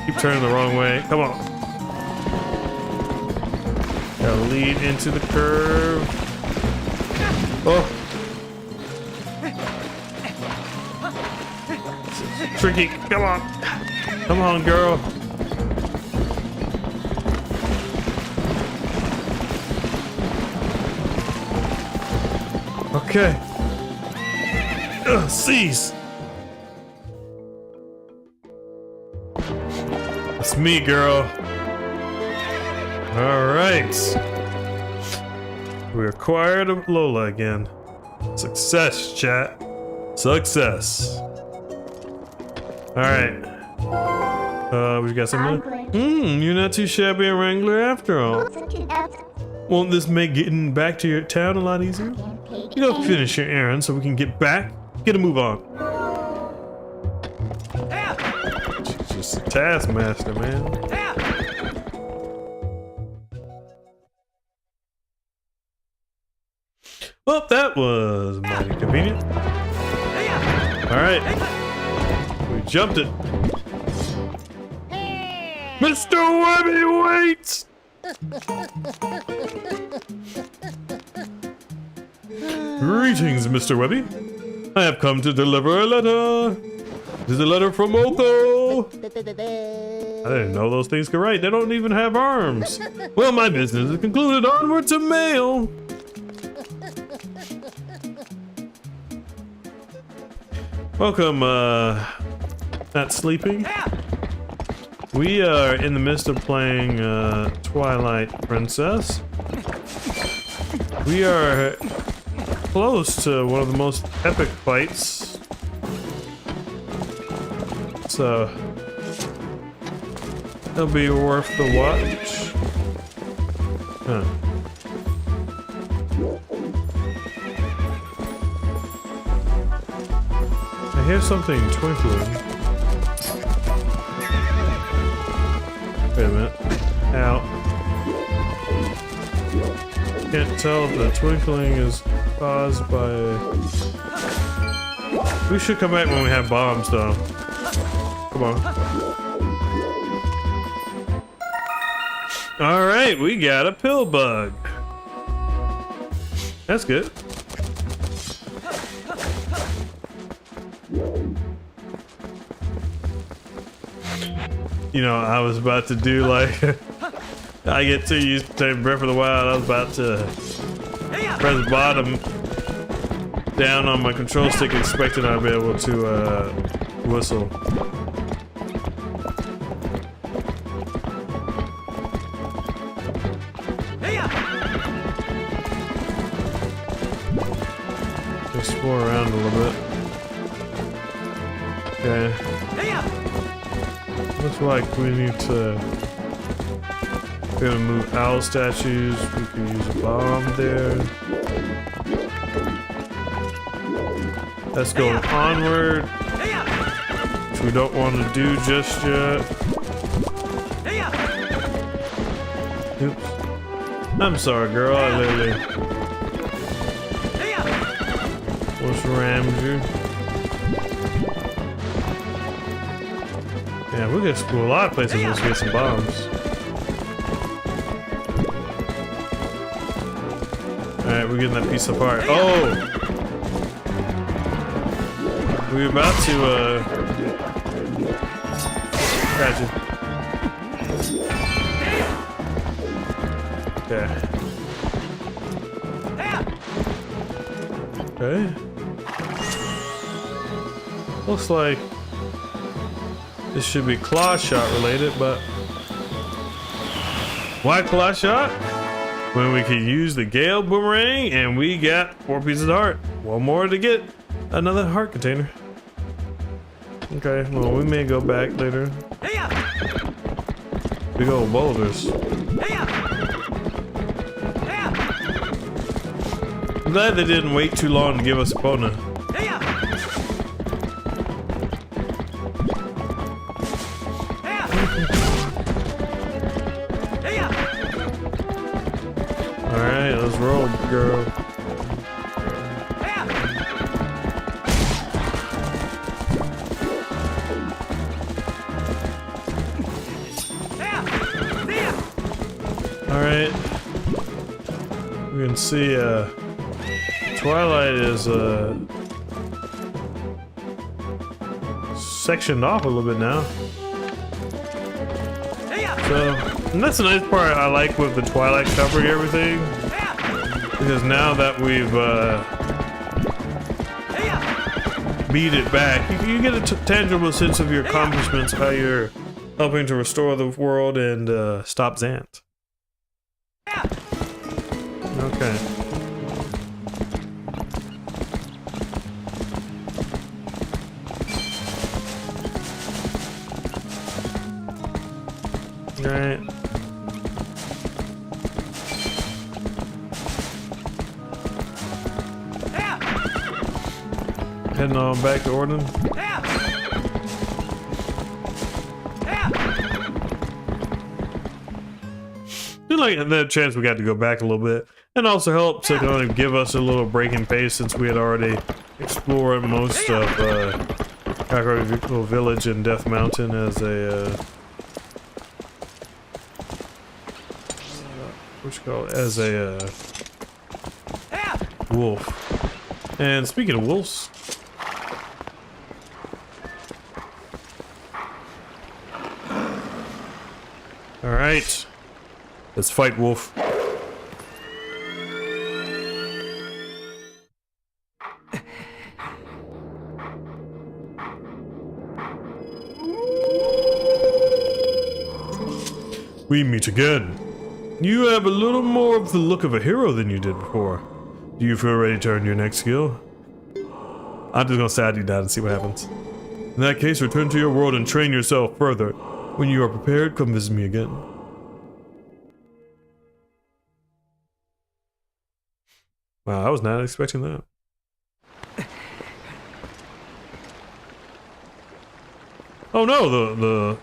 Keep turning the wrong way. Come on. Gotta lead into the curve. Oh. It's tricky. Come on. Come on, girl. Okay. Seize. It's me, girl. All right. We acquired a Lola again. Success, chat. Success. All right. We got something. You're not too shabby a wrangler after all. Won't this make getting back to your town a lot easier? You go finish your errand so we can get back. Get a move on. She's just a taskmaster, man. Well, that was mighty convenient. Alright. We jumped it. Mr. Webby, wait! Greetings, Mr. Webby. I have come to deliver a letter. This is a letter from Oko. I didn't know those things could write. They don't even have arms. Well, my business is concluded. Onward to mail. Welcome, not sleeping. We are in the midst of playing Twilight Princess. We are close to one of the most epic fights so it'll be worth the watch. Huh. I hear something twinkling. Wait a minute. Ow. Can't tell if the twinkling is caused by... We should come back when we have bombs, though. Come on. Alright, we got a pill bug. That's good. You know, I was about to do like... I get too used to taking Breath of the Wild. I was about to press bottom down on my control stick, expecting I'd be able to whistle. Explore around a little bit. Okay. Looks like we need to... We're gonna move owl statues. We can use a bomb there. Let's go onward, which we don't want to do just yet. Oops. I'm sorry, girl. I literally almost rammed you. Yeah, we're gonna explore a lot of places once we get some bombs. Alright, we're getting that piece apart. Oh! We're about to, catch it. Okay. Okay. Looks like this should be claw shot related, but... Why claw shot? When we can use the Gale Boomerang and we got 4 pieces of heart. One more to get another heart container. Okay, well we may go back later. Big old boulders. I'm glad they didn't wait too long to give us a Epona. Alright, let's roll, girl. Alright. We can see Twilight is sectioned off a little bit now. So, and that's the nice part I like with the Twilight covering everything. Because now that we've beat it back, you get a tangible sense of your accomplishments, how you're helping to restore the world and stop Zant. Okay. Alright. Heading on back to Orden. Feel like that chance we got to go back a little bit, and also help to kind of give us a little break in pace since we had already explored most of Hyrule Village and Death Mountain as a what you call it? As a wolf. And speaking of wolves. Alright. Let's fight, wolf. We meet again. You have a little more of the look of a hero than you did before. Do you feel ready to earn your next skill? I'm just gonna say I do that and see what happens. In that case, return to your world and train yourself further. When you are prepared, come visit me again. Wow, I was not expecting that. Oh no, the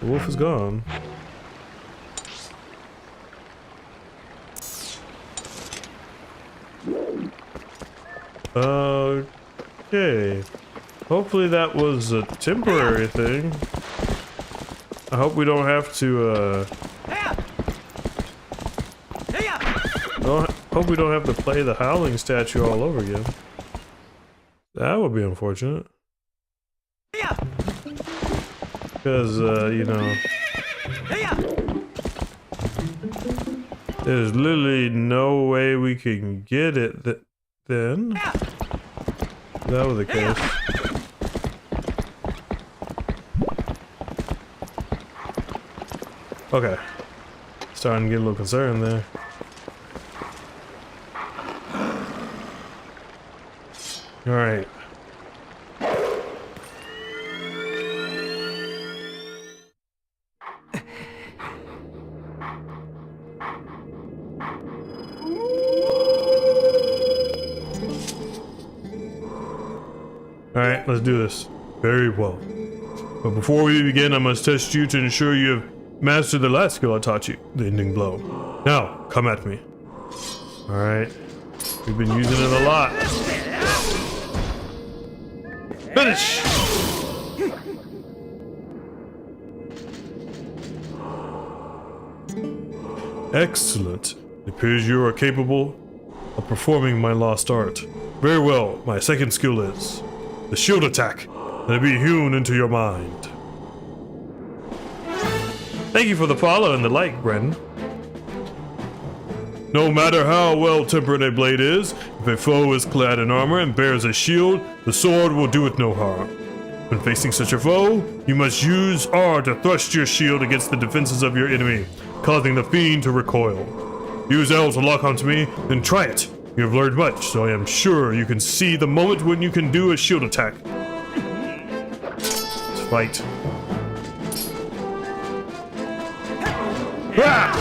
wolf is gone. Okay. Hopefully that was a temporary thing. I hope we don't have to, hope we don't have to play the howling statue all over again. That would be unfortunate. Because, you know, there's literally no way we can get it then. If that was the case. Okay. Starting to get a little concerned there. Alright. Alright, let's do this. Very well. But before we begin, I must test you to ensure you have mastered the last skill I taught you, the ending blow. Now, come at me. Alright. We've been using it a lot. Finish! Excellent. It appears you are capable of performing my lost art. Very well, my second skill is the shield attack. Let it be hewn into your mind. Thank you for the follow and the like, Brendan. No matter how well-tempered a blade is, if a foe is clad in armor and bears a shield, the sword will do it no harm. When facing such a foe, you must use R to thrust your shield against the defenses of your enemy, causing the fiend to recoil. Use L to lock onto me, then try it. You have learned much, so I am sure you can see the moment when you can do a shield attack. Let's fight. Ah!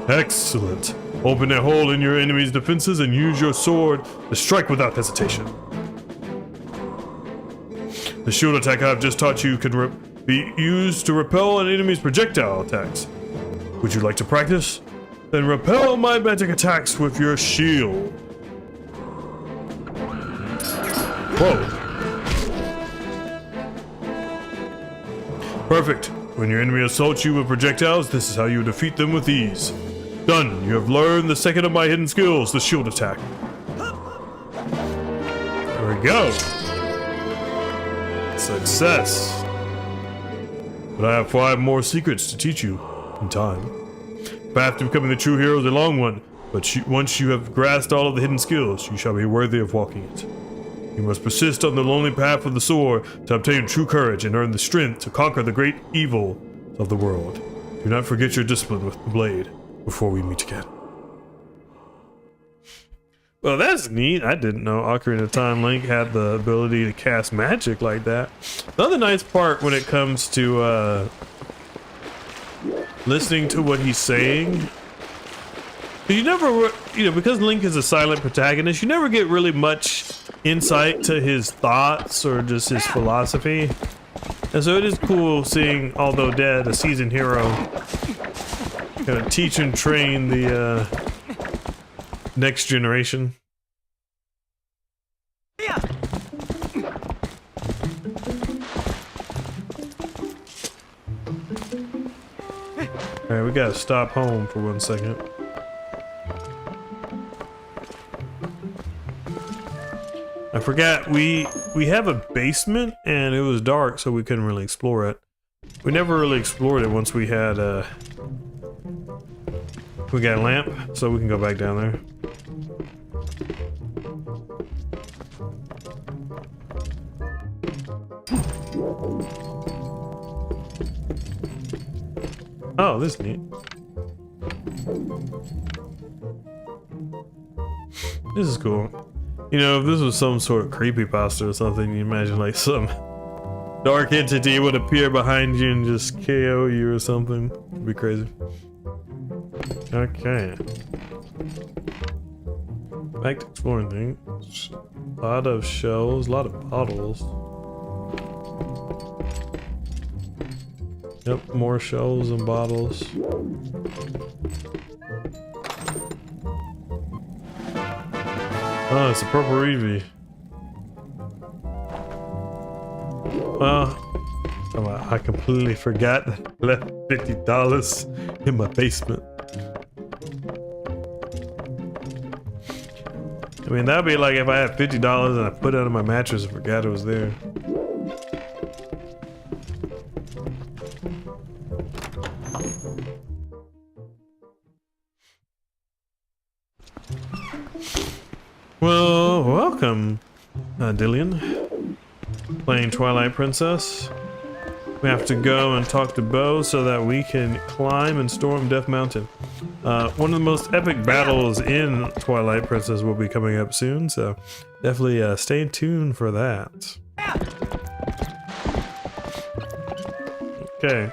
Excellent. Open a hole in your enemy's defenses and use your sword to strike without hesitation. The shield attack I have just taught you can be used to repel an enemy's projectile attacks. Would you like to practice? Then repel my magic attacks with your shield. Whoa. Perfect. When your enemy assaults you with projectiles, this is how you defeat them with ease. Done. You have learned the second of my hidden skills, the shield attack. There we go. Success. But I have 5 more secrets to teach you in time. The path to becoming the true hero is a long one, but once you have grasped all of the hidden skills, you shall be worthy of walking it. You must persist on the lonely path of the sword to obtain true courage and earn the strength to conquer the great evil of the world. Do not forget your discipline with the blade before we meet again. Well, that's neat. I didn't know Ocarina of Time Link had the ability to cast magic like that. The other nice part when it comes to listening to what he's saying, you never, because Link is a silent protagonist, you never get really much insight to his thoughts or just his philosophy. And so it is cool seeing, although dead, a seasoned hero kind of teach and train the next generation. Alright, we gotta stop home for 1 second. I forgot, we have a basement and it was dark, so we couldn't really explore it. We never really explored it once we had we got a lamp, so we can go back down there. Oh, this is neat. This is cool. You know, if this was some sort of creepypasta or something, you imagine like some dark entity would appear behind you and just KO you or something. It'd be crazy. Okay. Back to exploring things. A lot of shells, a lot of bottles. Yep, more shells and bottles. Oh, it's a purple Eevee. I completely forgot that I left $50 in my basement. I mean, that'd be like if I had $50 and I put it under my mattress and forgot it was there. Well, welcome, Dillion. Playing Twilight Princess. We have to go and talk to Bo so that we can climb and storm Death Mountain. One of the most epic battles in Twilight Princess will be coming up soon, so definitely stay tuned for that. Okay.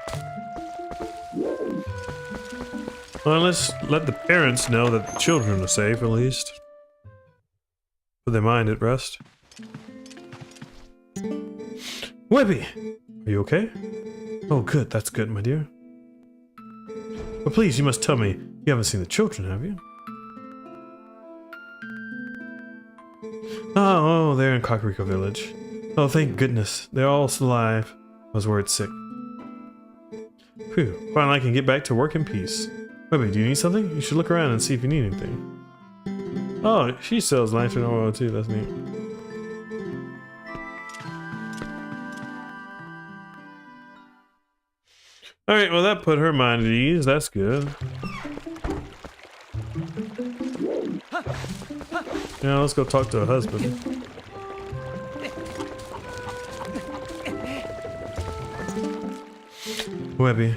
Well, let's let the parents know that the children are safe, at least. Put their mind at rest. Webby! Are you okay? Oh, good. That's good, my dear. But please, you must tell me, you haven't seen the children, have you? Oh, they're in Kakariko Village. Oh, thank goodness. They're all alive. I was worried sick. Phew. Finally, I can get back to work in peace. Webby, do you need something? You should look around and see if you need anything. Oh, she sells lantern oil too. That's neat. Alright, well that put her mind at ease. That's good. Yeah, let's go talk to her husband. Webby.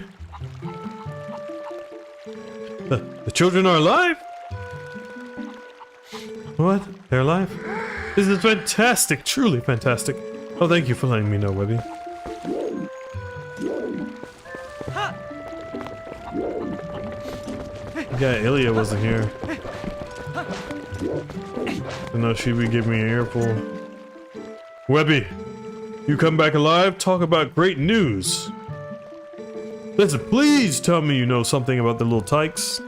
The children are alive? What? They're alive? This is fantastic, truly fantastic. Oh, thank you for letting me know, Webby. Yeah, Ilya wasn't here. I know she would give me an earful. Webby, you come back alive? Talk about great news. Listen, please tell me you know something about the little tykes.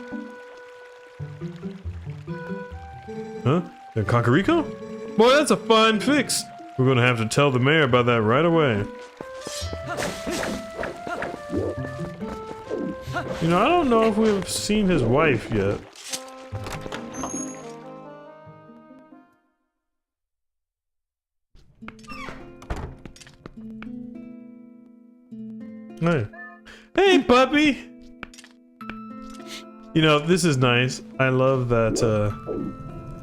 Huh? They're in Kakariko? Boy, that's a fine fix. We're gonna have to tell the mayor about that right away. You know, I don't know if we've seen his wife yet. Hey. Hey, puppy! You know, this is nice. I love that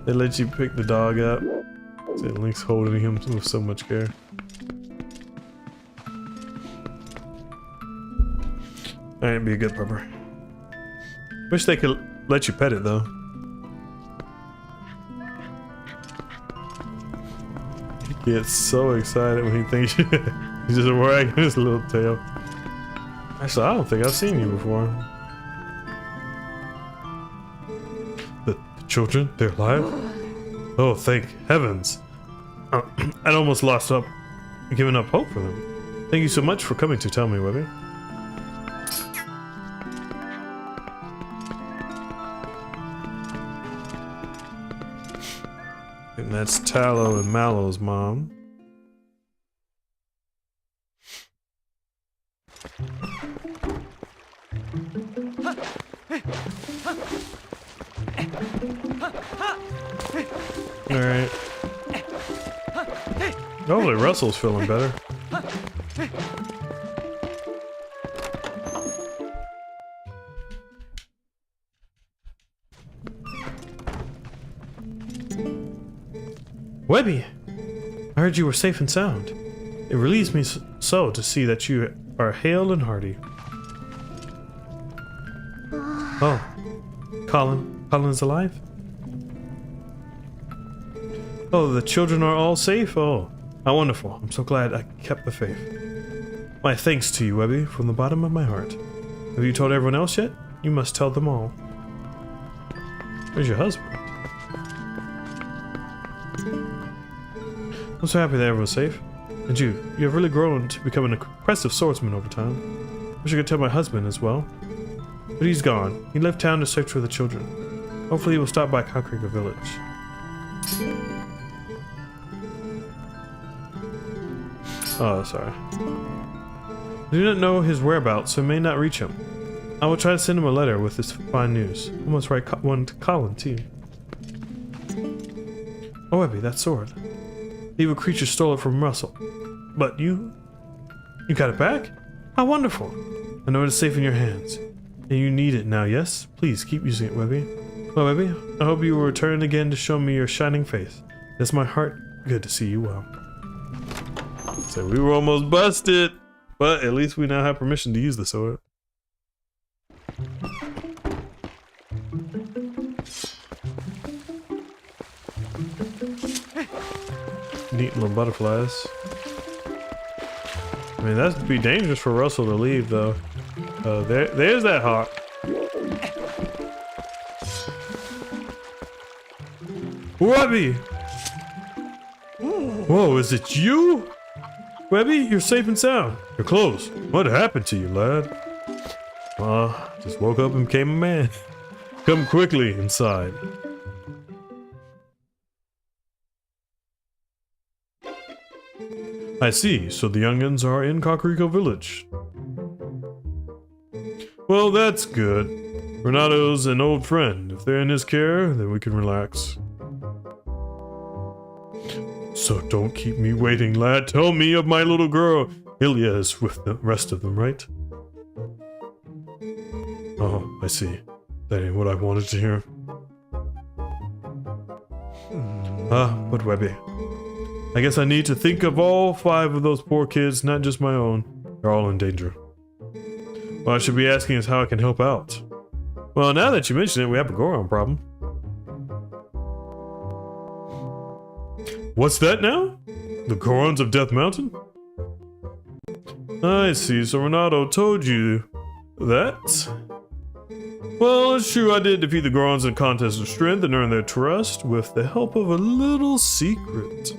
they let you pick the dog up. So Link's holding him with so much care. Alright, be a good pupper. Wish they could let you pet it though. He gets so excited when he thinks he's just wagging his little tail. Actually, I don't think I've seen you before. The children, they're alive? Oh, thank heavens. I'd almost lost up, given up hope for them. Thank you so much for coming to tell me, Webby. And that's Tallow and Mallow's mom. Alright. Hopefully Russell's feeling better. Webby! I heard you were safe and sound. It relieves me so to see that you are hale and hearty. Oh, Colin's alive? Oh, the children are all safe? Oh, how wonderful. I'm so glad I kept the faith. My thanks to you, Webby, from the bottom of my heart. Have you told everyone else yet? You must tell them all. Where's your husband? I'm so happy that everyone's safe. And you have really grown to become an impressive swordsman over time. Wish I could tell my husband as well. But he's gone. He left town to search for the children. Hopefully he will stop by Kakariko Village. Oh, sorry. I do not know his whereabouts, so I may not reach him. I will try to send him a letter with this fine news. I must write one to Colin, too. Oh, Webby, that sword. The evil creature stole it from Russell. But you got it back? How wonderful! I know it is safe in your hands. And you need it now, yes? Please, keep using it, Webby. Well, Webby, I hope you will return again to show me your shining face. It's my heart good to see you well. So we were almost busted, but at least we now have permission to use the sword. Neat little butterflies. I mean, that'd be dangerous for Russell to leave, though. There's that hawk. Webby! Whoa, is it you? Webby, you're safe and sound. You're close. What happened to you, lad? Just woke up and became a man. Come quickly inside. I see, so the youngins are in Kakariko Village. Well, that's good. Renato's an old friend. If they're in his care, then we can relax. So don't keep me waiting, lad. Tell me of my little girl. Ilya is with the rest of them, right? Oh, I see. That ain't what I wanted to hear. But Webby. I guess I need to think of all 5 of those poor kids, not just my own. They're all in danger. What I should be asking is how I can help out. Well, now that you mention it, we have a Goron problem. What's that now? The Gorons of Death Mountain? I see, so Renato told you that? Well, it's true I did defeat the Gorons in a contest of strength and earn their trust with the help of a little secret.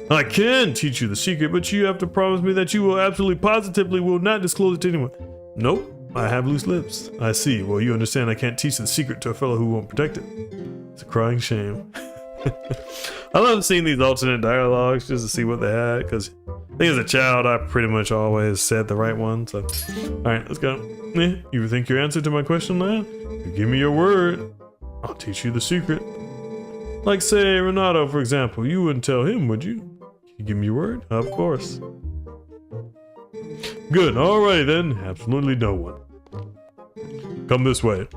I can teach you the secret, but you have to promise me that you will absolutely positively will not disclose it to anyone. Nope, I have loose lips. I see. Well, you understand I can't teach the secret to a fellow who won't protect it. It's a crying shame. I love seeing these alternate dialogues just to see what they had, because I think as a child I pretty much always said the right one, so... Alright, let's go. You think your answer to my question, lad? You give me your word, I'll teach you the secret. Like, say, Renato, for example. You wouldn't tell him, would you? You give me your word? Of course. Good, alright then. Absolutely no one. Come this way.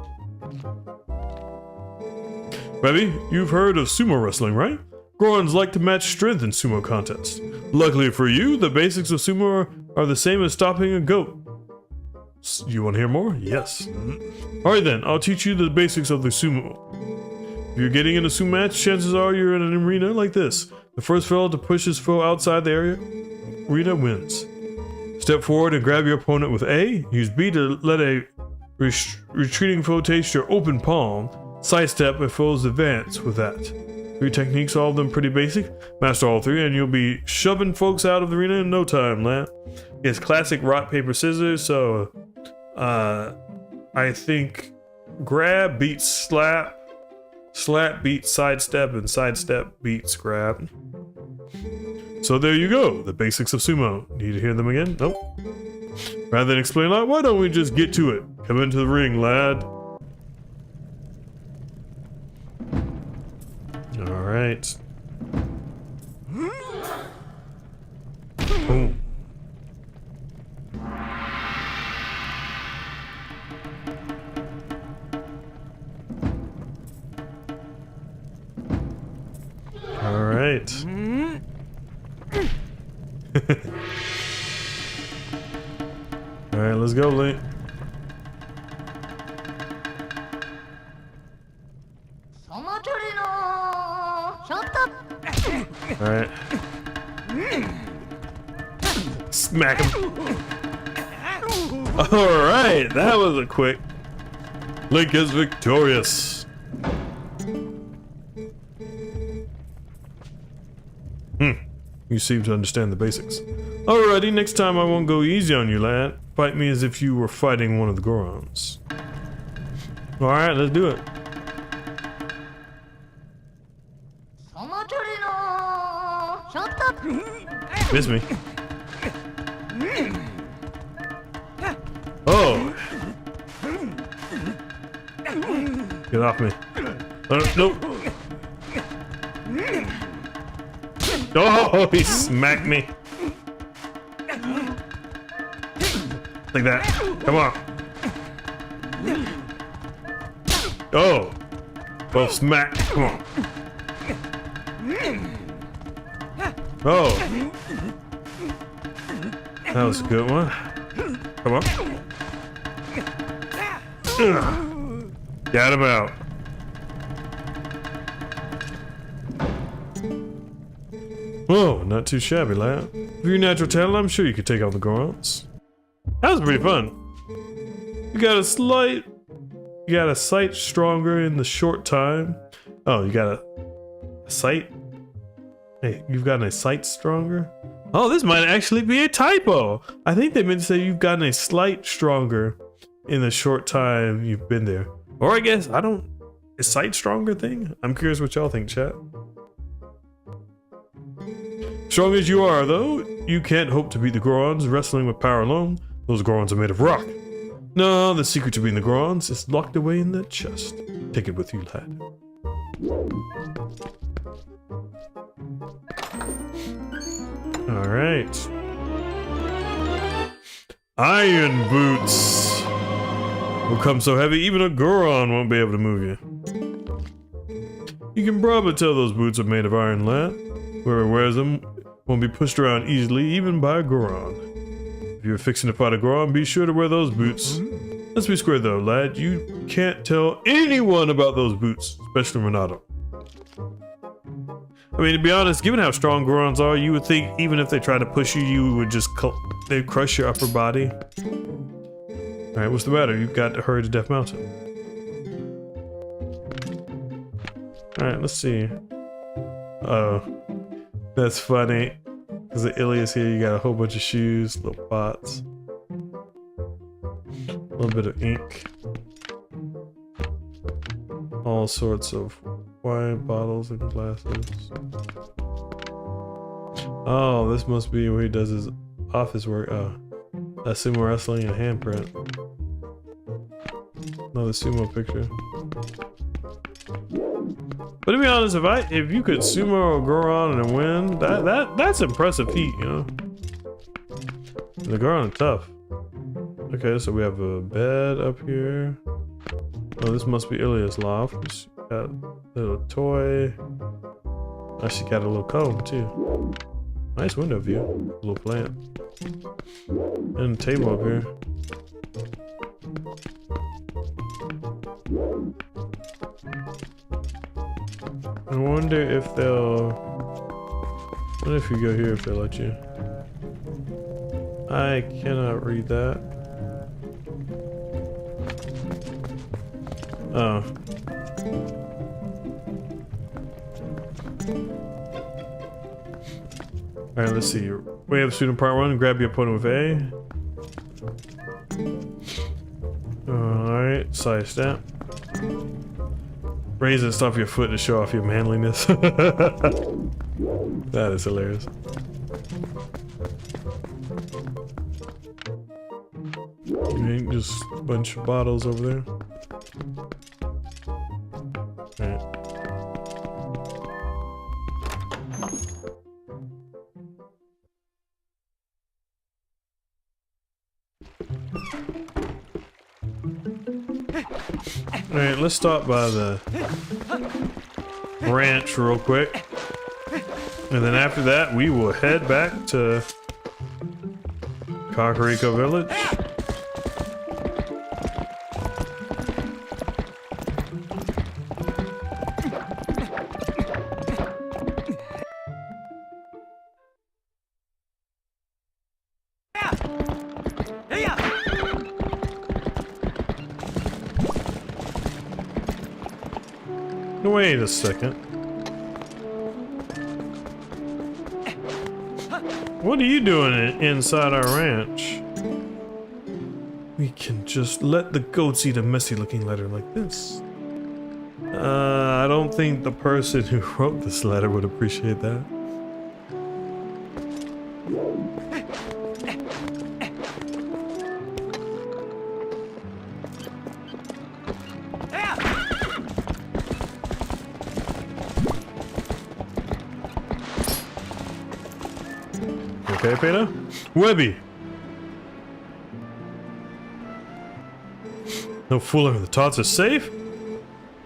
Webby, you've heard of sumo wrestling, right? Gorons like to match strength in sumo contests. Luckily for you, the basics of sumo are the same as stopping a goat. You want to hear more? Yes. Alright then, I'll teach you the basics of the sumo. If you're getting in a sumo match, chances are you're in an arena like this. The first fellow to push his foe outside the arena wins. Step forward and grab your opponent with A. Use B to let a retreating foe taste your open palm. Sidestep if foes advance with that. 3 techniques, all of them pretty basic. Master all 3 and you'll be shoving folks out of the arena in no time, lad. It's classic rock, paper, scissors, so I think grab beats slap, slap beats sidestep, and sidestep beats grab. So there you go, the basics of sumo. Need to hear them again? Nope. Rather than explain a lot, why don't we just get to it? Come into the ring, lad. Alright. Boom. Alright. Alright, let's go, Link. Shut up! Alright. Smack him. Alright, that was a quick. Link is victorious. You seem to understand the basics. Alrighty, next time I won't go easy on you, lad. Fight me as if you were fighting one of the Gorons. Alright, let's do it. Miss me. Oh! Get off me. Nope. Oh, he smacked me. Like that. Come on. Oh. Both smack. Come on. Oh. That was a good one. Come on. Got him out. Whoa, not too shabby, lad. With your natural talent, I'm sure you could take on the Gorons. That was pretty fun. You got a sight stronger in the short time. Oh, you got a sight? Hey, you've gotten a sight stronger? Oh, this might actually be a typo. I think they meant to say you've gotten a slight stronger in the short time you've been there. Or I guess, is sight stronger thing? I'm curious what y'all think, chat. Strong as you are, though, you can't hope to beat the Gorons wrestling with power alone. Those Gorons are made of rock. No, the secret to beating the Gorons is locked away in that chest. Take it with you, lad. Alright. Iron boots will come so heavy even a Goron won't be able to move you. You can probably tell those boots are made of iron, lad. Whoever wears them won't be pushed around easily, even by a Goron. If you're fixing to fight a Goron, be sure to wear those boots. Let's be square though, lad. You can't tell anyone about those boots, especially Renato. I mean, to be honest, given how strong Gorons are, you would think even if they tried to push you, you would just they'd crush your upper body. Alright, what's the matter? You've got to hurry to Death Mountain. Alright, let's see. Oh, that's funny. Because the Ilias here, you got a whole bunch of shoes, little pots. A little bit of ink. All sorts of wine bottles and glasses. Oh, this must be where he does his office work. Oh, that's sumo wrestling and handprint. Another sumo picture. But to be honest, if you could sumo a Goron and win, that's impressive feat, you know. The Goron are tough. Okay, so we have a bed up here. Oh, this must be Ilias' loft. She got a little toy. Oh, she got a little comb too. Nice window view. A little plant. And a table up here. I wonder if they'll... What if you go here if they'll let you? I cannot read that. Oh. Alright, let's see. Way up student part 1, grab your opponent with A. Alright, side step. Raise and stomp your foot to show off your manliness. That is hilarious. Ain't just a bunch of bottles over there. Alright. Alright, let's stop by the ranch real quick. And then after that, we will head back to Kakariko Village. Wait a second. What are you doing inside our ranch? We can just let the goats eat a messy looking letter like this. I don't think the person who wrote this letter would appreciate that. Okay, Peter? Webby! No fooling, the tots are safe?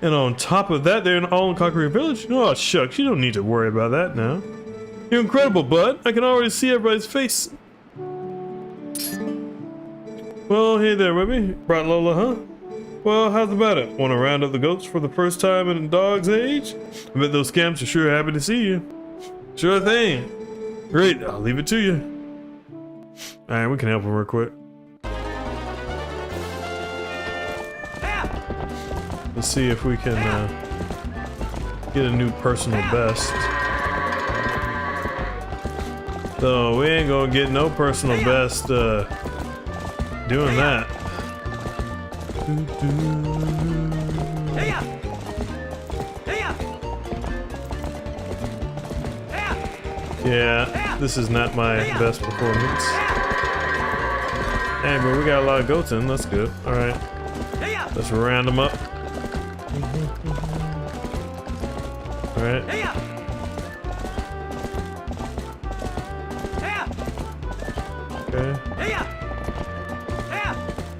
And on top of that, they're in all-conquering village? Oh, shucks, you don't need to worry about that now. You're incredible, bud. I can already see everybody's face. Well, hey there, Webby. Brought Lola, huh? Well, how's about it? Want to round up the goats for the first time in a dog's age? I bet those scamps are sure happy to see you. Sure thing. Great, I'll leave it to you. Alright, we can help him real quick. Let's see if we can get a new personal best. So we ain't gonna get no personal best doing that. Yeah, this is not my best performance. Hey, but we got a lot of goats in. That's good. All right, let's round them up. All right. Okay.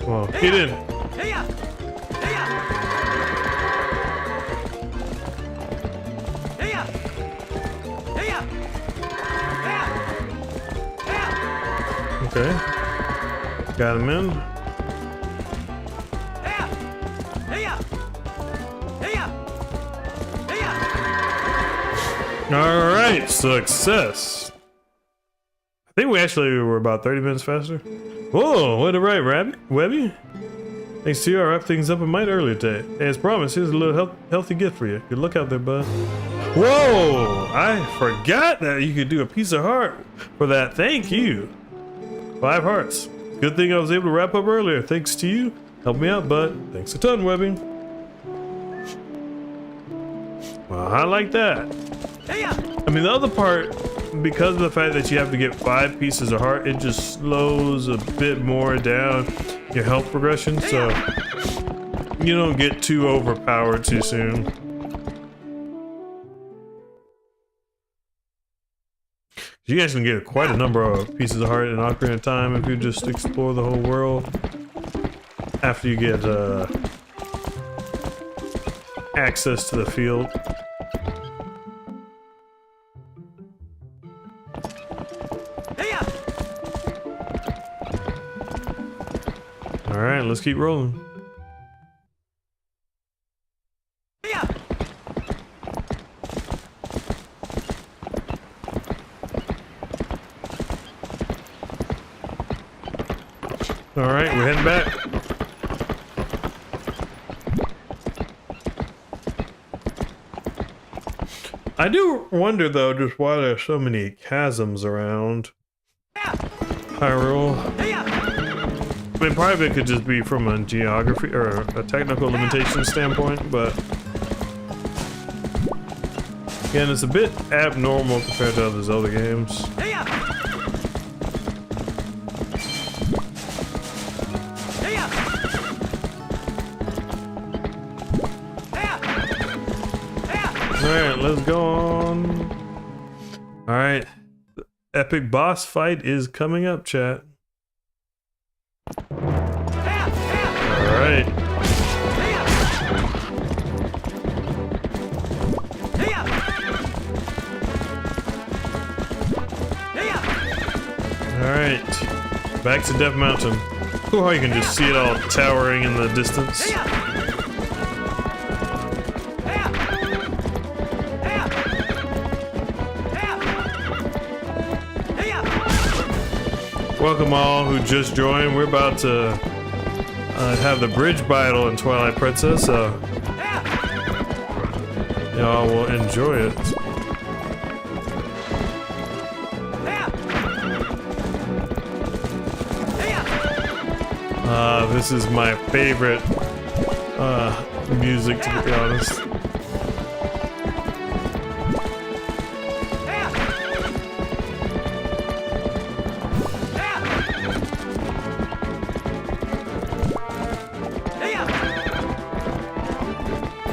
Come on, get in. Okay. Got him in. Alright, success. I think we actually were about 30 minutes faster. Whoa, way to right, Webby. Thanks to you, I wrapped things up a mite earlier today. And as promised, here's a little healthy gift for you. Good luck out there, bud. Whoa, I forgot that you could do a piece of heart for that. Thank you. 5 hearts. Good thing I was able to wrap up earlier. Thanks to you. Help me out, bud. Thanks a ton, Webby. Well, I like that. I mean, the other part, because of the fact that you have to get 5 pieces of heart, it just slows a bit more down your health progression, so you don't get too overpowered too soon. You guys can get quite a number of pieces of heart in Ocarina of Time if you just explore the whole world. After you get access to the field. Alright, let's keep rolling. Alright, we're heading back. I do wonder though just why there's so many chasms around Hyrule. I mean, part of it could just be from a geography or a technical limitation standpoint, but again, it's a bit abnormal compared to other Zelda games. Alright, let's go on. Alright, the epic boss fight is coming up, chat. Alright. Alright. Back to Death Mountain. Cool how you can just see it all towering in the distance. Welcome all who just joined. We're about to have the bridge battle in Twilight Princess, so Y'all will enjoy it. This is my favorite music, to be honest.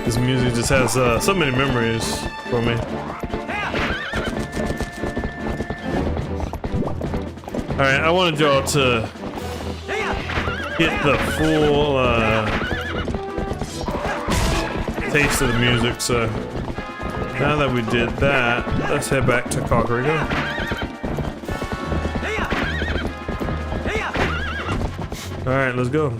This music just has so many memories for me. Alright, I wanted y'all to get the full taste of the music, so now that we did that, let's head back to Kakariko. Alright, let's go.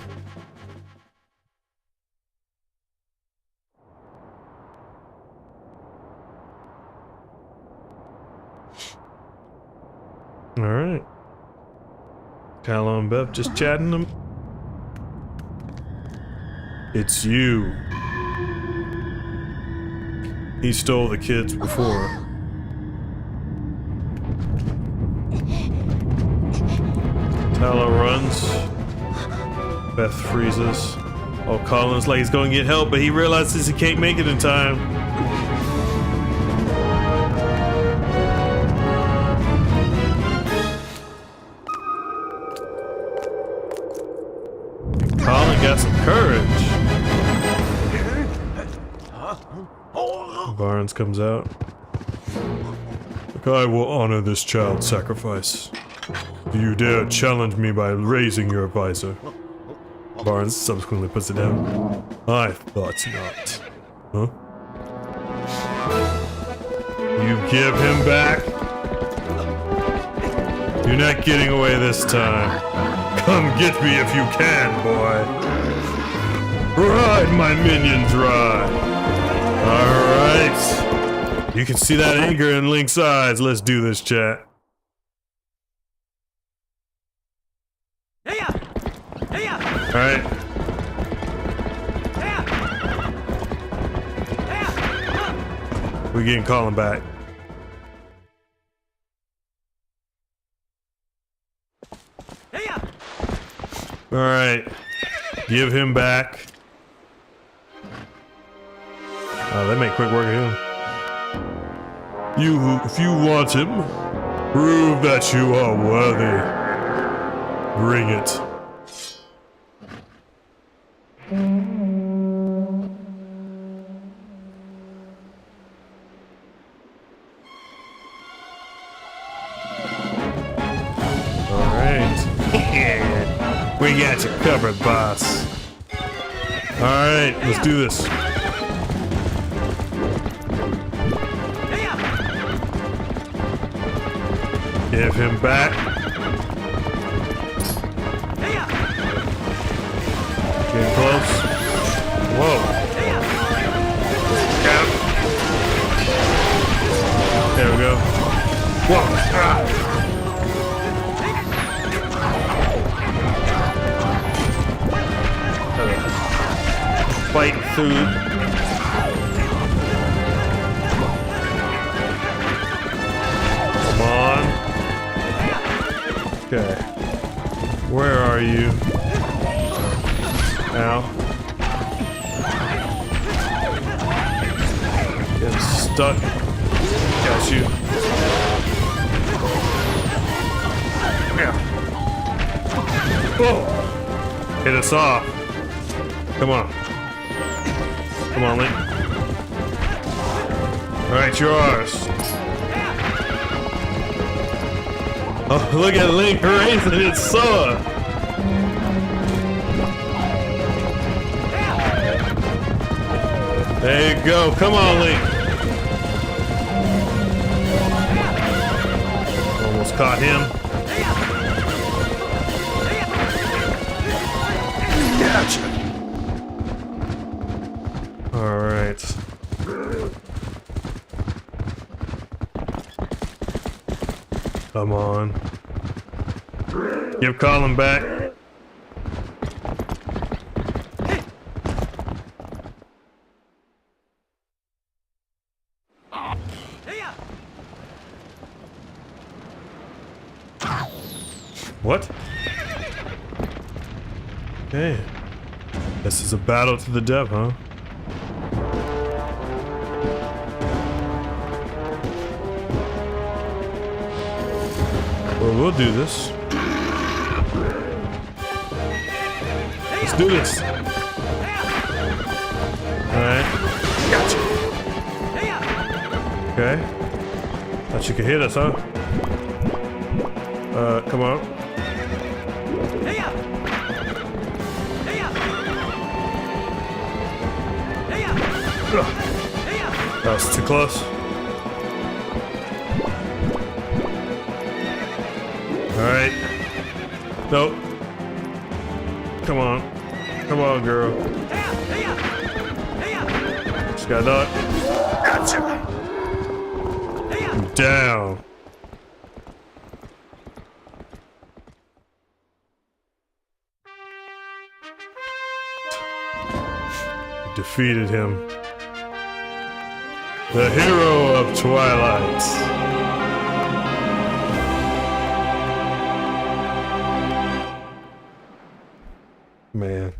Alright. Kylo and Bev just chatting them. It's you. He stole the kids before. Kylo runs. Beth freezes. Oh, Colin's like he's gonna get help, but he realizes he can't make it in time. Colin got some courage. Barnes comes out. I will honor this child's sacrifice. Do you dare challenge me by raising your visor? Barnes subsequently puts it down. I thought not. Huh? You give him back? You're not getting away this time. Come get me if you can, boy. Ride my minions, ride. Alright. You can see that anger in Link's eyes. Let's do this, chat. Alright. We getting Colin back. Alright. Give him back. Oh, they make quick work of him. If you want him, prove that you are worthy. Bring it. We got you covered, boss. Alright, let's do this. Give him back. Getting close. Whoa. Cap. There we go. Whoa. Ah. Fight food. Come on. Okay. Where are you? Ow. Getting stuck. Got you. Yeah. Whoa. Hit us off. Come on. Come on, Link. Alright, you're ours. Oh, look at Link raising his sword. There you go. Come on, Link. Almost caught him. Gotcha. Alright. Come on. Give Colin back. What? Okay. This is a battle to the death, huh? Well, we'll do this. Let's do this. Alright. Gotcha. Okay. Thought you could hit us, huh? Come on. Ugh. That was too close. Alright. Nope. Come on. Come on, girl. Just got done. Gotcha. I'm down. Defeated him. The hero of Twilight. Man.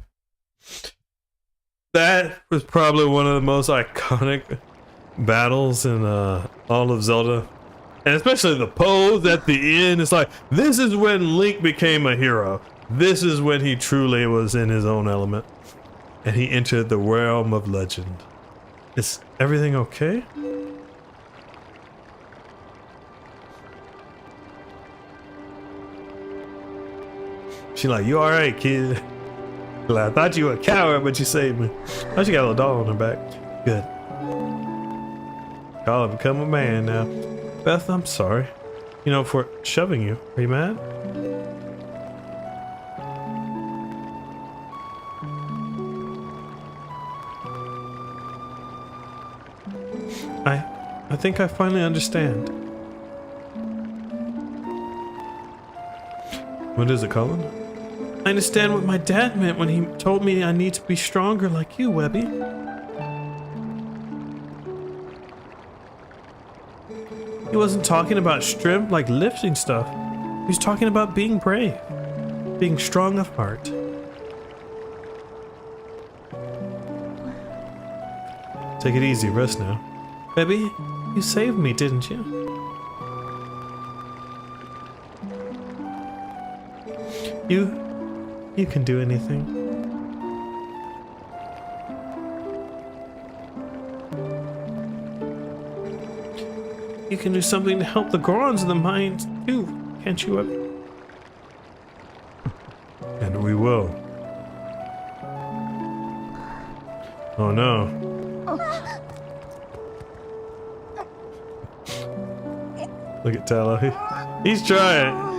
That was probably one of the most iconic battles in all of Zelda. And especially the pose at the end. It's like, this is when Link became a hero. This is when he truly was in his own element. And he entered the realm of legend. Is everything okay? She like, you alright, kid? Like, I thought you were a coward, but you saved me. Oh, she got a little doll on her back. Good. Y'all have become a man now. Beth, I'm sorry. You know, for shoving you. Are you mad? I think I finally understand. What is it, Colin? I understand what my dad meant when he told me I need to be stronger like you, Webby. He wasn't talking about strength like lifting stuff. He was talking about being brave, being strong of heart. Take it easy, rest now. Webby, you saved me, didn't you? You can do anything. You can do something to help the Gorons of the mines too, can't you, Webby? And we will. Oh no. Look at Tallow. He's trying.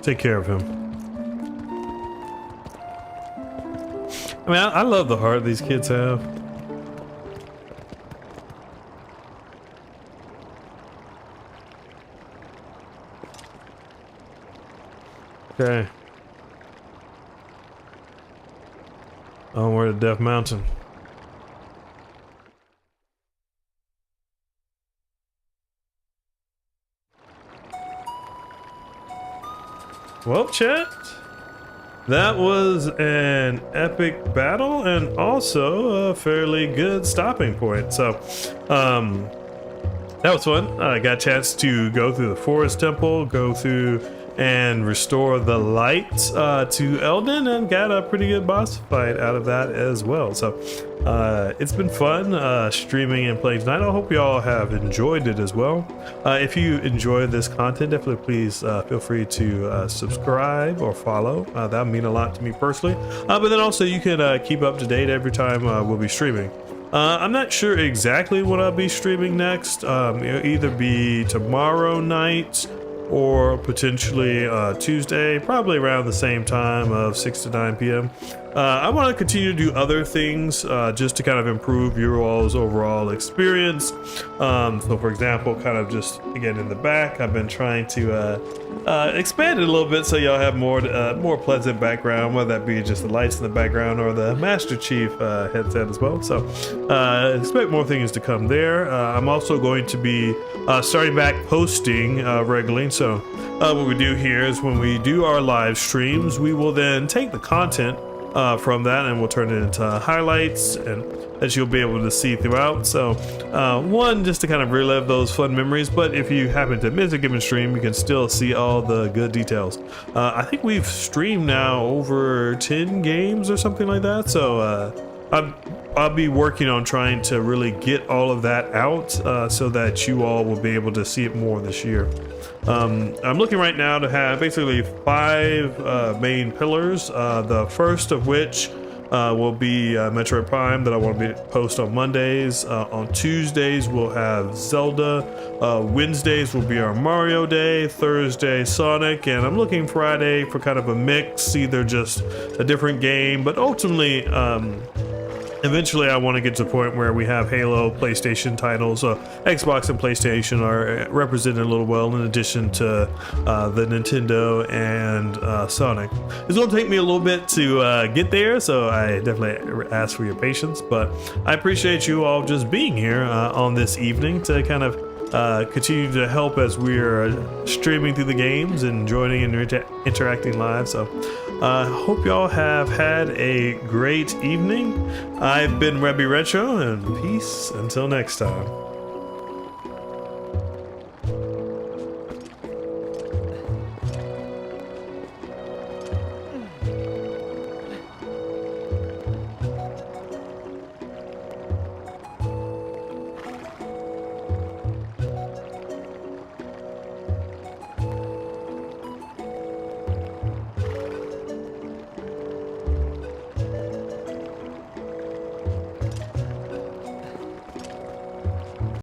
Take care of him. I mean, I love the heart these kids have. Okay. Onward to Death Mountain. Well, chat, that was an epic battle and also a fairly good stopping point. So, that was fun. I got a chance to go through the forest temple, go through and restore the light to Eldin, and got a pretty good boss fight out of that as well. So it's been fun streaming and playing tonight. I hope you all have enjoyed it as well. If you enjoy this content, definitely please feel free to subscribe or follow. That would mean a lot to me personally. But then also you can keep up to date every time we'll be streaming. I'm not sure exactly what I'll be streaming next. It'll either be tomorrow night or potentially Tuesday, probably around the same time of 6 to 9 p.m. I want to continue to do other things just to kind of improve your all's overall experience. So for example, kind of just again in the back, I've been trying to expand it a little bit so y'all have more pleasant background, whether that be just the lights in the background or the Master Chief headset as well. So expect more things to come there. I'm also going to be starting back posting regularly. So what we do here is when we do our live streams, we will then take the content from that and we'll turn it into highlights and that you'll be able to see throughout. So one, just to kind of relive those fun memories, but if you happen to miss a given stream, you can still see all the good details. I think we've streamed now over 10 games or something like that, so I'll be working on trying to really get all of that out so that you all will be able to see it more this year. I'm looking right now to have basically 5 main pillars, the first of which will be Metroid Prime that I want to post on Mondays. On Tuesdays we'll have Zelda, Wednesdays will be our Mario Day, Thursday Sonic, and I'm looking Friday for kind of a mix, either just a different game, but ultimately eventually I want to get to the point where we have Halo, PlayStation titles. Xbox and PlayStation are represented a little well in addition to the Nintendo and Sonic. It's going to take me a little bit to get there, so I definitely ask for your patience, but I appreciate you all just being here on this evening to kind of continue to help as we're streaming through the games and joining and interacting live. So hope y'all have had a great evening. I've been Rebby Retro, and peace until next time.